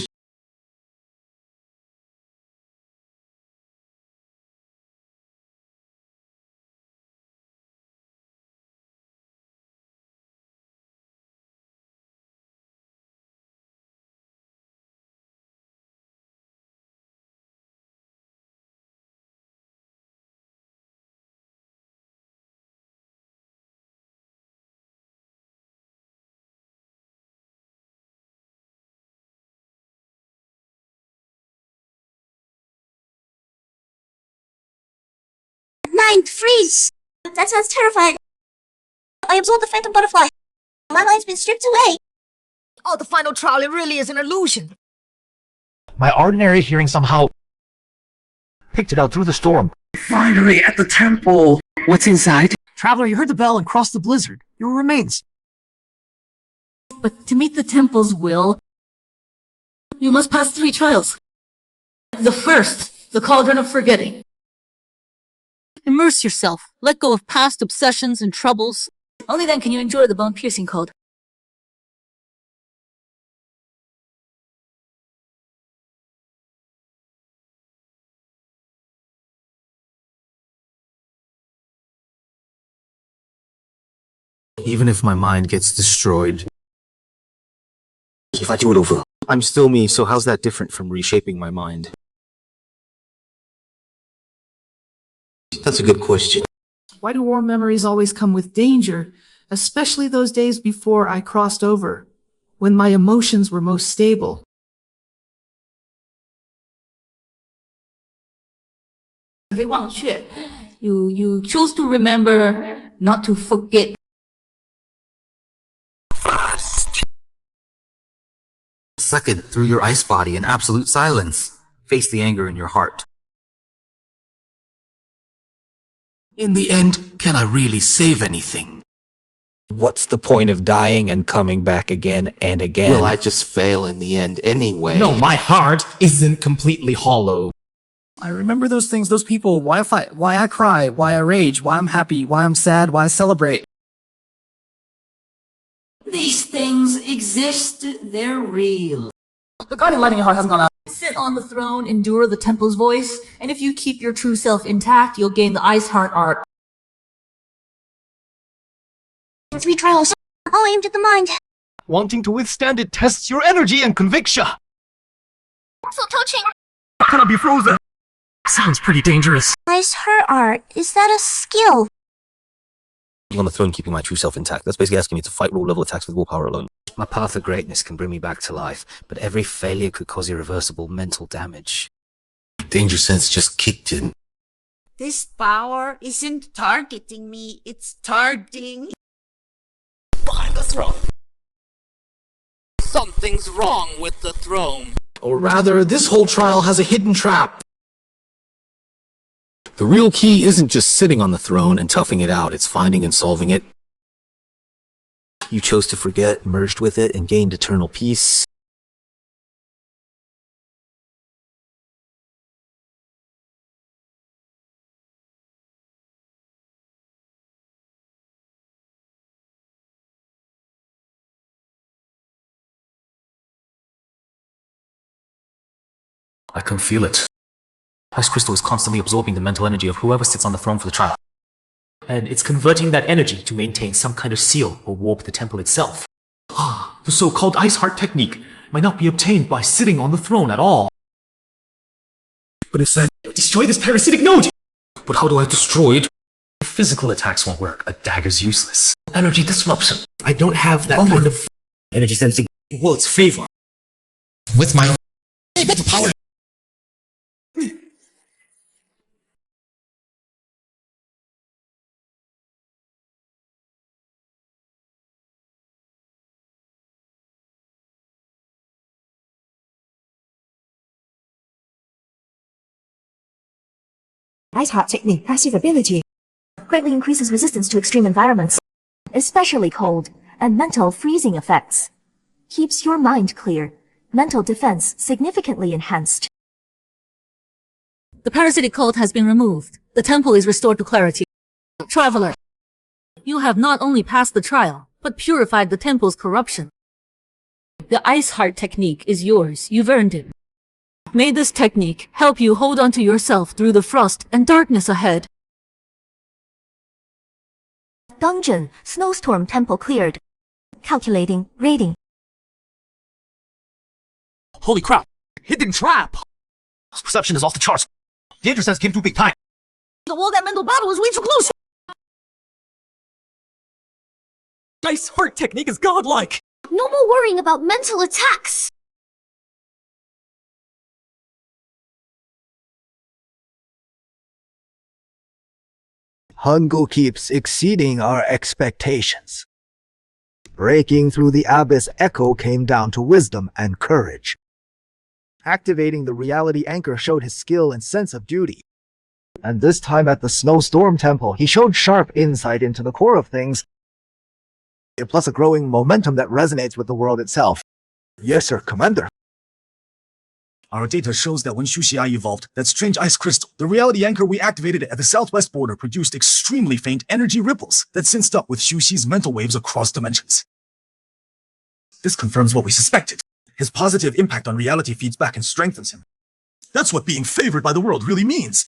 Mind freeze! That sounds terrifying. I absorbed the phantom butterfly. My mind's been stripped away. Oh, the final trial, it really is an illusion. My ordinary hearing somehow picked it out through the storm. Finally, at the temple. What's inside? Traveler, you heard the bell and crossed the blizzard. Your remains. But to meet the temple's will, you must pass 3 trials. The first, the cauldron of forgetting. Immerse yourself. Let go of past obsessions and troubles. Only then can you enjoy the bone-piercing code. Even if my mind gets destroyed, if I do it over, I'm still me, so how's that different from reshaping my mind? That's a good question. Why do war memories always come with danger, especially those days before I crossed over, when my emotions were most stable? You choose to remember, not to forget. Second, through your ice body in absolute silence. Face the anger in your heart. In the end, can I really save anything? What's the point of dying and coming back again and again? Will I just fail in the end anyway? No, my heart isn't completely hollow. I remember those things, those people, why I fight, why I cry, why I rage, why I'm happy, why I'm sad, why I celebrate. These things exist, they're real. The guardian light in your heart hasn't gone out. Sit on the throne, endure the temple's voice, and if you keep your true self intact, you'll gain the Ice Heart art. 3 trials, all aimed at the mind. Wanting to withstand it tests your energy and conviction. So touching. Cannot be frozen. Sounds pretty dangerous. Ice Heart art, is that a skill? Being on the throne, keeping my true self intact. That's basically asking me to fight low-level attacks with willpower alone. My path of greatness can bring me back to life, but every failure could cause irreversible mental damage. Danger sense just kicked in. This power isn't targeting me, it's targeting Behind the throne. Something's wrong with the throne. Or rather, this whole trial has a hidden trap. The real key isn't just sitting on the throne and toughing it out, it's finding and solving it. You chose to forget, merged with it, and gained eternal peace. I can feel it. Ice Crystal is constantly absorbing the mental energy of whoever sits on the throne for the trial. And it's converting that energy to maintain some kind of seal or warp the temple itself. The so-called Ice Heart technique might not be obtained by sitting on the throne at all. But it said, destroy this parasitic node! But how do I destroy it? Physical attacks won't work. A dagger's useless. Energy disruption. I don't have that kind of energy sensing. Well, it's favor. With my power. Ice Heart technique passive ability greatly increases resistance to extreme environments, especially cold, and mental freezing effects. Keeps your mind clear. Mental defense significantly enhanced. The parasitic cult has been removed. The temple is restored to clarity. Traveler, You have not only passed the trial, but purified the temple's corruption. The Ice Heart technique is yours. You've earned it. May this technique help you hold on to yourself through the frost and darkness ahead. Dungeon, Snowstorm Temple cleared. Calculating, rating. Holy crap! Hidden trap! His perception is off the charts. Danger sense came too big time. The wall that mental battle is way too close! Ice Heart technique is godlike! No more worrying about mental attacks! Hungo keeps exceeding our expectations. Breaking through the abyss, Echo came down to wisdom and courage. Activating the reality anchor showed his skill and sense of duty. And this time at the Snowstorm Temple, he showed sharp insight into the core of things, plus a growing momentum that resonates with the world itself. Yes, sir, Commander. Our data shows that when Shuxiai evolved, that strange ice crystal, the reality anchor we activated at the southwest border produced extremely faint energy ripples that synced up with Shuxi's mental waves across dimensions. This confirms what we suspected. His positive impact on reality feeds back and strengthens him. That's what being favored by the world really means.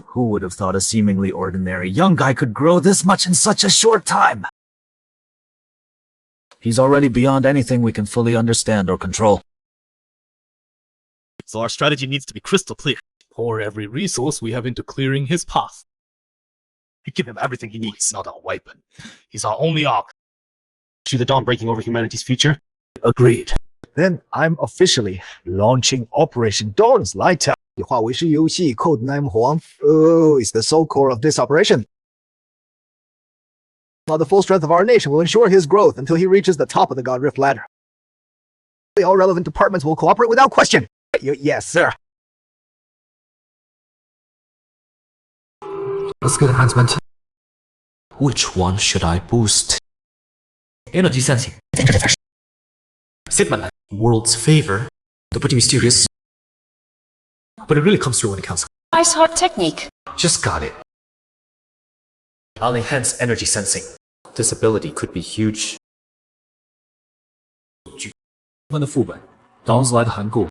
Who would have thought a seemingly ordinary young guy could grow this much in such a short time? He's already beyond anything we can fully understand or control. So our strategy needs to be crystal clear. Pour every resource we have into clearing his path. We give him everything he needs, not a weapon. He's our only arc. To the dawn breaking over humanity's future? Agreed. Then I'm officially launching Operation Dawn's Light Out. 化为是游戏 Codename Huang is the sole core of this operation. While the full strength of our nation will ensure his growth until he reaches the top of the God Rift ladder. All relevant departments will cooperate without question. Yes, sir. Skill enhancement. Which one should I boost? Energy sensing. Sigma, world's favor. The pretty mysterious. But it really comes through when it counts. Ice Heart technique. Just got it. I'll enhance energy sensing. This ability could be huge. 的副本 Dawn's Light 韩固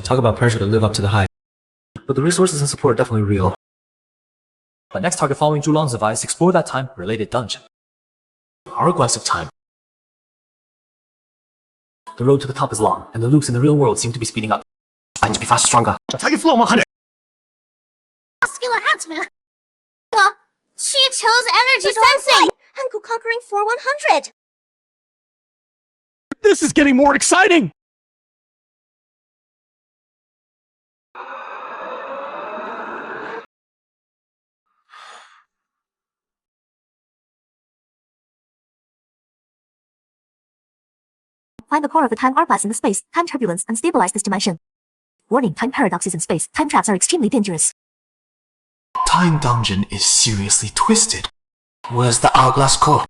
Talk about pressure to live up to the hype. But the resources and support are definitely real. But next target following Zhulong's advice, explore that time-related dungeon. Hourglass of time. The road to the top is long, and the loops in the real world seem to be speeding up. I need to be faster, stronger. Target flow 100. Skill enhancement. She chose energy sensing and go conquering 4100. This is getting more exciting! Find the core of the time hourglass in the space, time turbulence, and stabilize this dimension. Warning, time paradoxes in space. Time traps are extremely dangerous. Time dungeon is seriously twisted. Where's the hourglass core?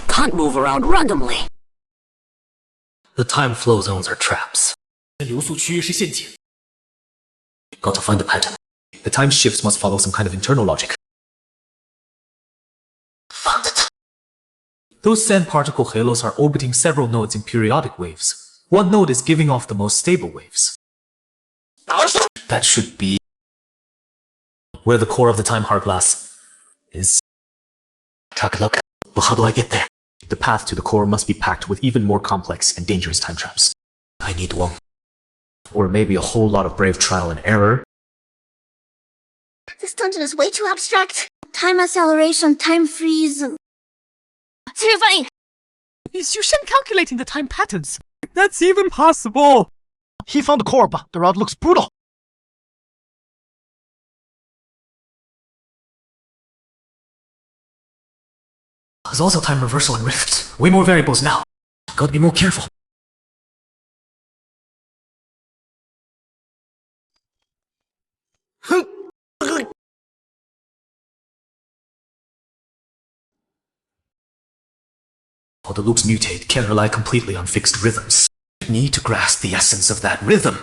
Can't move around randomly. The time flow zones are traps. 流速区域是陷阱. Got to find the pattern. The time shifts must follow some kind of internal logic. Found it. Those sand particle halos are orbiting several nodes in periodic waves. One node is giving off the most stable waves. That should be where the core of the time hourglass is. Take a look. But how do I get there? The path to the core must be packed with even more complex and dangerous time traps. I need one. Or maybe a whole lot of brave trial and error. This dungeon is way too abstract. Time acceleration, time freeze. Terrifying. Is Yushen calculating the time patterns? That's even possible! He found the core, but the route looks brutal. There's also time reversal and rift. Way more variables now. Gotta be more careful. While the loops mutate, can't rely completely on fixed rhythms. Need to grasp the essence of that rhythm.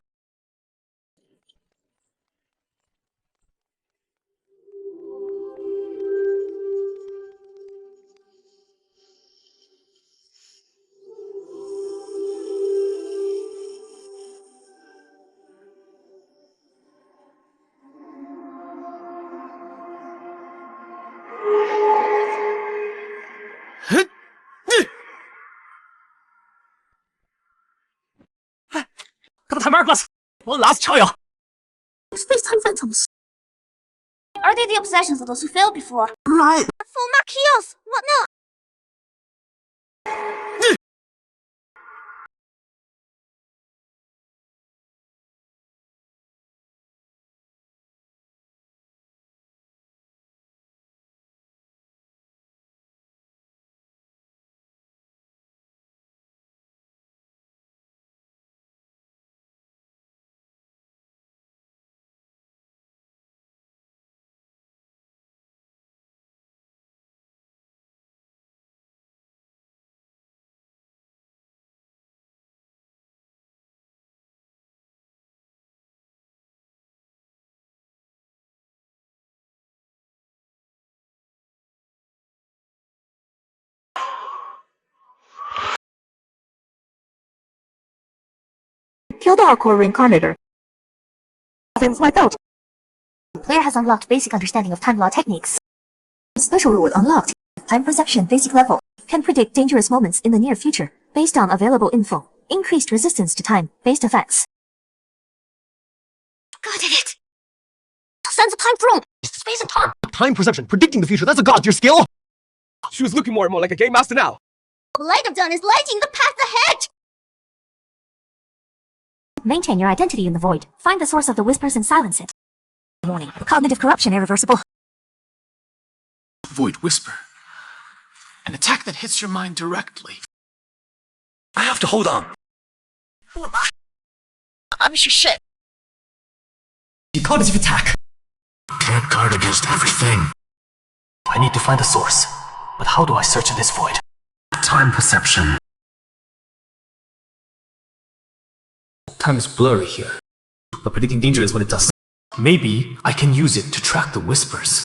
One last trial. Space-time phantoms. Are they the obsessions of those who failed before? Right. Full Marquillos! What now? Kill the core reincarnator. Since my belt. The player has unlocked basic understanding of time law techniques. Special reward unlocked. Time perception basic level. Can predict dangerous moments in the near future based on available info. Increased resistance to time-based effects. Got it! Sense of time thrown! Space and time! Time perception, predicting the future, that's a god tier skill! She was looking more and more like a game master now. All I have done is lighting the path ahead! Maintain your identity in the void. Find the source of the whispers and silence it. Warning. Cognitive corruption irreversible. Void Whisper. An attack that hits your mind directly. I have to hold on. Who am I? I'm your shit. Declarative attack. Can't guard against everything. I need to find the source. But how do I search in this void? Time perception. Time is blurry here, but predicting danger is what it does. Maybe I can use it to track the whispers.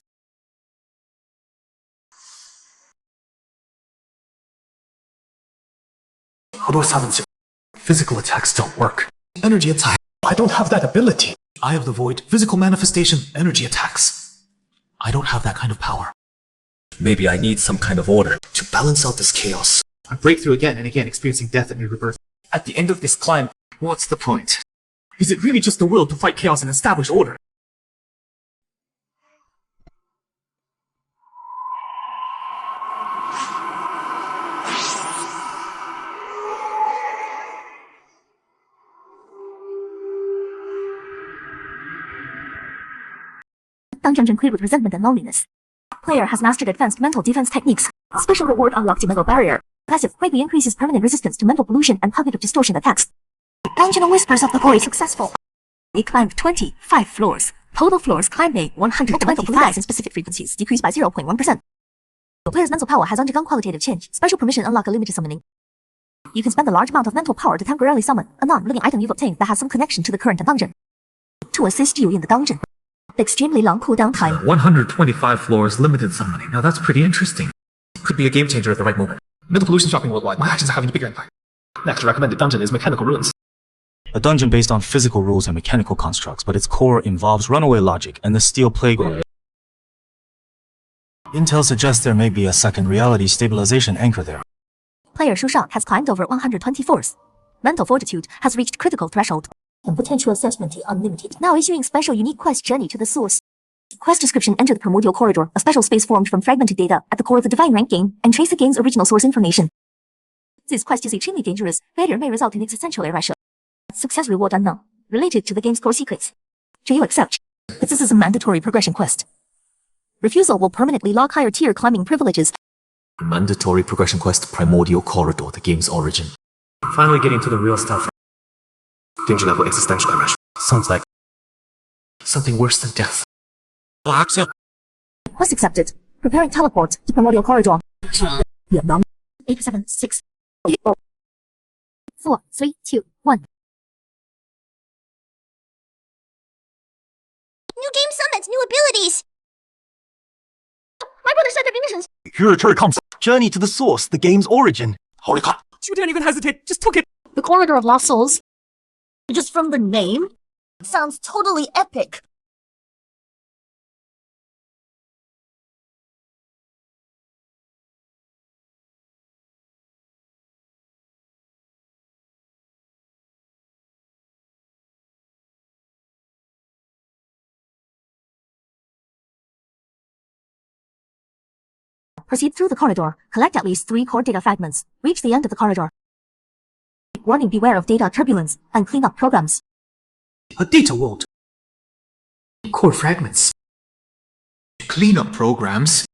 How do I silence it? Physical attacks don't work. Energy attack. I don't have that ability. Eye of the Void, physical manifestation, energy attacks. I don't have that kind of power. Maybe I need some kind of order to balance out this chaos. I break through again and again, experiencing death and rebirth. At the end of this climb, what's the point? Is it really just the will to fight chaos and establish order? Dungeon conclude with resentment and loneliness. Player has mastered advanced mental defense techniques. Special reward unlocked mental barrier. Passive greatly increases permanent resistance to mental pollution and cognitive distortion attacks. Dungeon whispers of the void successful. He climbed 25 floors. Total floors climbed 125 in specific frequencies, decreased by 0.1%. The player's mental power has undergone qualitative change. Special permission unlock a limited summoning. You can spend a large amount of mental power to temporarily summon a non-living item you've obtained that has some connection to the current dungeon. To assist you in the dungeon. Extremely long cooldown time. 125 floors, limited summoning. Now that's pretty interesting. Could be a game changer at the right moment. Mental pollution shopping worldwide. My actions are having a bigger impact. Next recommended dungeon is Mechanical Ruins. A dungeon based on physical rules and mechanical constructs, but its core involves runaway logic and the steel playground. Intel suggests there may be a second reality stabilization anchor there. Player Shushan has climbed over 120 floors. Mental fortitude has reached critical threshold. And potential assessment is unlimited. Now issuing special unique quest journey to the source. Quest description: enter the primordial corridor, a special space formed from fragmented data at the core of the divine rank game, and trace the game's original source information. This quest is extremely dangerous. Failure may result in existential erasure. Success reward unknown. Related to the game's core secrets. Do you accept? This is a mandatory progression quest. Refusal will permanently lock higher tier climbing privileges. Mandatory progression quest, Primordial Corridor, the game's origin. Finally getting to the real stuff. Danger level existential erasure. Sounds like something worse than death. Quest accepted. Preparing teleport to primordial corridor. 8, 7, 6, 4, 3, 2, 1. New game summons, new abilities! My brother said there'd be missions. Here it comes. Journey to the source, the game's origin. Holy crap. You didn't even hesitate. Just took it. The Corridor of Lost Souls. Just from the name? Sounds totally epic. Proceed through the corridor. Collect at least 3 core data fragments. Reach the end of the corridor. Warning, beware of data turbulence and clean up programs. A data world. Core fragments. Clean up programs.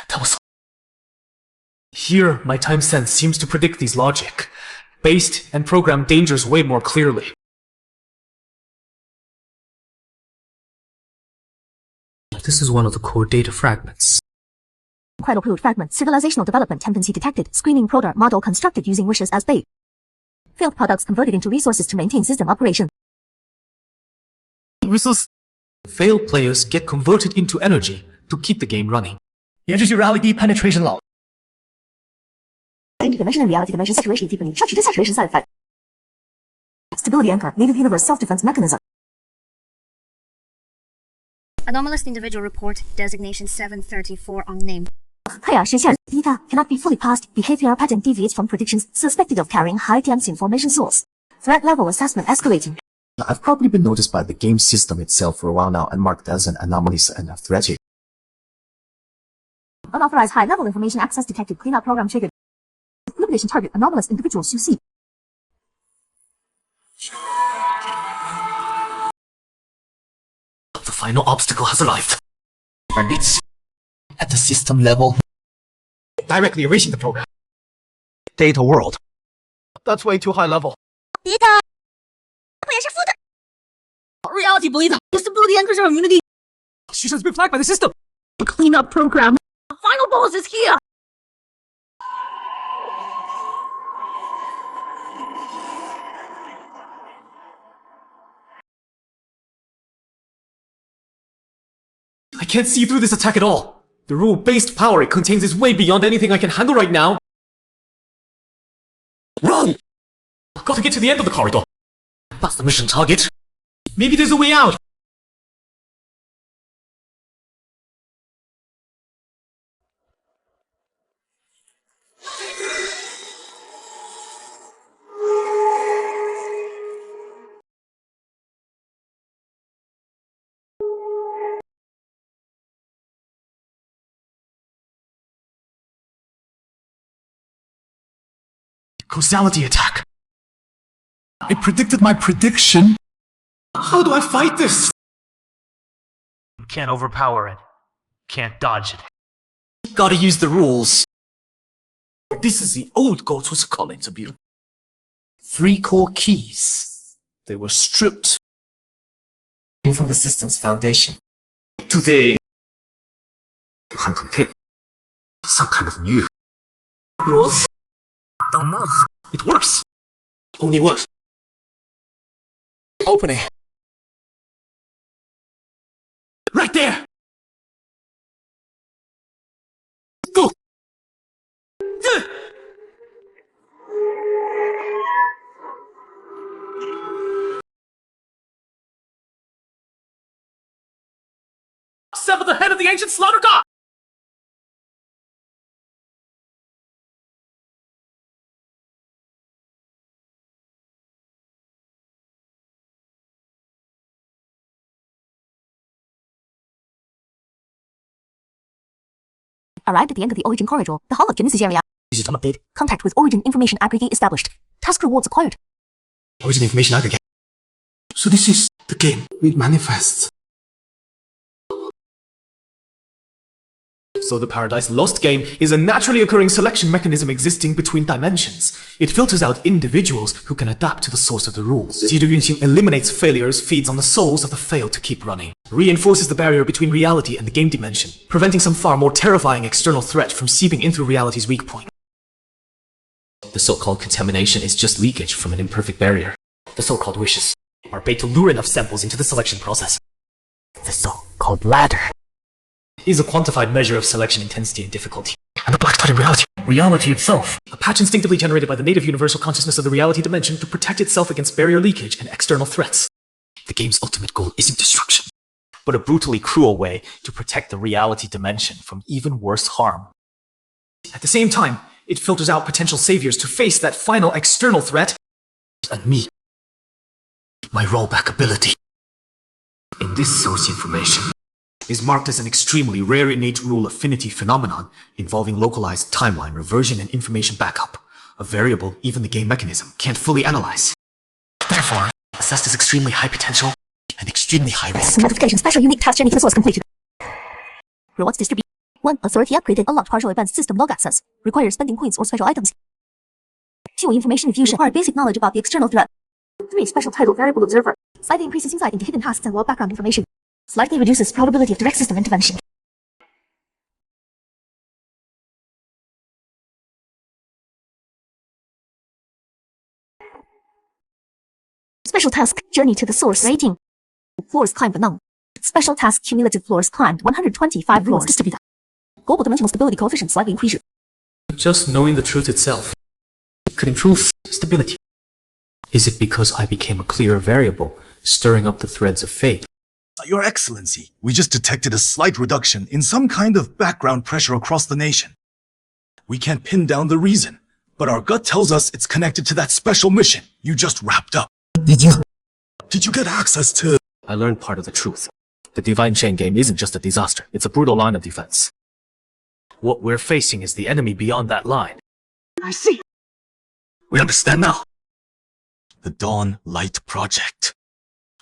That was... Here, my time sense seems to predict these logic, based and program dangers way more clearly. This is one of the core data fragments. Incredible code fragment. Civilizational development tendency detected. Screening product model constructed using wishes as bait. Failed products converted into resources to maintain system operation. Resource. Failed players get converted into energy to keep the game running. 也就是 reality penetration law. Interdimension and reality dimension saturation deepening. Such desaturation side effect. Stability anchor. Native universe self-defense mechanism. Anomalous individual report, designation 734 unnamed. Data cannot be fully passed. Behavior pattern deviates from predictions. Suspected of carrying high dense information source. Threat level assessment escalating. I've probably been noticed by the game system itself for a while now and marked as an anomalous and threaty. Unauthorized high-level information access detected. Cleanup program triggered. Liquidation target. Anomalous individuals you see. The final obstacle has arrived. And it's at the system level. Directly erasing the program. Data world. That's way too high level. Data. Reality bleed. Stability anchors your immunity. She has been flagged by the system. Cleanup program. The final boss is here. I can't see through this attack at all. The rule-based power it contains is way beyond anything I can handle right now. Run! Gotta get to the end of the corridor. That's the mission target. Maybe there's a way out. Causality attack. It predicted my prediction. How do I fight this? You can't overpower it. Can't dodge it. Gotta use the rules. This is the old Goto's call interview. 3 core keys. They were stripped from the system's foundation. Today, some kind of new rules. Don't know. It works. Only works. Opening. Right there. Go. Sever the head of the ancient slaughter god. Arrived at the end of the Origin corridor. The Hall of Genesis area. Is it an update? Contact with Origin information aggregate established. Task rewards acquired. Origin information aggregate. So this is the game. It manifests. So the Paradise Lost game is a naturally occurring selection mechanism existing between dimensions. It filters out individuals who can adapt to the source of the rules. Yunxing eliminates failures, feeds on the souls of the failed to keep running. Reinforces the barrier between reality and the game dimension, preventing some far more terrifying external threat from seeping in through reality's weak point. The so-called contamination is just leakage from an imperfect barrier. The so-called wishes are bait to lure enough samples into the selection process. The soul called ladder. Is a quantified measure of selection intensity and difficulty. And the black dot in reality. Reality itself. A patch instinctively generated by the native universal consciousness of the reality dimension to protect itself against barrier leakage and external threats. The game's ultimate goal isn't destruction, but a brutally cruel way to protect the reality dimension from even worse harm. At the same time, it filters out potential saviors to face that final external threat. And me. My rollback ability. In this source information is marked as an extremely rare innate rule affinity phenomenon involving localized timeline reversion and information backup, a variable even the game mechanism can't fully analyze. Therefore, assessed as extremely high potential and extremely high risk. Notification special unique task journey to the source completed. Rewards distributed. 1. Authority upgraded. Unlocked partial advanced system log access. Requires spending points or special items. 2. Information infusion. Required basic knowledge about the external threat. 3. Special title variable observer. Slightly increases insight into hidden tasks and world background information. Slightly reduces probability of direct system intervention. Special task journey to the source rating. Floors climbed but none. Special task cumulative floors climbed 125 floors distributed. Global dimensional stability coefficient slightly increased. Just knowing the truth itself could improve stability. Is it because I became a clearer variable, stirring up the threads of fate? Your Excellency, we just detected a slight reduction in some kind of background pressure across the nation. We can't pin down the reason, but our gut tells us it's connected to that special mission you just wrapped up. Did you get access to... I learned part of the truth. The Divine Chain game isn't just a disaster, it's a brutal line of defense. What we're facing is the enemy beyond that line. I see. We understand now. The Dawn Light Project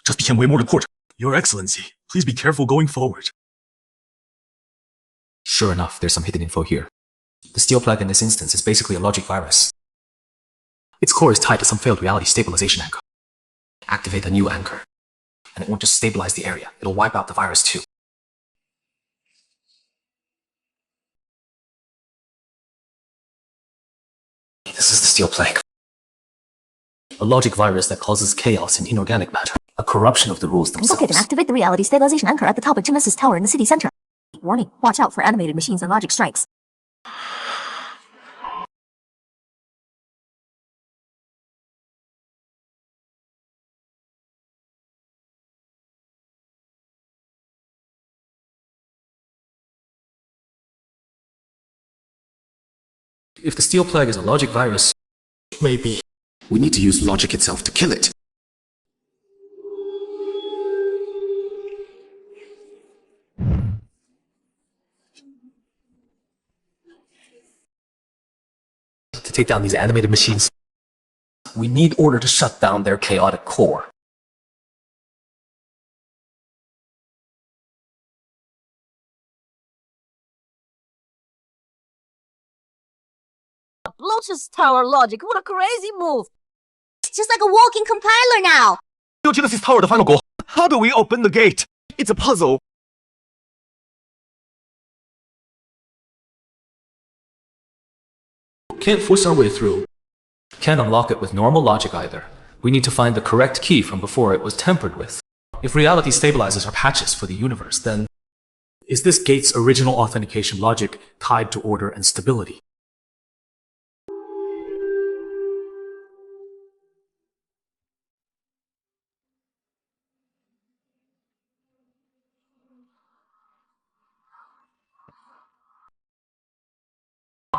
just became way more important. Your Excellency, please be careful going forward. Sure enough, there's some hidden info here. The Steel Plague in this instance is basically a logic virus. Its core is tied to some failed reality stabilization anchor. Activate a new anchor, and it won't just stabilize the area, it'll wipe out the virus too. This is the Steel Plague. A logic virus that causes chaos in inorganic matter. A corruption of the rules themselves. Locate and activate the reality stabilization anchor at the top of Genesis Tower in the city center. Warning, watch out for animated machines and logic strikes. If the Steel Plague is a logic virus, maybe we need to use logic itself to kill it. To take down these animated machines, we need order to shut down their chaotic core. Lotus Tower logic, what a crazy move! It's just like a walking compiler now! Yo, Genesis Tower, the final goal. How do we open the gate? It's a puzzle. Can't force our way through. Can't unlock it with normal logic either. We need to find the correct key from before it was tampered with. If reality stabilizers are patches for the universe, then is this gate's original authentication logic tied to order and stability?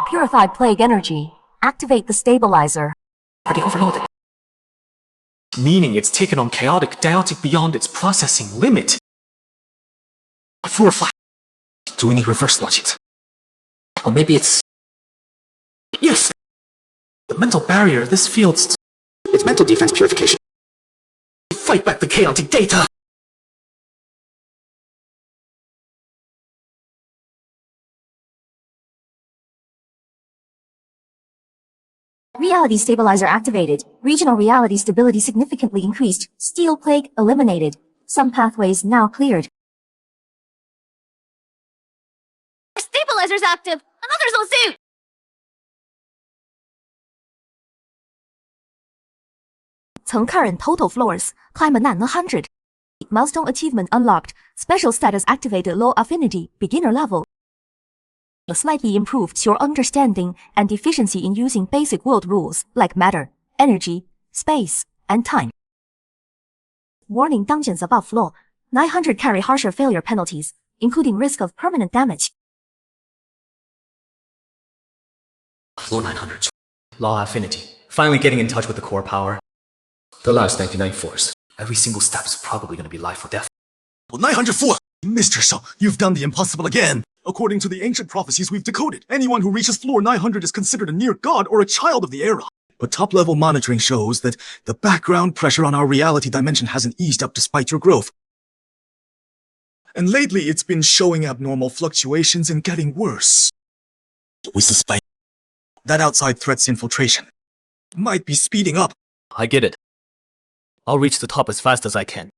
Purified plague energy. Activate the stabilizer. Already overloaded. Meaning it's taken on chaotic diotic beyond its processing limit. Flat. Do we need reverse logic? Or maybe it's... Yes! The mental barrier of this field's... It's mental defense purification. Fight back the chaotic data! Reality stabilizer activated. Regional reality stability significantly increased. Steel plague eliminated. Some pathways now cleared. Our stabilizer's active! Another's on suit! Current total floors climb 100. milestone achievement unlocked, special status activated low affinity, beginner level. Slightly improved your understanding and efficiency in using basic world rules like matter, energy, space, and time. Warning: dungeons above floor 900 carry harsher failure penalties, including risk of permanent damage. Floor 900. Law affinity. Finally getting in touch with the core power. The last 99 floors. Every single step is probably going to be life or death. Well, 904! You missed yourself. You've done the impossible again. According to the ancient prophecies we've decoded, anyone who reaches floor 900 is considered a near god or a child of the era. But top-level monitoring shows that the background pressure on our reality dimension hasn't eased up despite your growth. And lately, it's been showing abnormal fluctuations and getting worse. We suspect that outside threat's infiltration might be speeding up. I get it. I'll reach the top as fast as I can.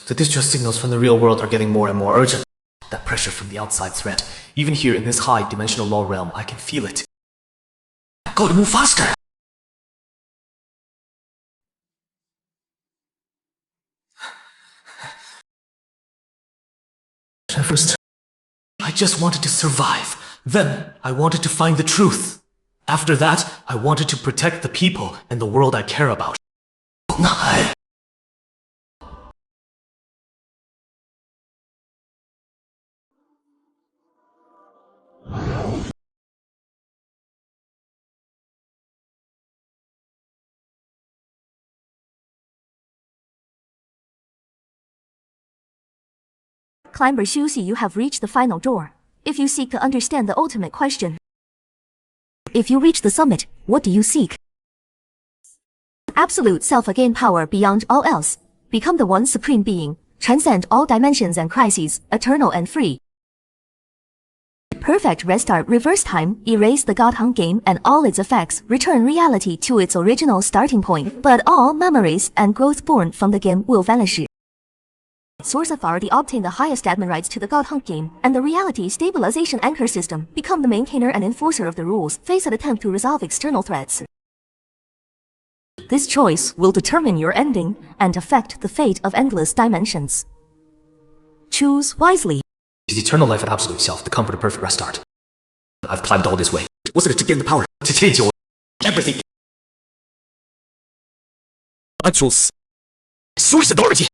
The distress signals from the real world are getting more and more urgent. That pressure from the outside threat. Even here in this high-dimensional law realm, I can feel it. Go to move faster! At first, I just wanted to survive. Then, I wanted to find the truth. After that, I wanted to protect the people and the world I care about. Climber Shusi, you have reached the final door. If you seek to understand the ultimate question, if you reach the summit, what do you seek? Absolute self-again power beyond all else. Become the one supreme being. Transcend all dimensions and crises, eternal and free. Perfect restart, reverse time, erase the God Hunt game and all its effects, return reality to its original starting point, but all memories and growth born from the game will vanish. Source Authority obtain the highest admin rights to the God Hunt game, and the reality stabilization anchor system, become the maintainer and enforcer of the rules, face an attempt to resolve external threats. This choice will determine your ending and affect the fate of endless dimensions. Choose wisely. Is eternal life at absolute self, the comfort of perfect restart. I've climbed all this way. What's it to gain the power to change your everything? I choose Source Authority.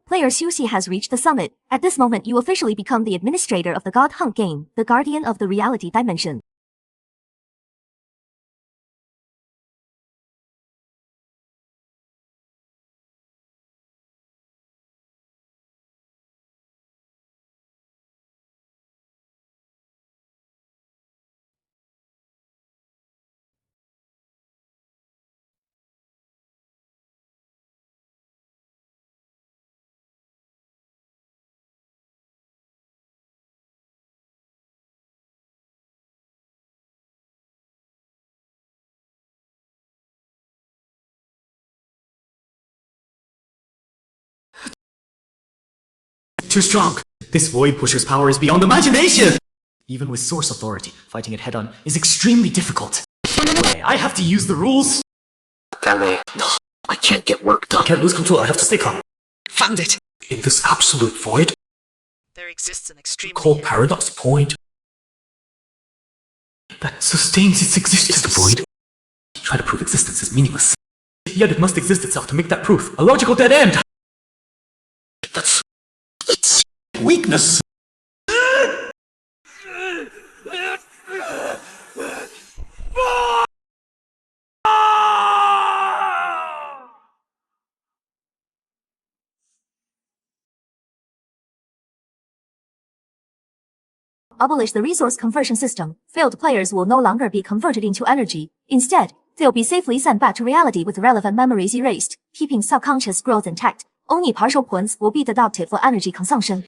Player Susi has reached the summit. At this moment, you officially become the administrator of the God Hunt game, the guardian of the reality dimension. Too strong. This void pusher's power is beyond imagination. Even with Source Authority, fighting it head-on is extremely difficult. I have to use the rules. Damn it. No, I can't get work done. I can't lose control. I have to stay calm. Found it. In this absolute void, There exists an extreme called paradox point that sustains its existence. It's the void. Try to prove existence is meaningless. Yet it must exist itself to make that proof a logical dead end. That's its weakness. Abolish the resource conversion system. Failed players will no longer be converted into energy. Instead, they'll be safely sent back to reality with relevant memories erased, keeping subconscious growth intact. Only partial points will be deducted for energy consumption.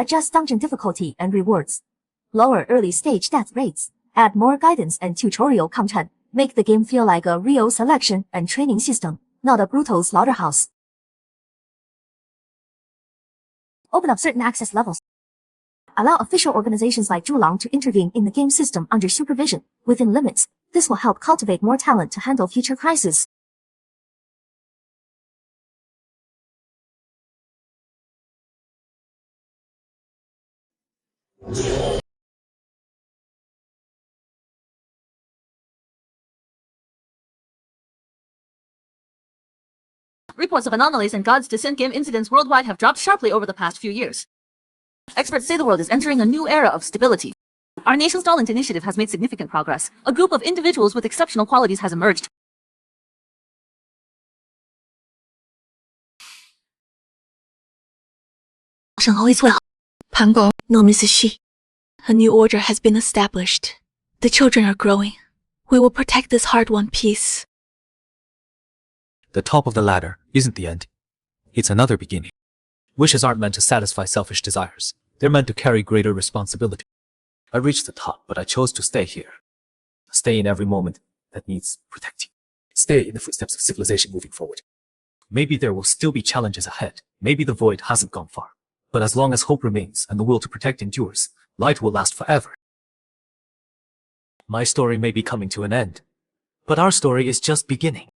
adjust dungeon difficulty and rewards, lower early stage death rates, add more guidance and tutorial content, make the game feel like a real selection and training system, not a brutal slaughterhouse. Open up certain access levels. Allow official organizations like Zhulang to intervene in the game system under supervision, within limits. This will help cultivate more talent to handle future crises. Reports of anomalies and God's Descent game incidents worldwide have dropped sharply over the past few years. Experts say the world is entering a new era of stability. Our nation's Talent Initiative has made significant progress. A group of individuals with exceptional qualities has emerged. Pango, no Mrs. Shi. A new order has been established. The children are growing. We will protect this hard-won peace. The top of the ladder isn't the end. It's another beginning. Wishes aren't meant to satisfy selfish desires. They're meant to carry greater responsibility. I reached the top, but I chose to stay here. Stay in every moment that needs protecting. Stay in the footsteps of civilization moving forward. Maybe there will still be challenges ahead. Maybe the void hasn't gone far. But as long as hope remains and the will to protect endures, light will last forever. My story may be coming to an end, but our story is just beginning.